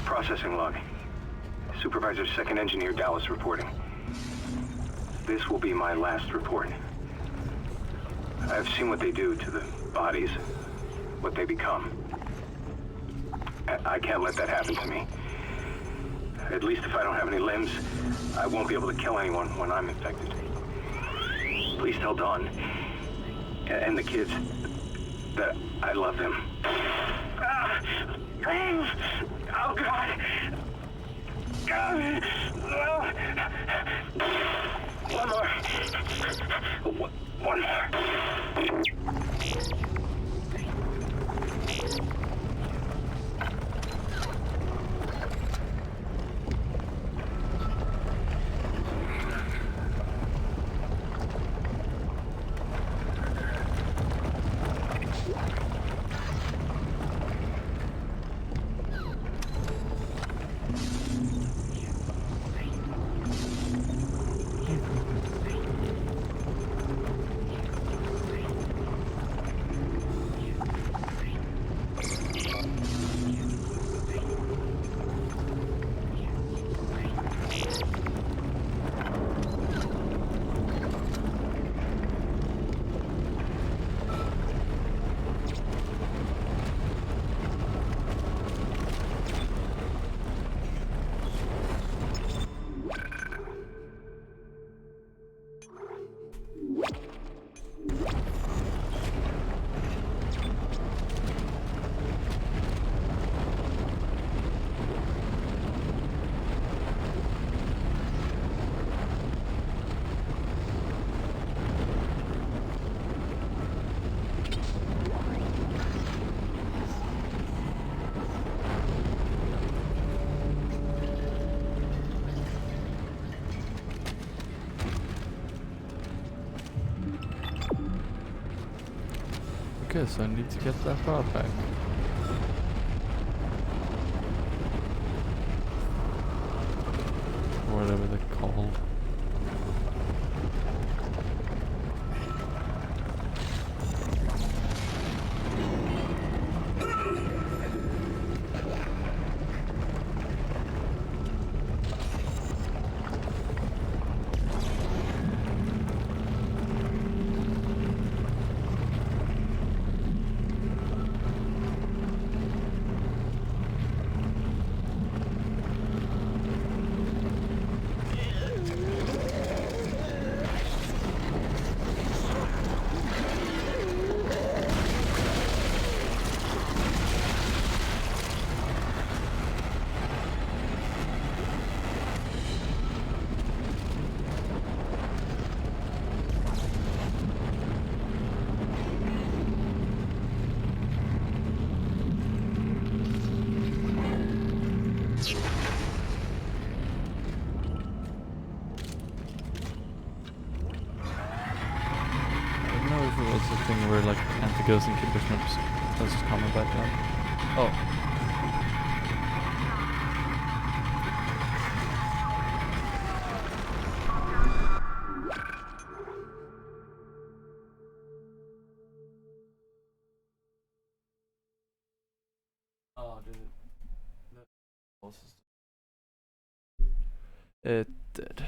Processing log. Supervisor Second Engineer Dallas reporting. This will be my last report. I've seen what they do to the bodies, what they become. I can't let that happen to me. At least if I don't have any limbs, I won't be able to kill anyone when I'm infected. Please tell Dawn and the kids that I love them. Oh, God. One more. One more. Okay, so I need to get that rod back. Or whatever they're called. It's a thing where like anti-ghost incubators just comment back down. Oh. It did.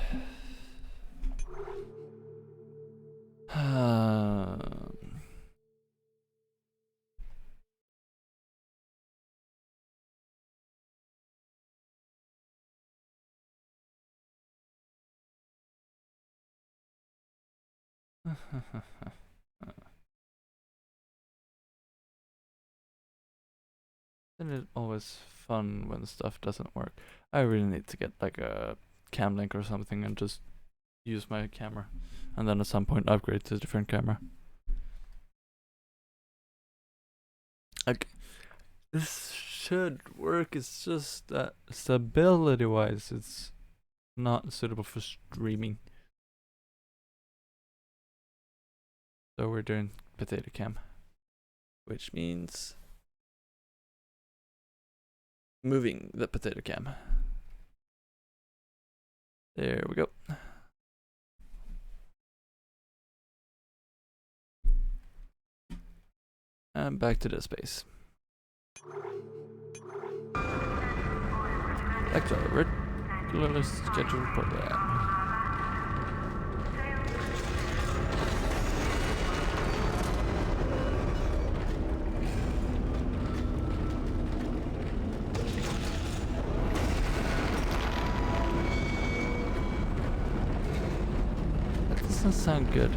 Isn't it always fun when stuff doesn't work? I really need to get like a cam link or something and just use my camera, and then at some point upgrade to a different camera. Like, this should work, it's just that stability wise it's not suitable for streaming. So we're doing potato cam, which means moving the potato cam. There we go. And back to the space. Back to our regular scheduled program. That doesn't sound good.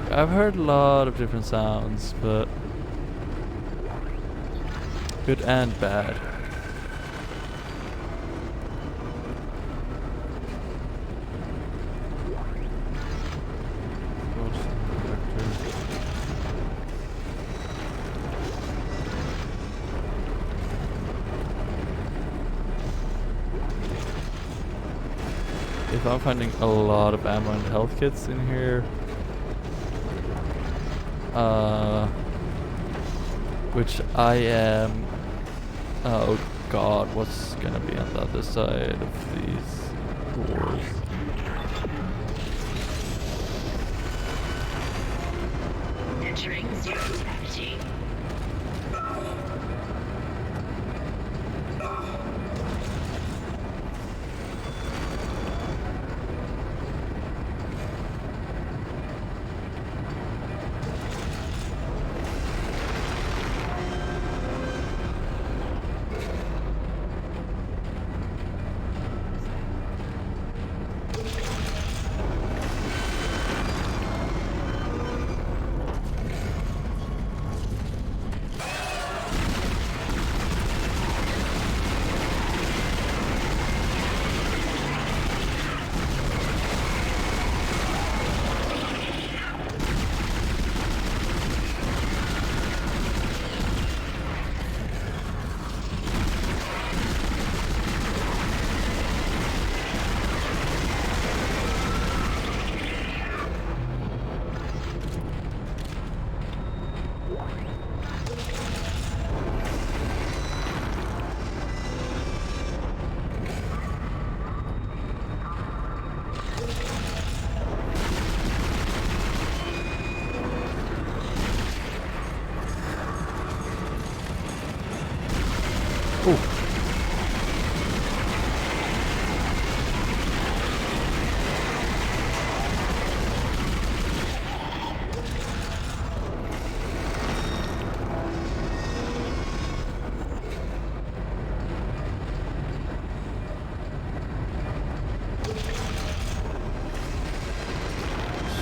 I've heard a lot of different sounds, but good and bad. If I'm finding a lot of ammo and health kits in here, which I am. Oh god, what's gonna be on the other side of these doors? Entering zero gravity.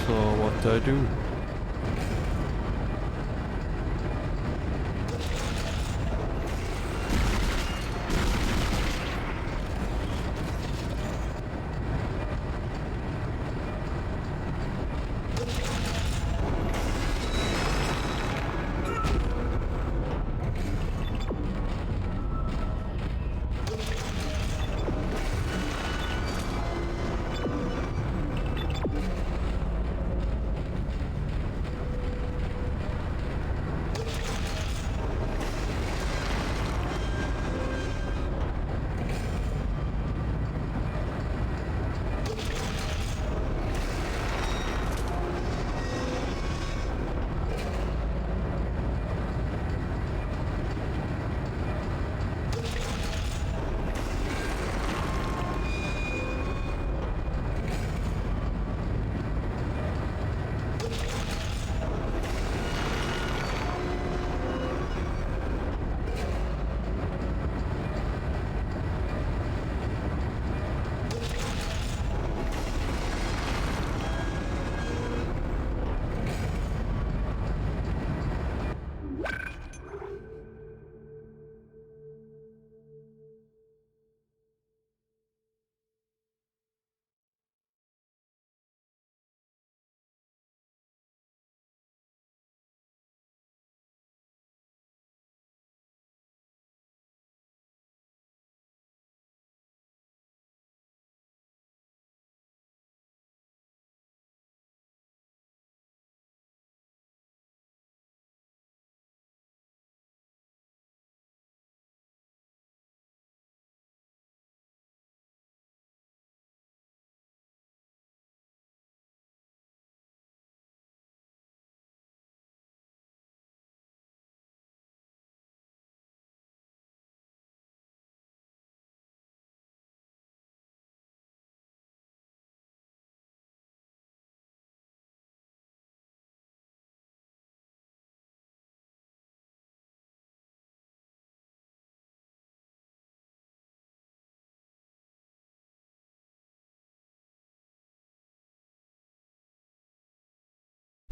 So what do I do?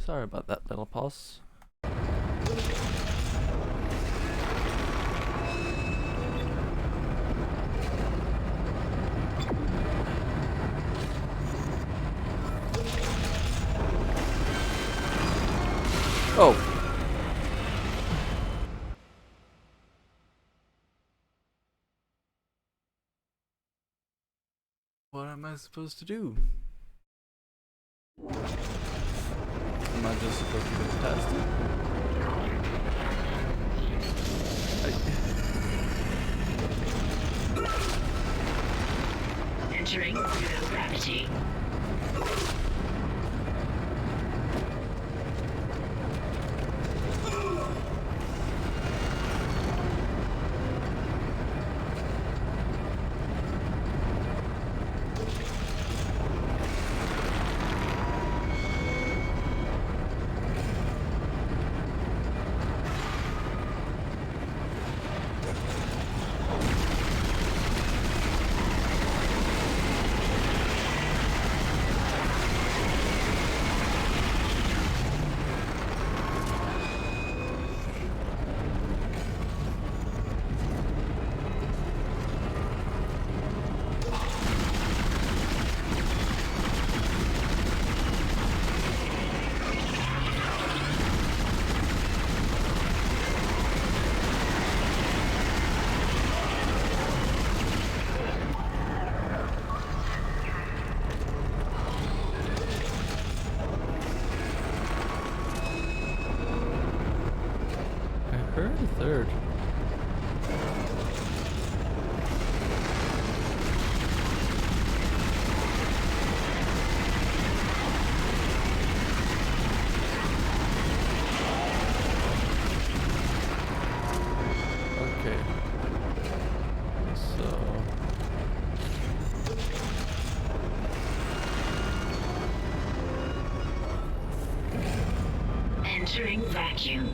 Sorry about that little pause. Oh. What am I supposed to do? Am I just supposed to go past it? Entering zero gravity. Heard a third. Okay. So Entering vacuum.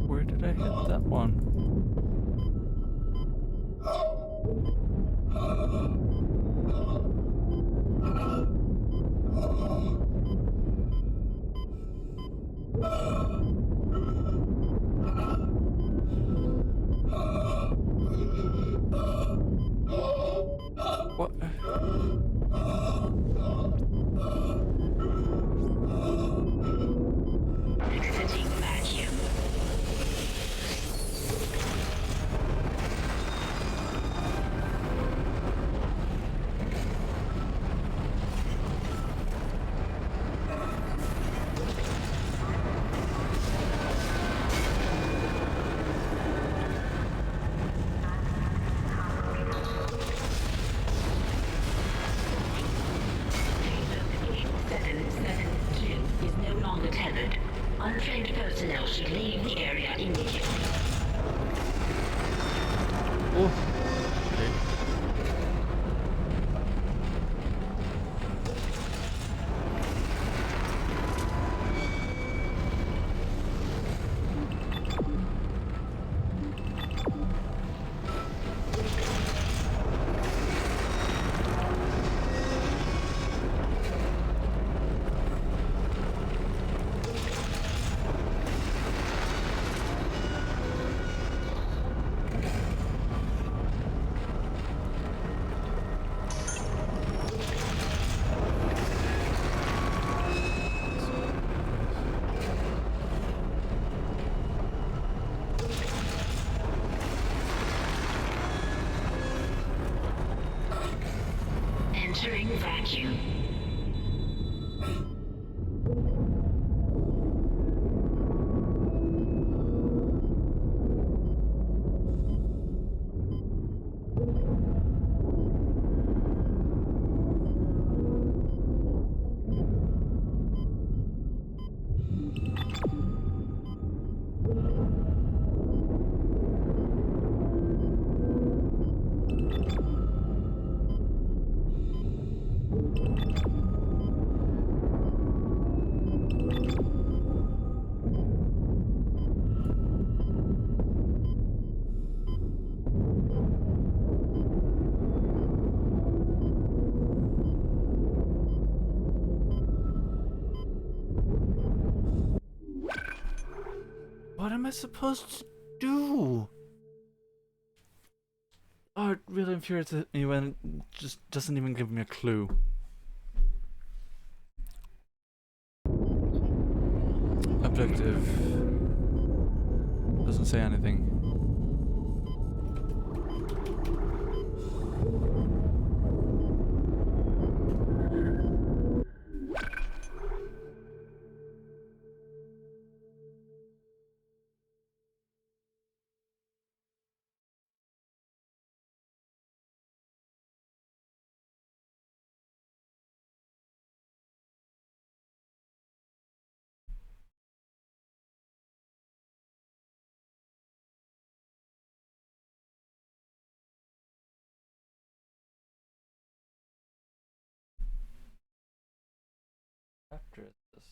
where did I hit that one? What? Exiting vacuum. Is no longer tethered. Untrained personnel should leave the area immediately. Oh. Okay. Entering vacuum. What am I supposed to do? Oh, it really infuriates me when it just doesn't even give me a clue. Objective. Doesn't say anything. After this.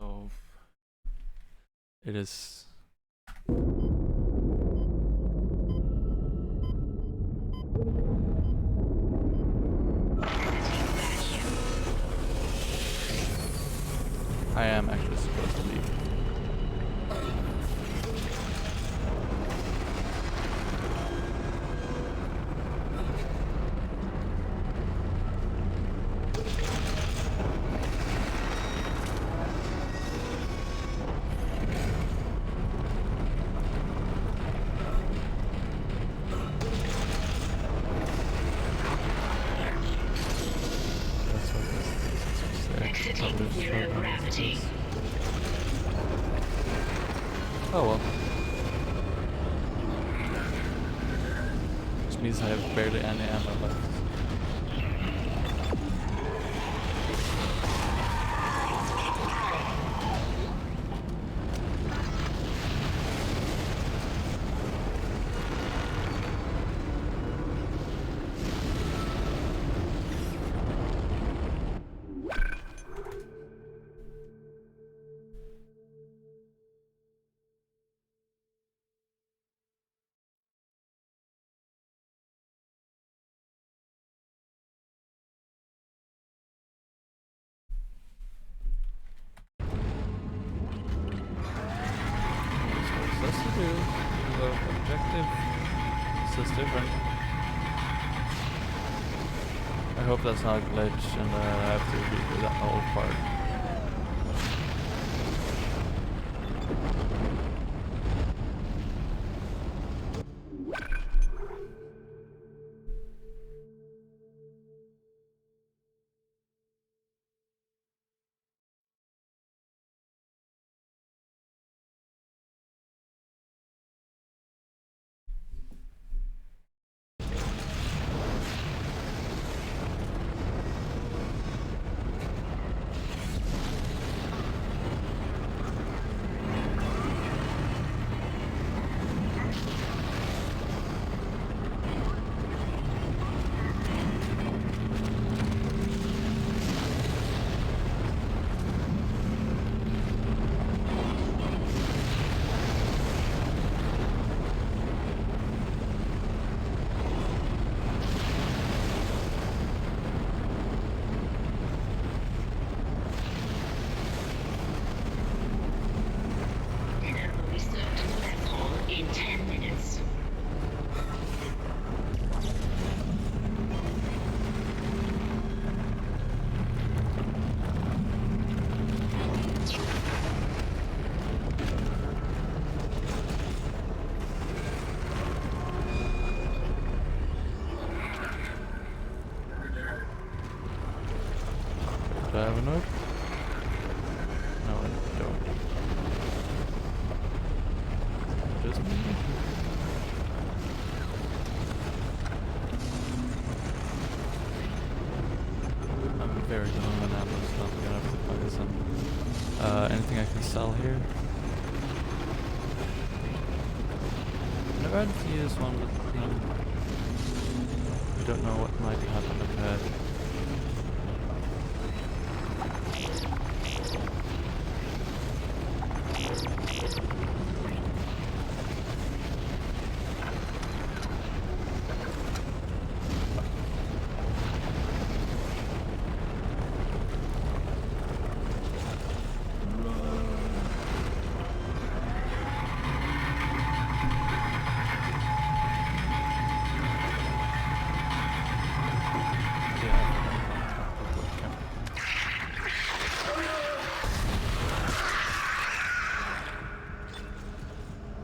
So it is. I am actually supposed to be. Exiting zero gravity. Oh well. means I have barely any ammo left. What's to do? The objective. This is different. I hope that's not a glitch and I have to redo that whole part. In 10 minutes. Do I have a note? No, I don't. Just me. I'm very low on ammo, so I'm gonna have to find some. Anything I can sell here? Never had to use one, but we don't know what might happen ahead.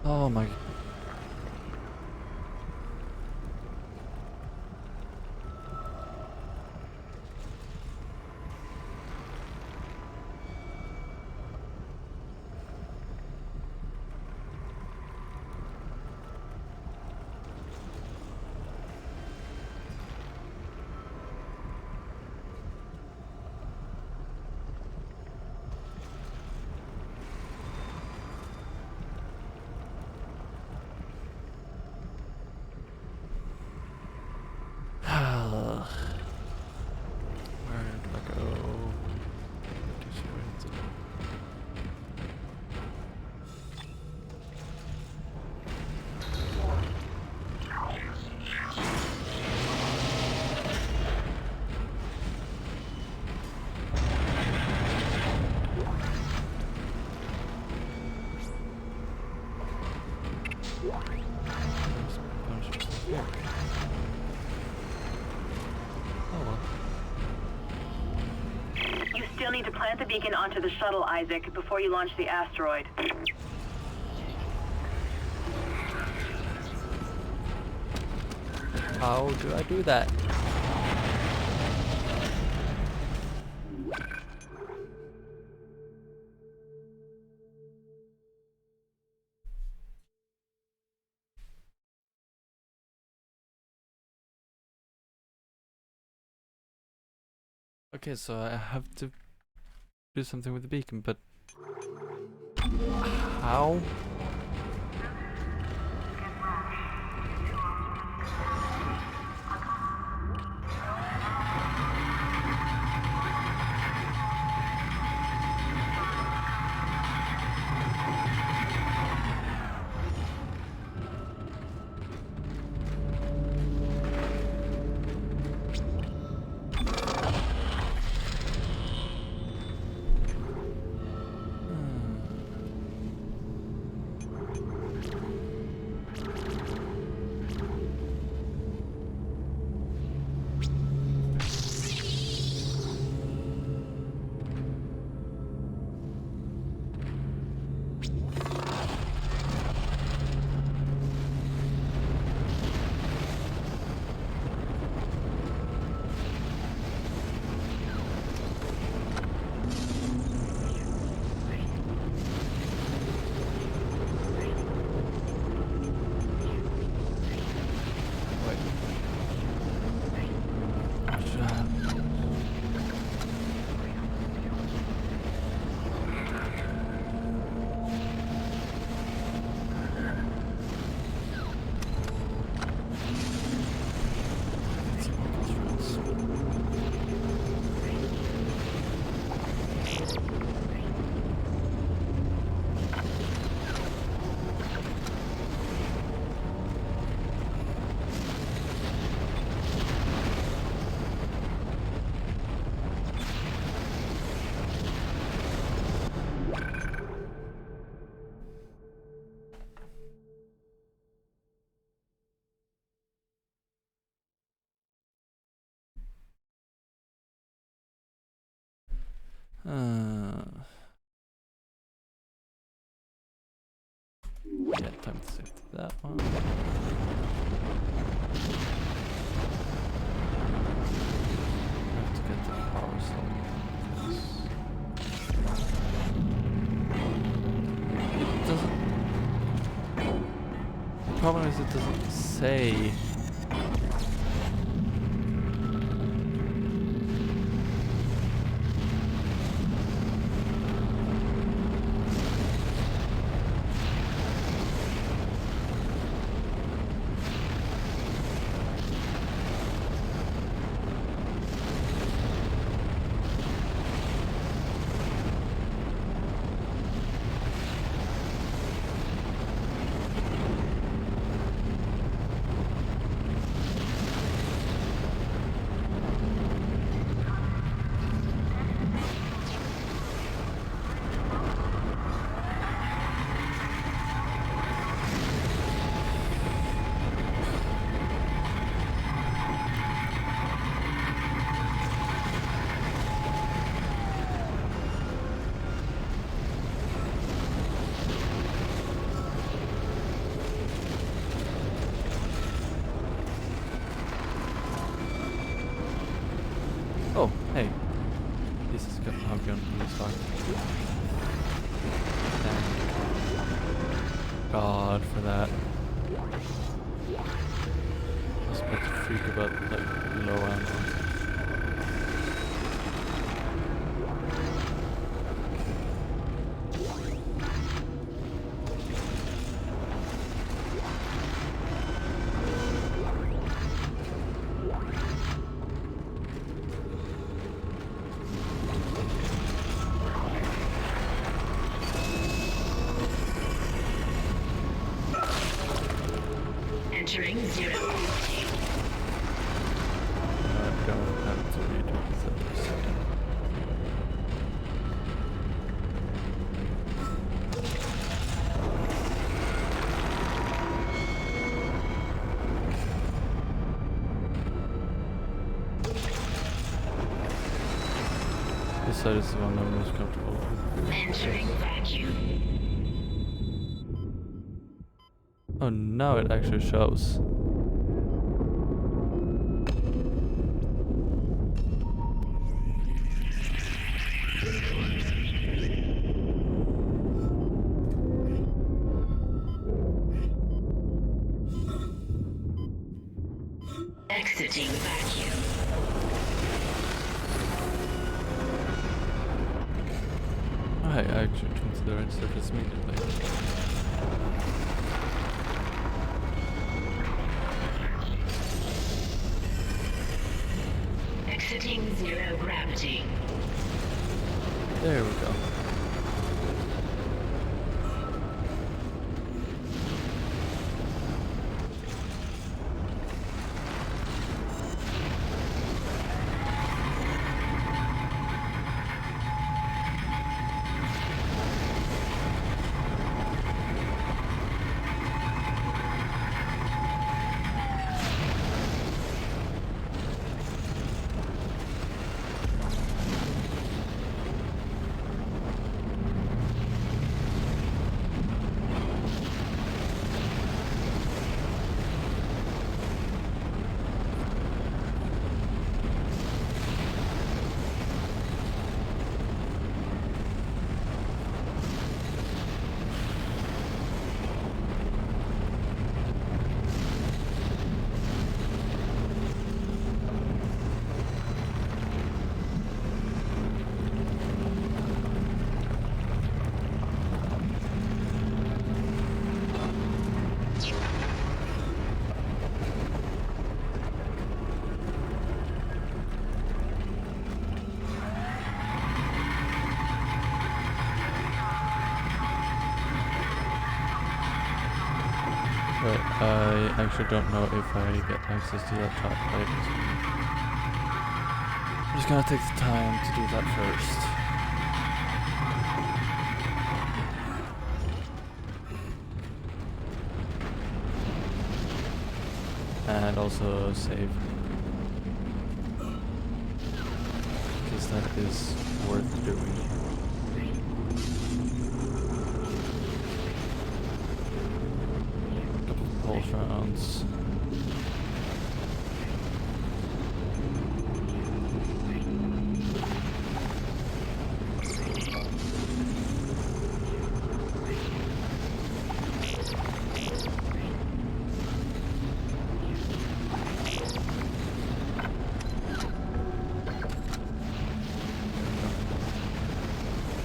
Oh my. Where do I go? There's a bunch of stuff here. Oh well. You still need to plant the beacon onto the shuttle, Isaac, before you launch the asteroid. How do I do that? Okay, so I have to do something with the beacon, but how? Yeah, time to save that one. I have to get the power cell. It doesn't. The problem is it doesn't say. Oh, hey. This is how I'm going to start. Thank God for that. I was about to freak about like low ammo. Entering 0. I don't have to read it. This side is the one I'm most comfortable with. Entering vacuum. Oh, now it actually shows. Exiting vacuum. Right, I actually come to the right surface immediately. Exiting zero gravity. There we go. But I actually don't know if I get access to that top right. I'm just gonna take the time to do that first. And also save. Because that is worth doing. Pulse rounds.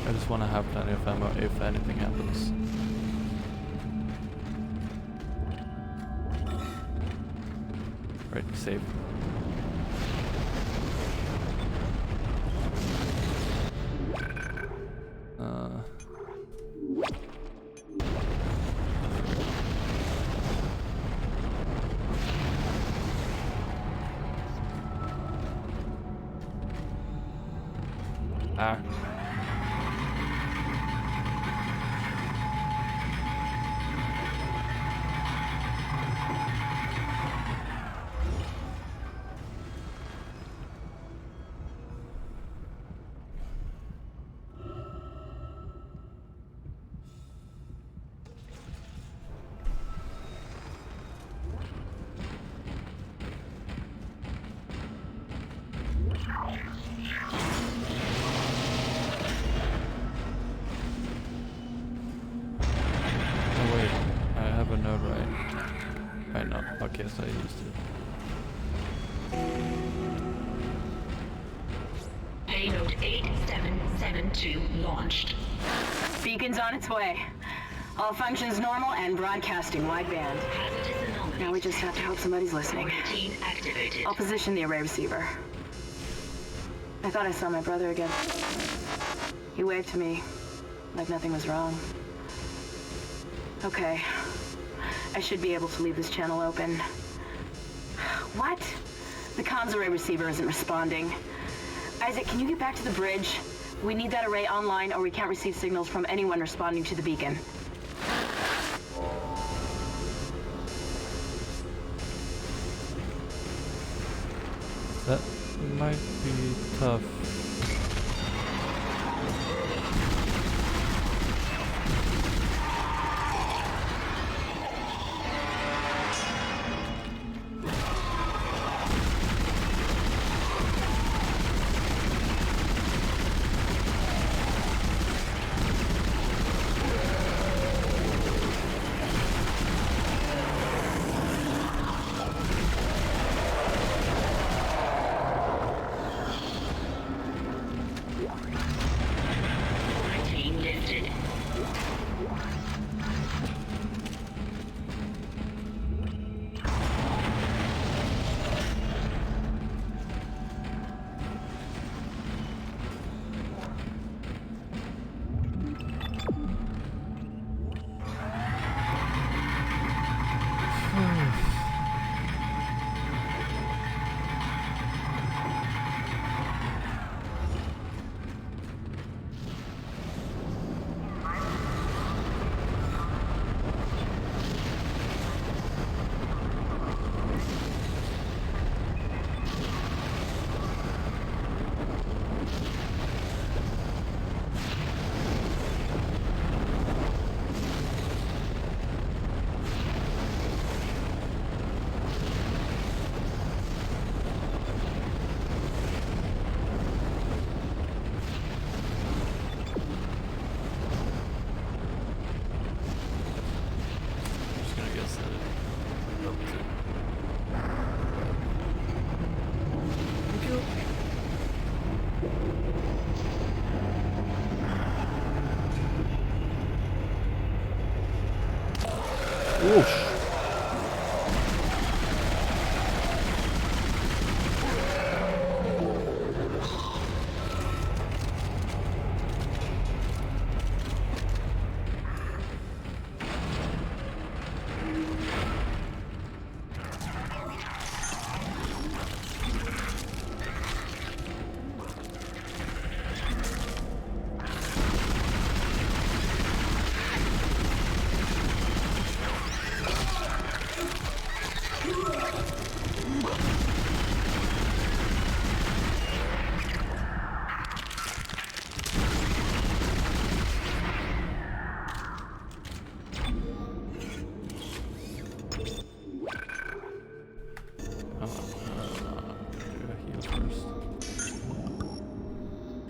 I just want to have plenty of ammo if anything happens. Right, save. Ah. Oh wait, I have a node right. I know. Okay, so I used it. Payload 8772 launched. Beacon's on its way. All functions normal and broadcasting wideband. Hazardous anomalies. Now we just have to hope somebody's listening. Routine activated. I'll position the array receiver. I thought I saw my brother again. He waved to me, like nothing was wrong. Okay. I should be able to leave this channel open. What? The comms array receiver isn't responding. Isaac, can you get back to the bridge? We need that array online or we can't receive signals from anyone responding to the beacon. That might be tough. areas that it built to. Thank you. Oof.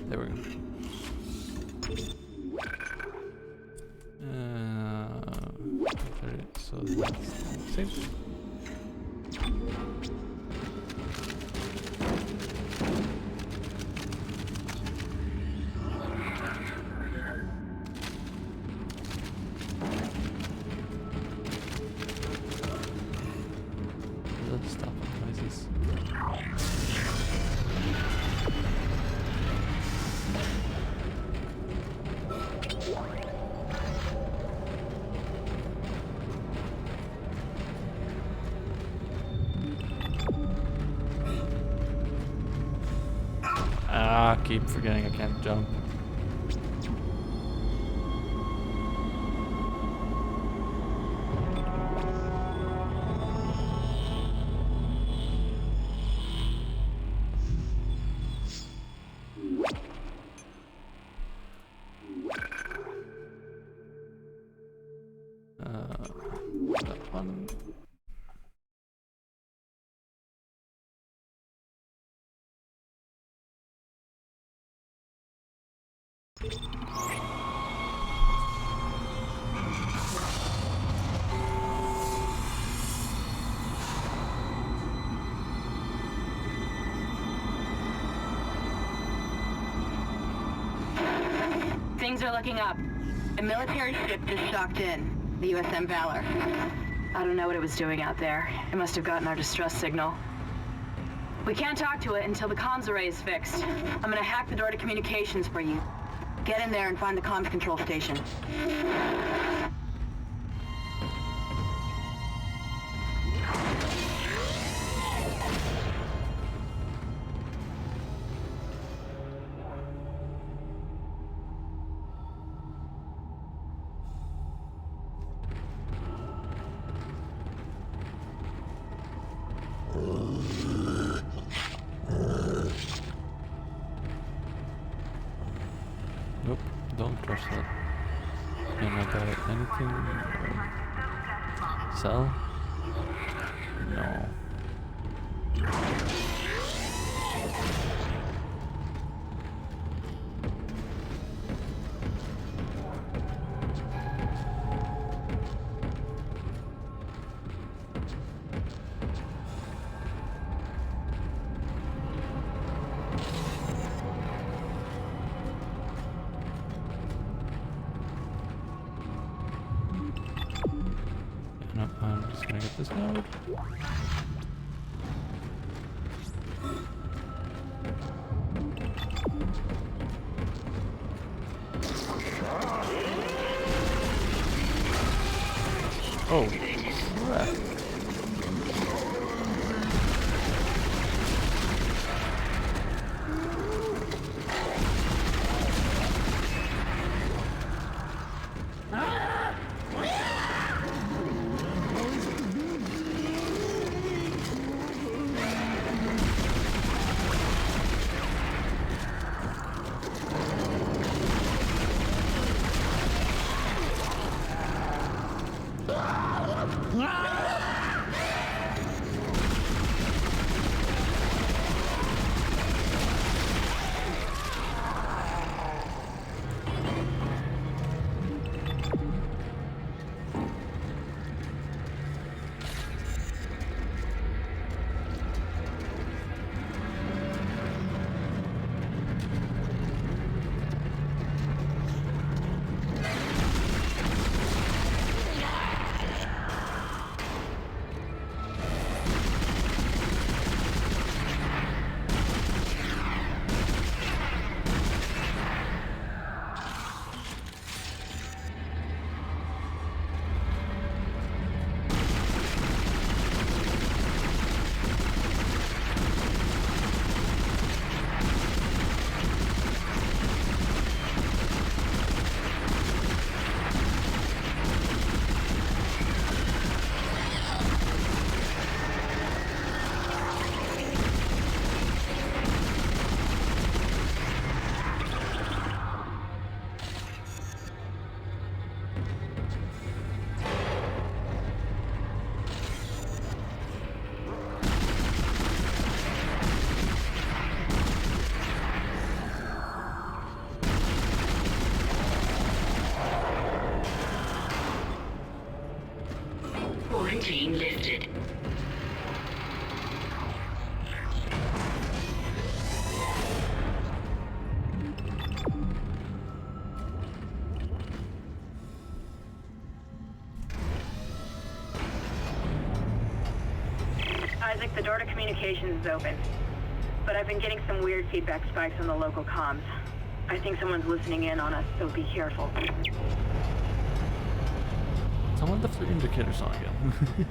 There we go. So that's safe. Let's stop noises. Ah, keep forgetting I can't jump. That one. Things are looking up. A military ship just docked in, the USM Valor. I don't know what it was doing out there. It must have gotten our distress signal. We can't talk to it until the comms array is fixed. I'm gonna hack the door to communications for you. Get in there and find the comms control station. Nope, don't trust that. Can I buy anything? Sell? No. No, I'm just gonna get this node. Oh, crap. Quarantine lifted. Isaac, the door to communications is open. But I've been getting some weird feedback spikes on the local comms. I think someone's listening in on us, so be careful. Someone left their indicators on again.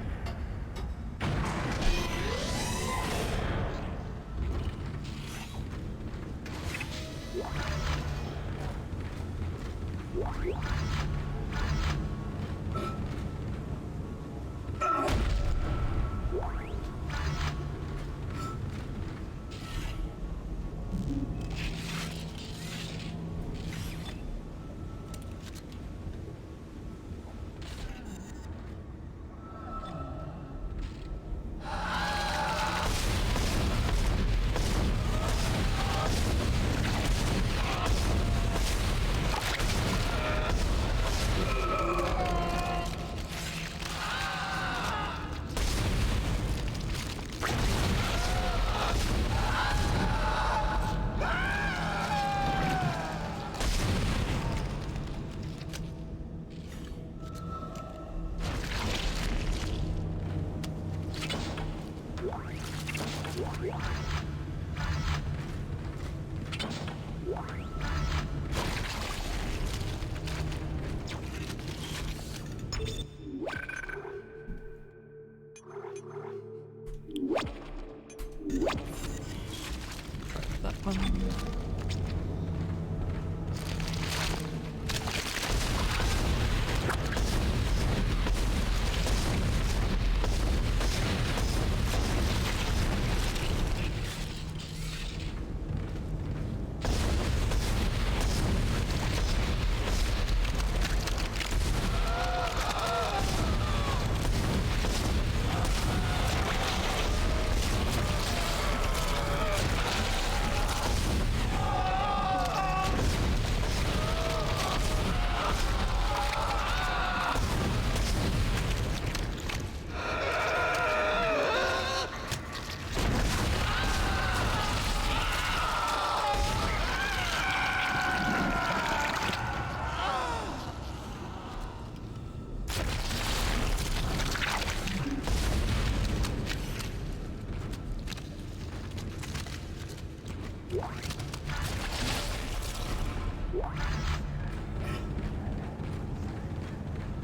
That one.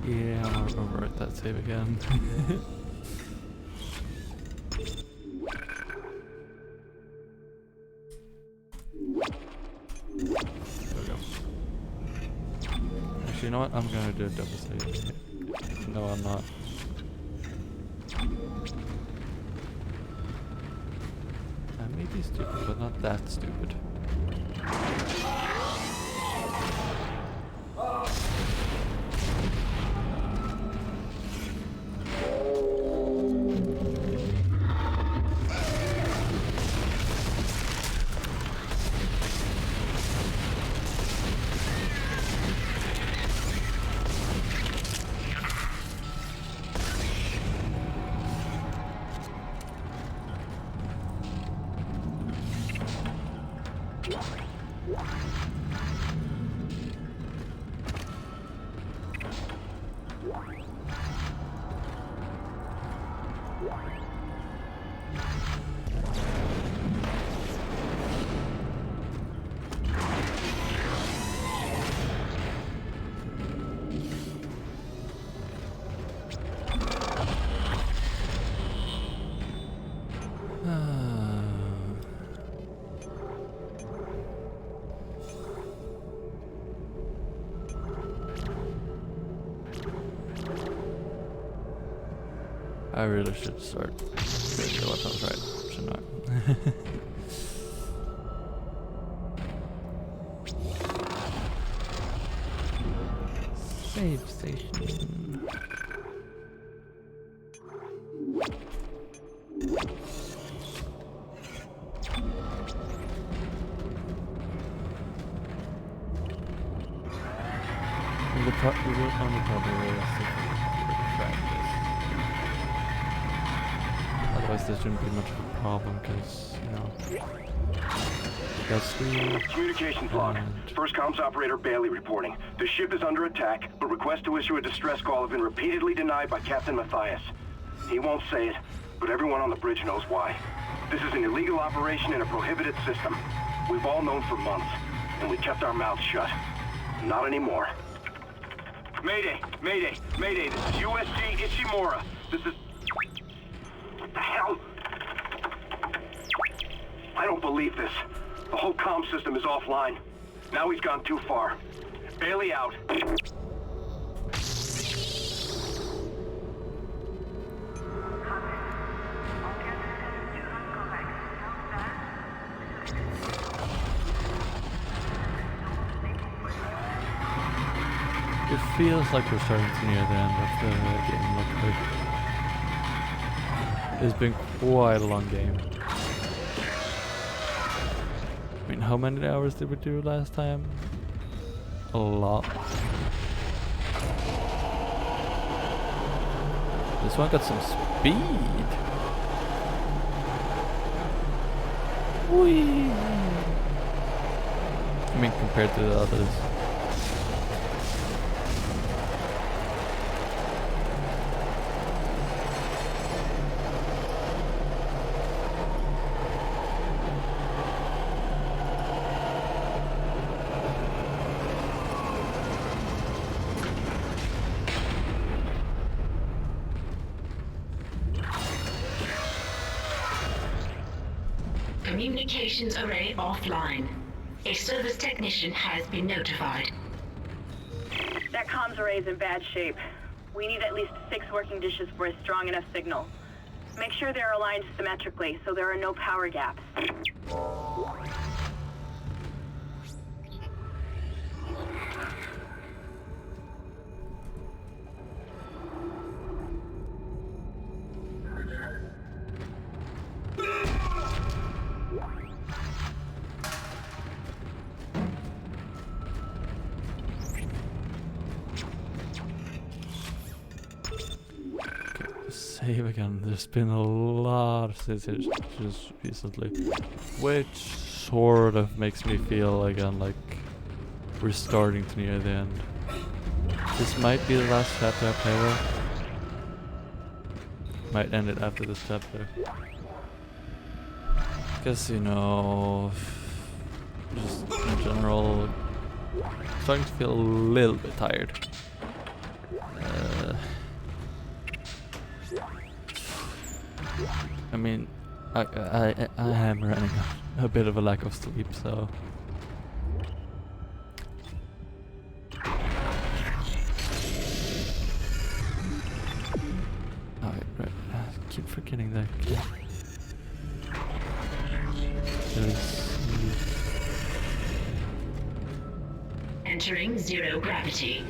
Yeah, I'll overwrite that save again. There we go. Actually, you know what? I'm gonna do a double save. No, I'm not. I may be stupid, but not that stupid. I really should start making the weapons right, shouldn't I? Save station. The only problem is if we track this. otherwise there shouldn't be much of a problem, because, you know, that's the... Communications log. First comms operator Bailey reporting. The ship is under attack, but requests to issue a distress call have been repeatedly denied by Captain Matthias. He won't say it, but everyone on the bridge knows why. This is an illegal operation in a prohibited system. We've all known for months, and we kept our mouths shut. Not anymore. Mayday! Mayday! Mayday! This is USG Ishimura. This is... What the hell? I don't believe this. The whole comm system is offline. Now he's gone too far. Bailey out. It feels like we're starting to near the end of the game, luckily. It's been quite a long game. I mean, how many hours did we do last time? A lot. This one got some speed. Whee! I mean, compared to the others. Communications array offline. A service technician has been notified. That comms array is in bad shape. We need at least 6 working dishes for a strong enough signal. Make sure they're aligned symmetrically so there are no power gaps. Save again. There's been a lot of decisions recently, which sort of makes me feel again like we're starting to near the end. This might be the last chapter I play with. Might end it after this chapter. Because, you know, just in general, starting to feel a little bit tired. I mean, I am running a bit of a lack of sleep, so... Alright, right. I keep forgetting that. Entering zero gravity.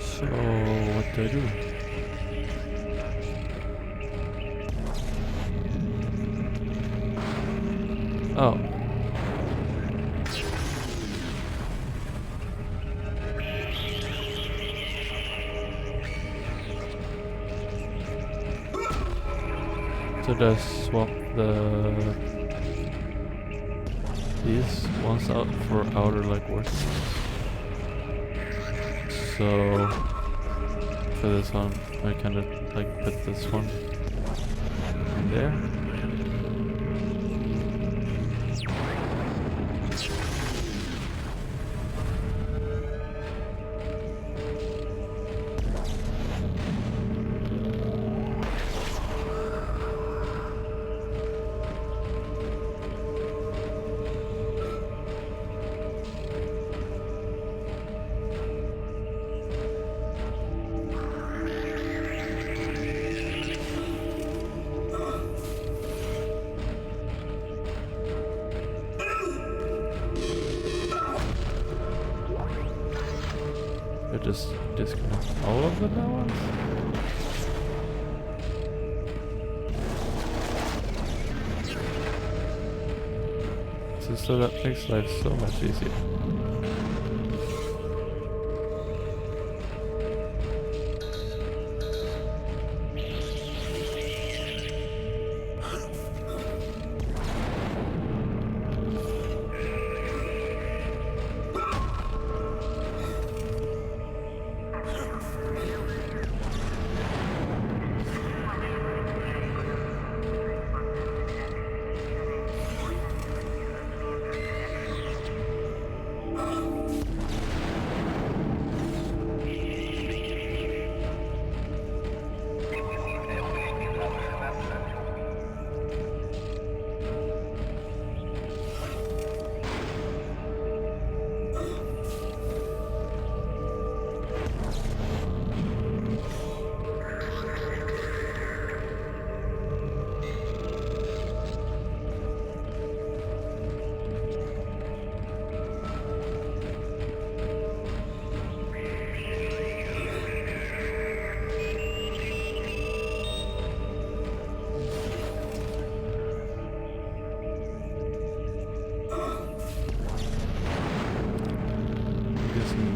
So, what do I do? Oh. So just swap these ones out for outer like working. So for this one I kind of like put this one in there. Just disconnect all of the now ones. So that makes life so much easier.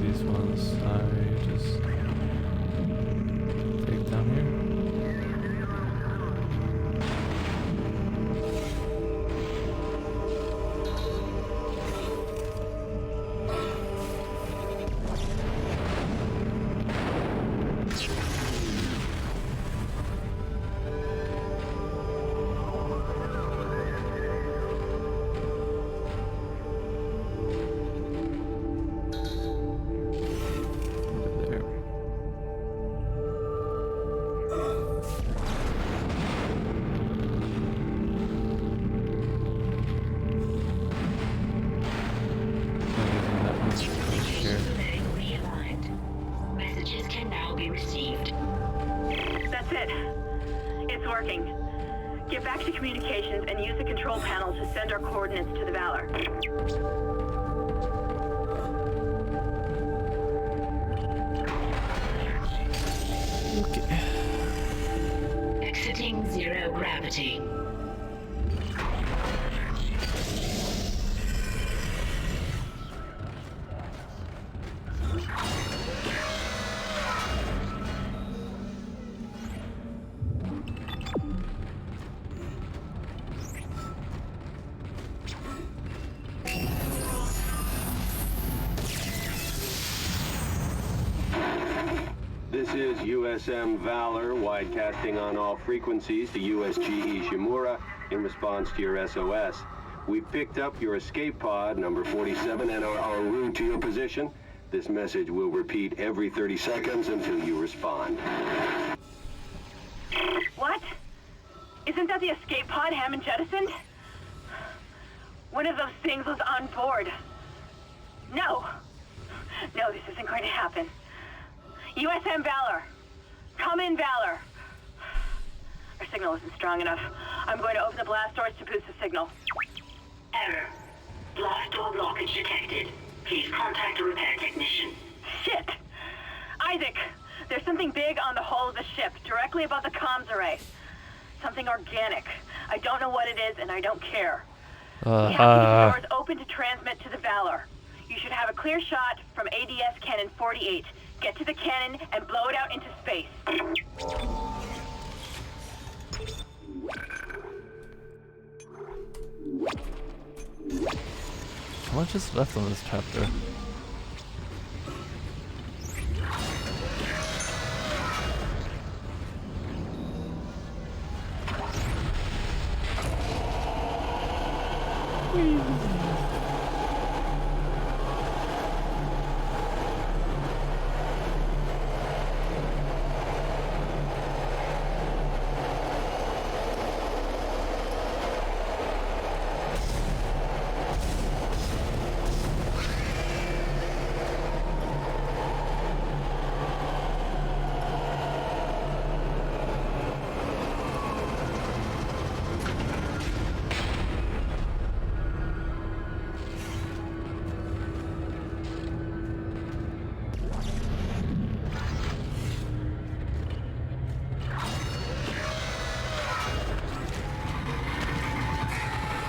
These ones I just take down here. Messages can now be received. That's it. It's working. Get back to communications and use the control panel to send our coordinates to the Valor. Okay. Exiting zero gravity. This is USM Valor, widecasting on all frequencies to USG Ishimura in response to your SOS. We picked up your escape pod, number 47, and are en route to your position. This message will repeat every 30 seconds until you respond. What? Isn't that the escape pod Hammond jettisoned? One of those things was on board. No. No, this isn't going to happen. USM Valor. Come in, Valor. Our signal isn't strong enough. I'm going to open the blast doors to boost the signal. Error. Blast door blockage detected. Please contact a repair technician. Shit! Isaac, there's something big on the hull of the ship, directly above the comms array. Something organic. I don't know what it is, and I don't care. We have to get the doors open to transmit to the Valor. You should have a clear shot from ADS Cannon 48. Get to the cannon and blow it out into space. How much is left on this chapter?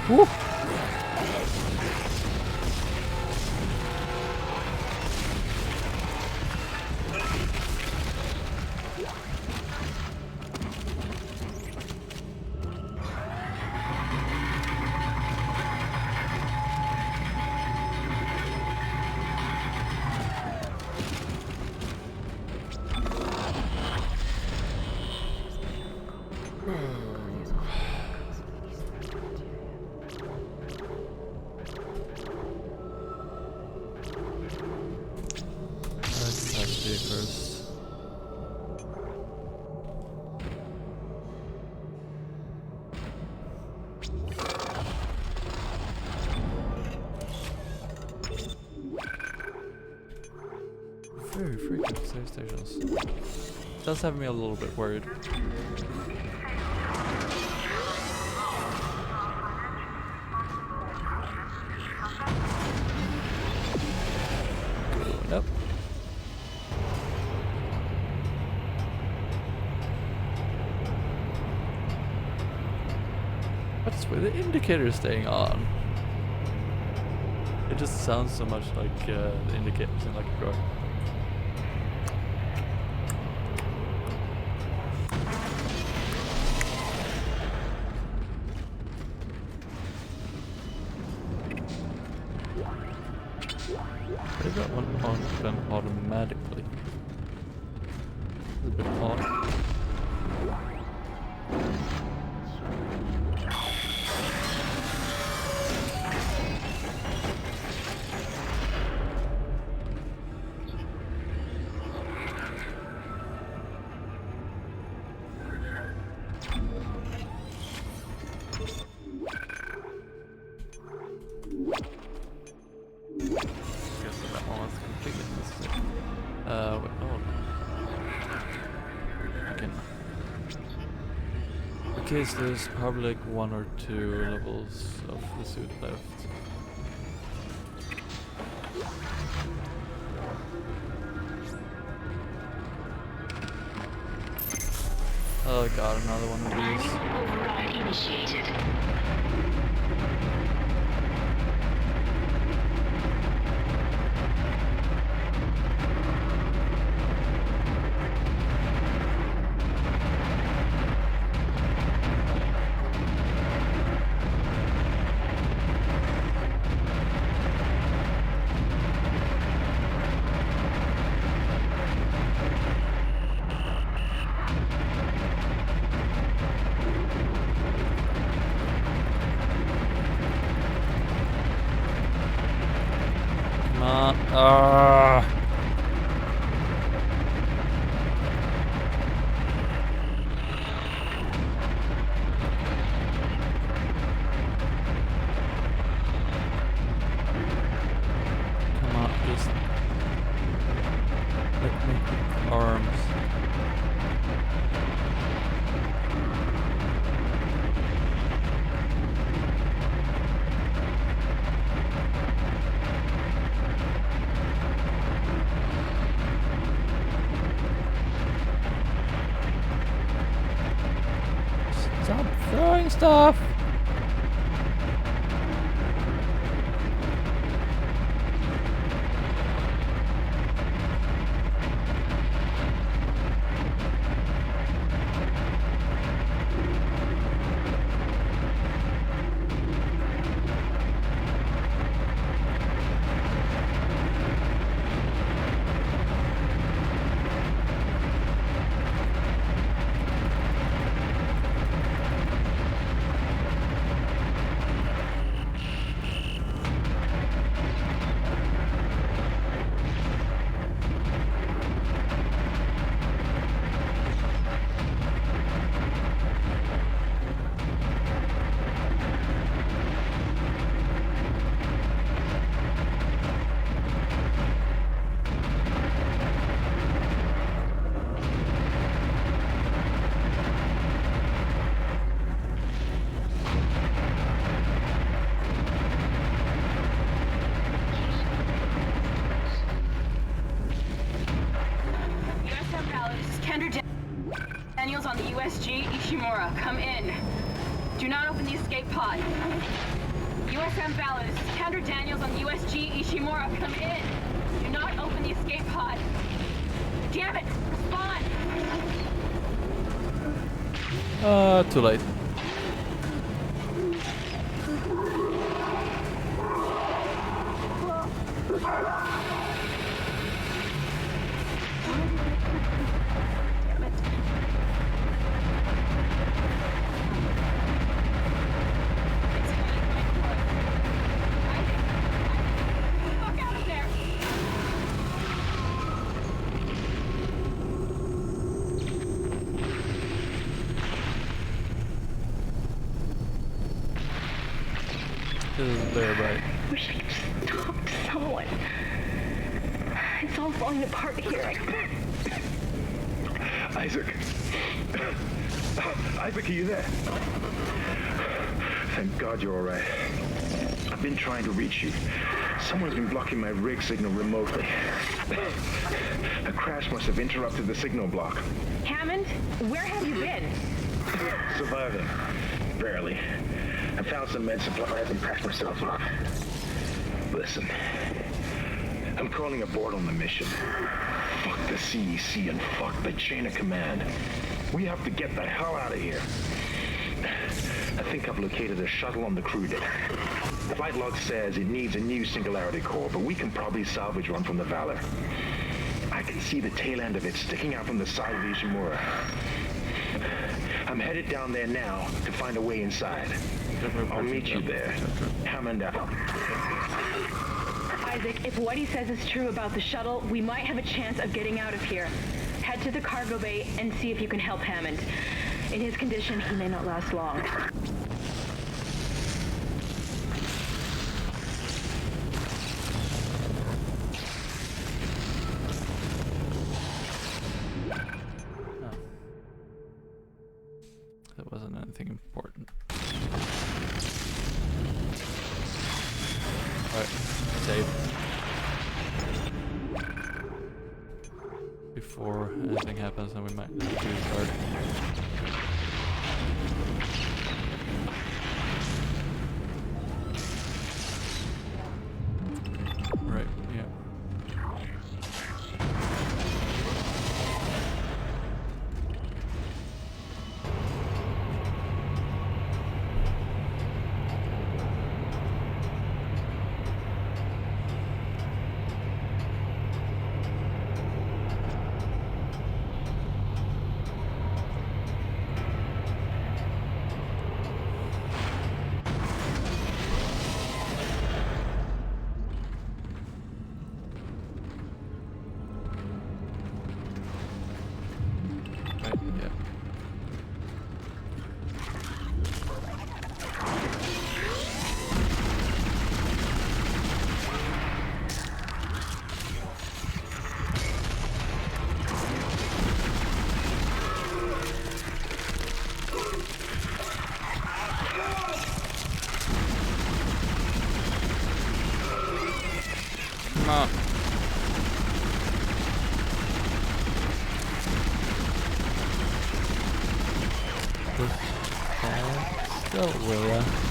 Woo. First. Very frequent save stations. Does have me a little bit worried. Nope. What's with the indicator staying on? It just sounds so much like the indicators in like a drawer. They got one on done automatically. It's a bit odd. Okay, so there's probably like 1 or 2 levels of the suit left. Oh god, another one of these. Override initiated. stuff. Daniels on the USG Ishimura, come in. Do not open the escape pod. USM Valor, this is Kendra Daniels on the USG Ishimura, come in. Do not open the escape pod. Damn it, respond! Too late. This is very bright. Wish I could just talk to someone. It's all falling apart here. Isaac. Isaac, are you there? Thank God you're all right. I've been trying to reach you. Someone's been blocking my rig signal remotely. A crash must have interrupted the signal block. Hammond, where have you been? Surviving. Barely. I found some med supplies and patched myself up. Listen. I'm calling aboard on the mission. Fuck the CEC and fuck the chain of command. We have to get the hell out of here. I think I've located a shuttle on the crew deck. The flight log says it needs a new singularity core, but we can probably salvage one from the Valor. I can see the tail end of it sticking out from the side of the Ishimura. I'm headed down there now to find a way inside. I'll meet you there. Hammond out. Isaac, if what he says is true about the shuttle, we might have a chance of getting out of here. Head to the cargo bay and see if you can help Hammond. In his condition, he may not last long. That wasn't anything important. Alright, save. Before anything happens, then we might have to restart. Right, yeah. So we'll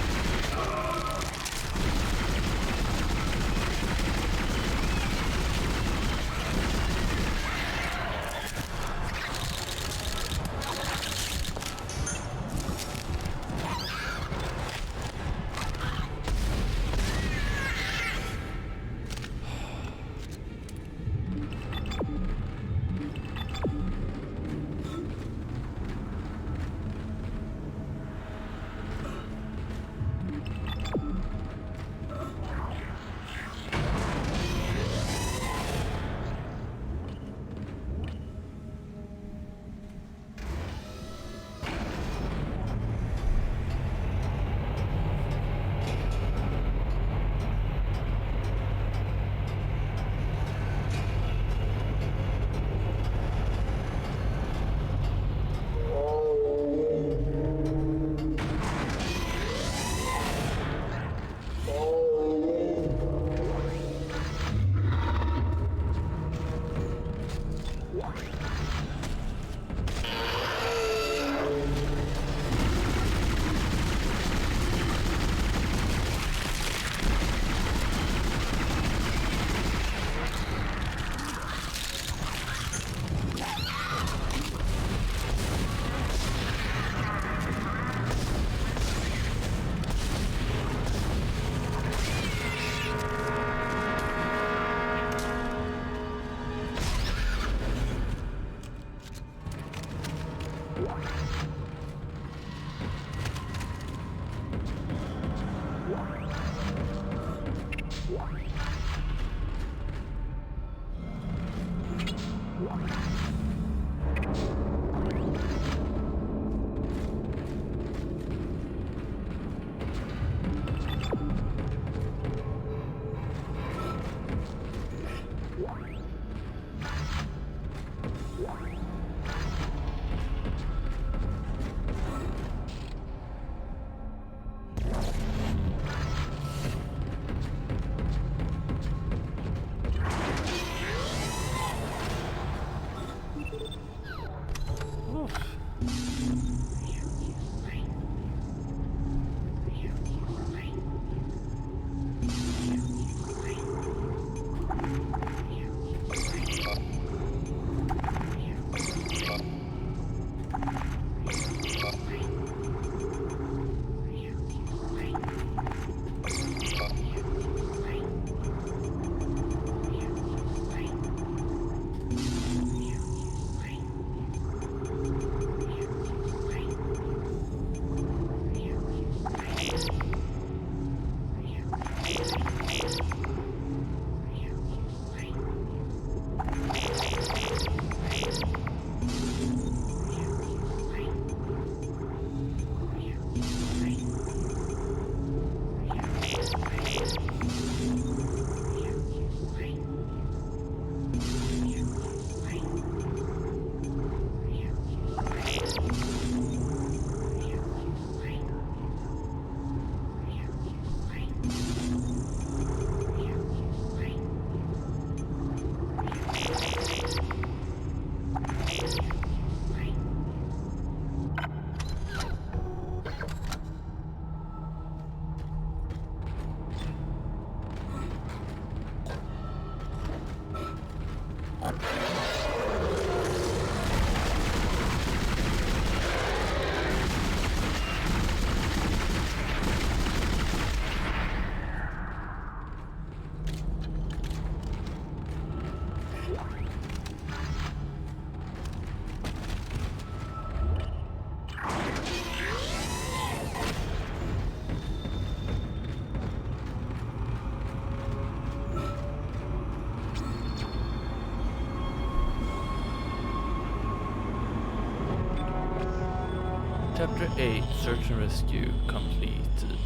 Chapter 8, Search and Rescue, completed.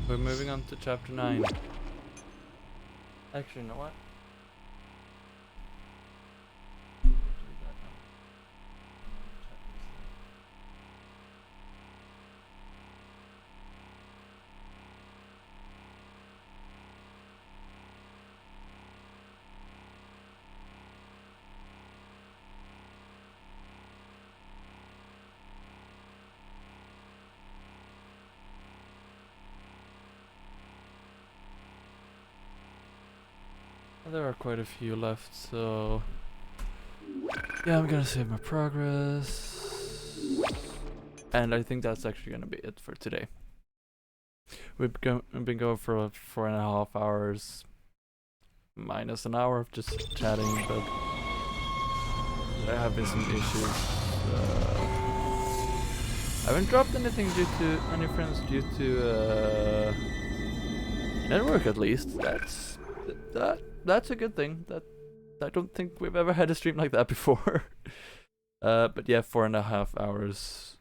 We're moving on to Chapter 9. Actually, you know what? There are quite a few left, so yeah, I'm gonna save my progress. And I think that's actually gonna be it for today. We've been going for 4.5 hours, minus an hour of just chatting, but there have been some issues. I haven't dropped anything due to any friends due to network, at least. That's a good thing. That I don't think we've ever had a stream like that before. But yeah, 4.5 hours.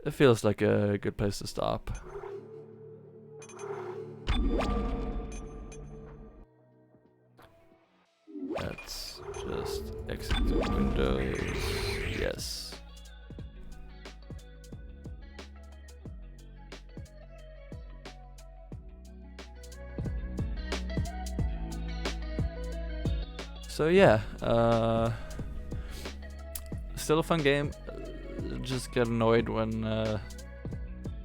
It feels like a good place to stop. Let's just exit the windows. Yes. So yeah, still a fun game. Just get annoyed when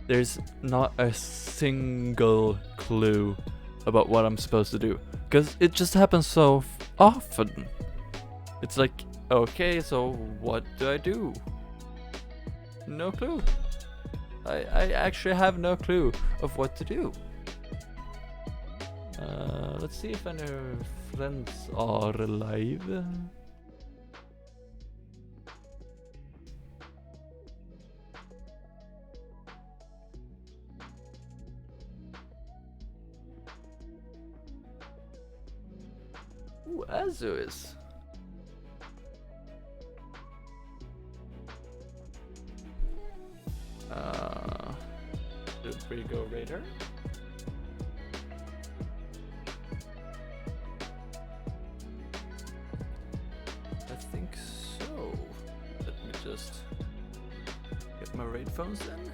there's not a single clue about what I'm supposed to do, because it just happens so often. It's like, okay, so what do I do? No clue. I actually have no clue of what to do. Let's see if any friends are alive. Ooh, Azu is. Did we go Raider? I think so. Let me just get my raid phones in.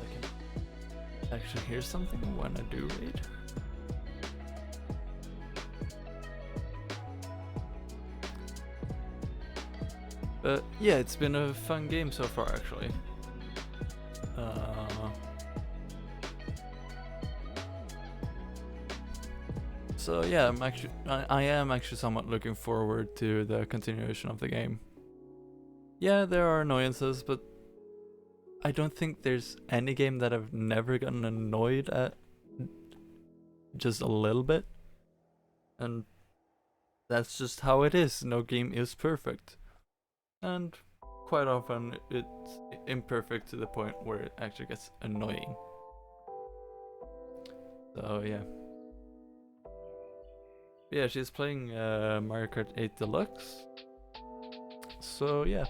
I can actually hear something when I do raid. But yeah, it's been a fun game so far, actually. So yeah, I am actually somewhat looking forward to the continuation of the game. Yeah, there are annoyances, but I don't think there's any game that I've never gotten annoyed at just a little bit. And that's just how it is. No game is perfect. And quite often it's imperfect to the point where it actually gets annoying. So yeah. Yeah, she's playing Mario Kart 8 Deluxe. So yeah.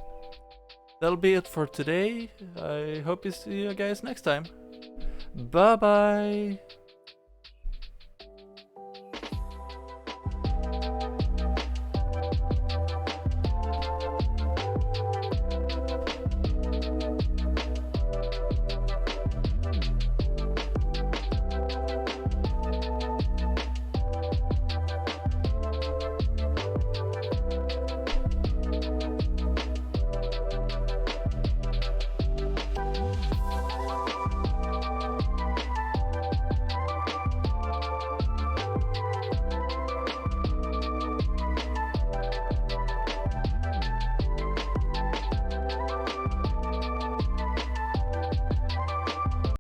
That'll be it for today. I hope you see you guys next time. Bye bye!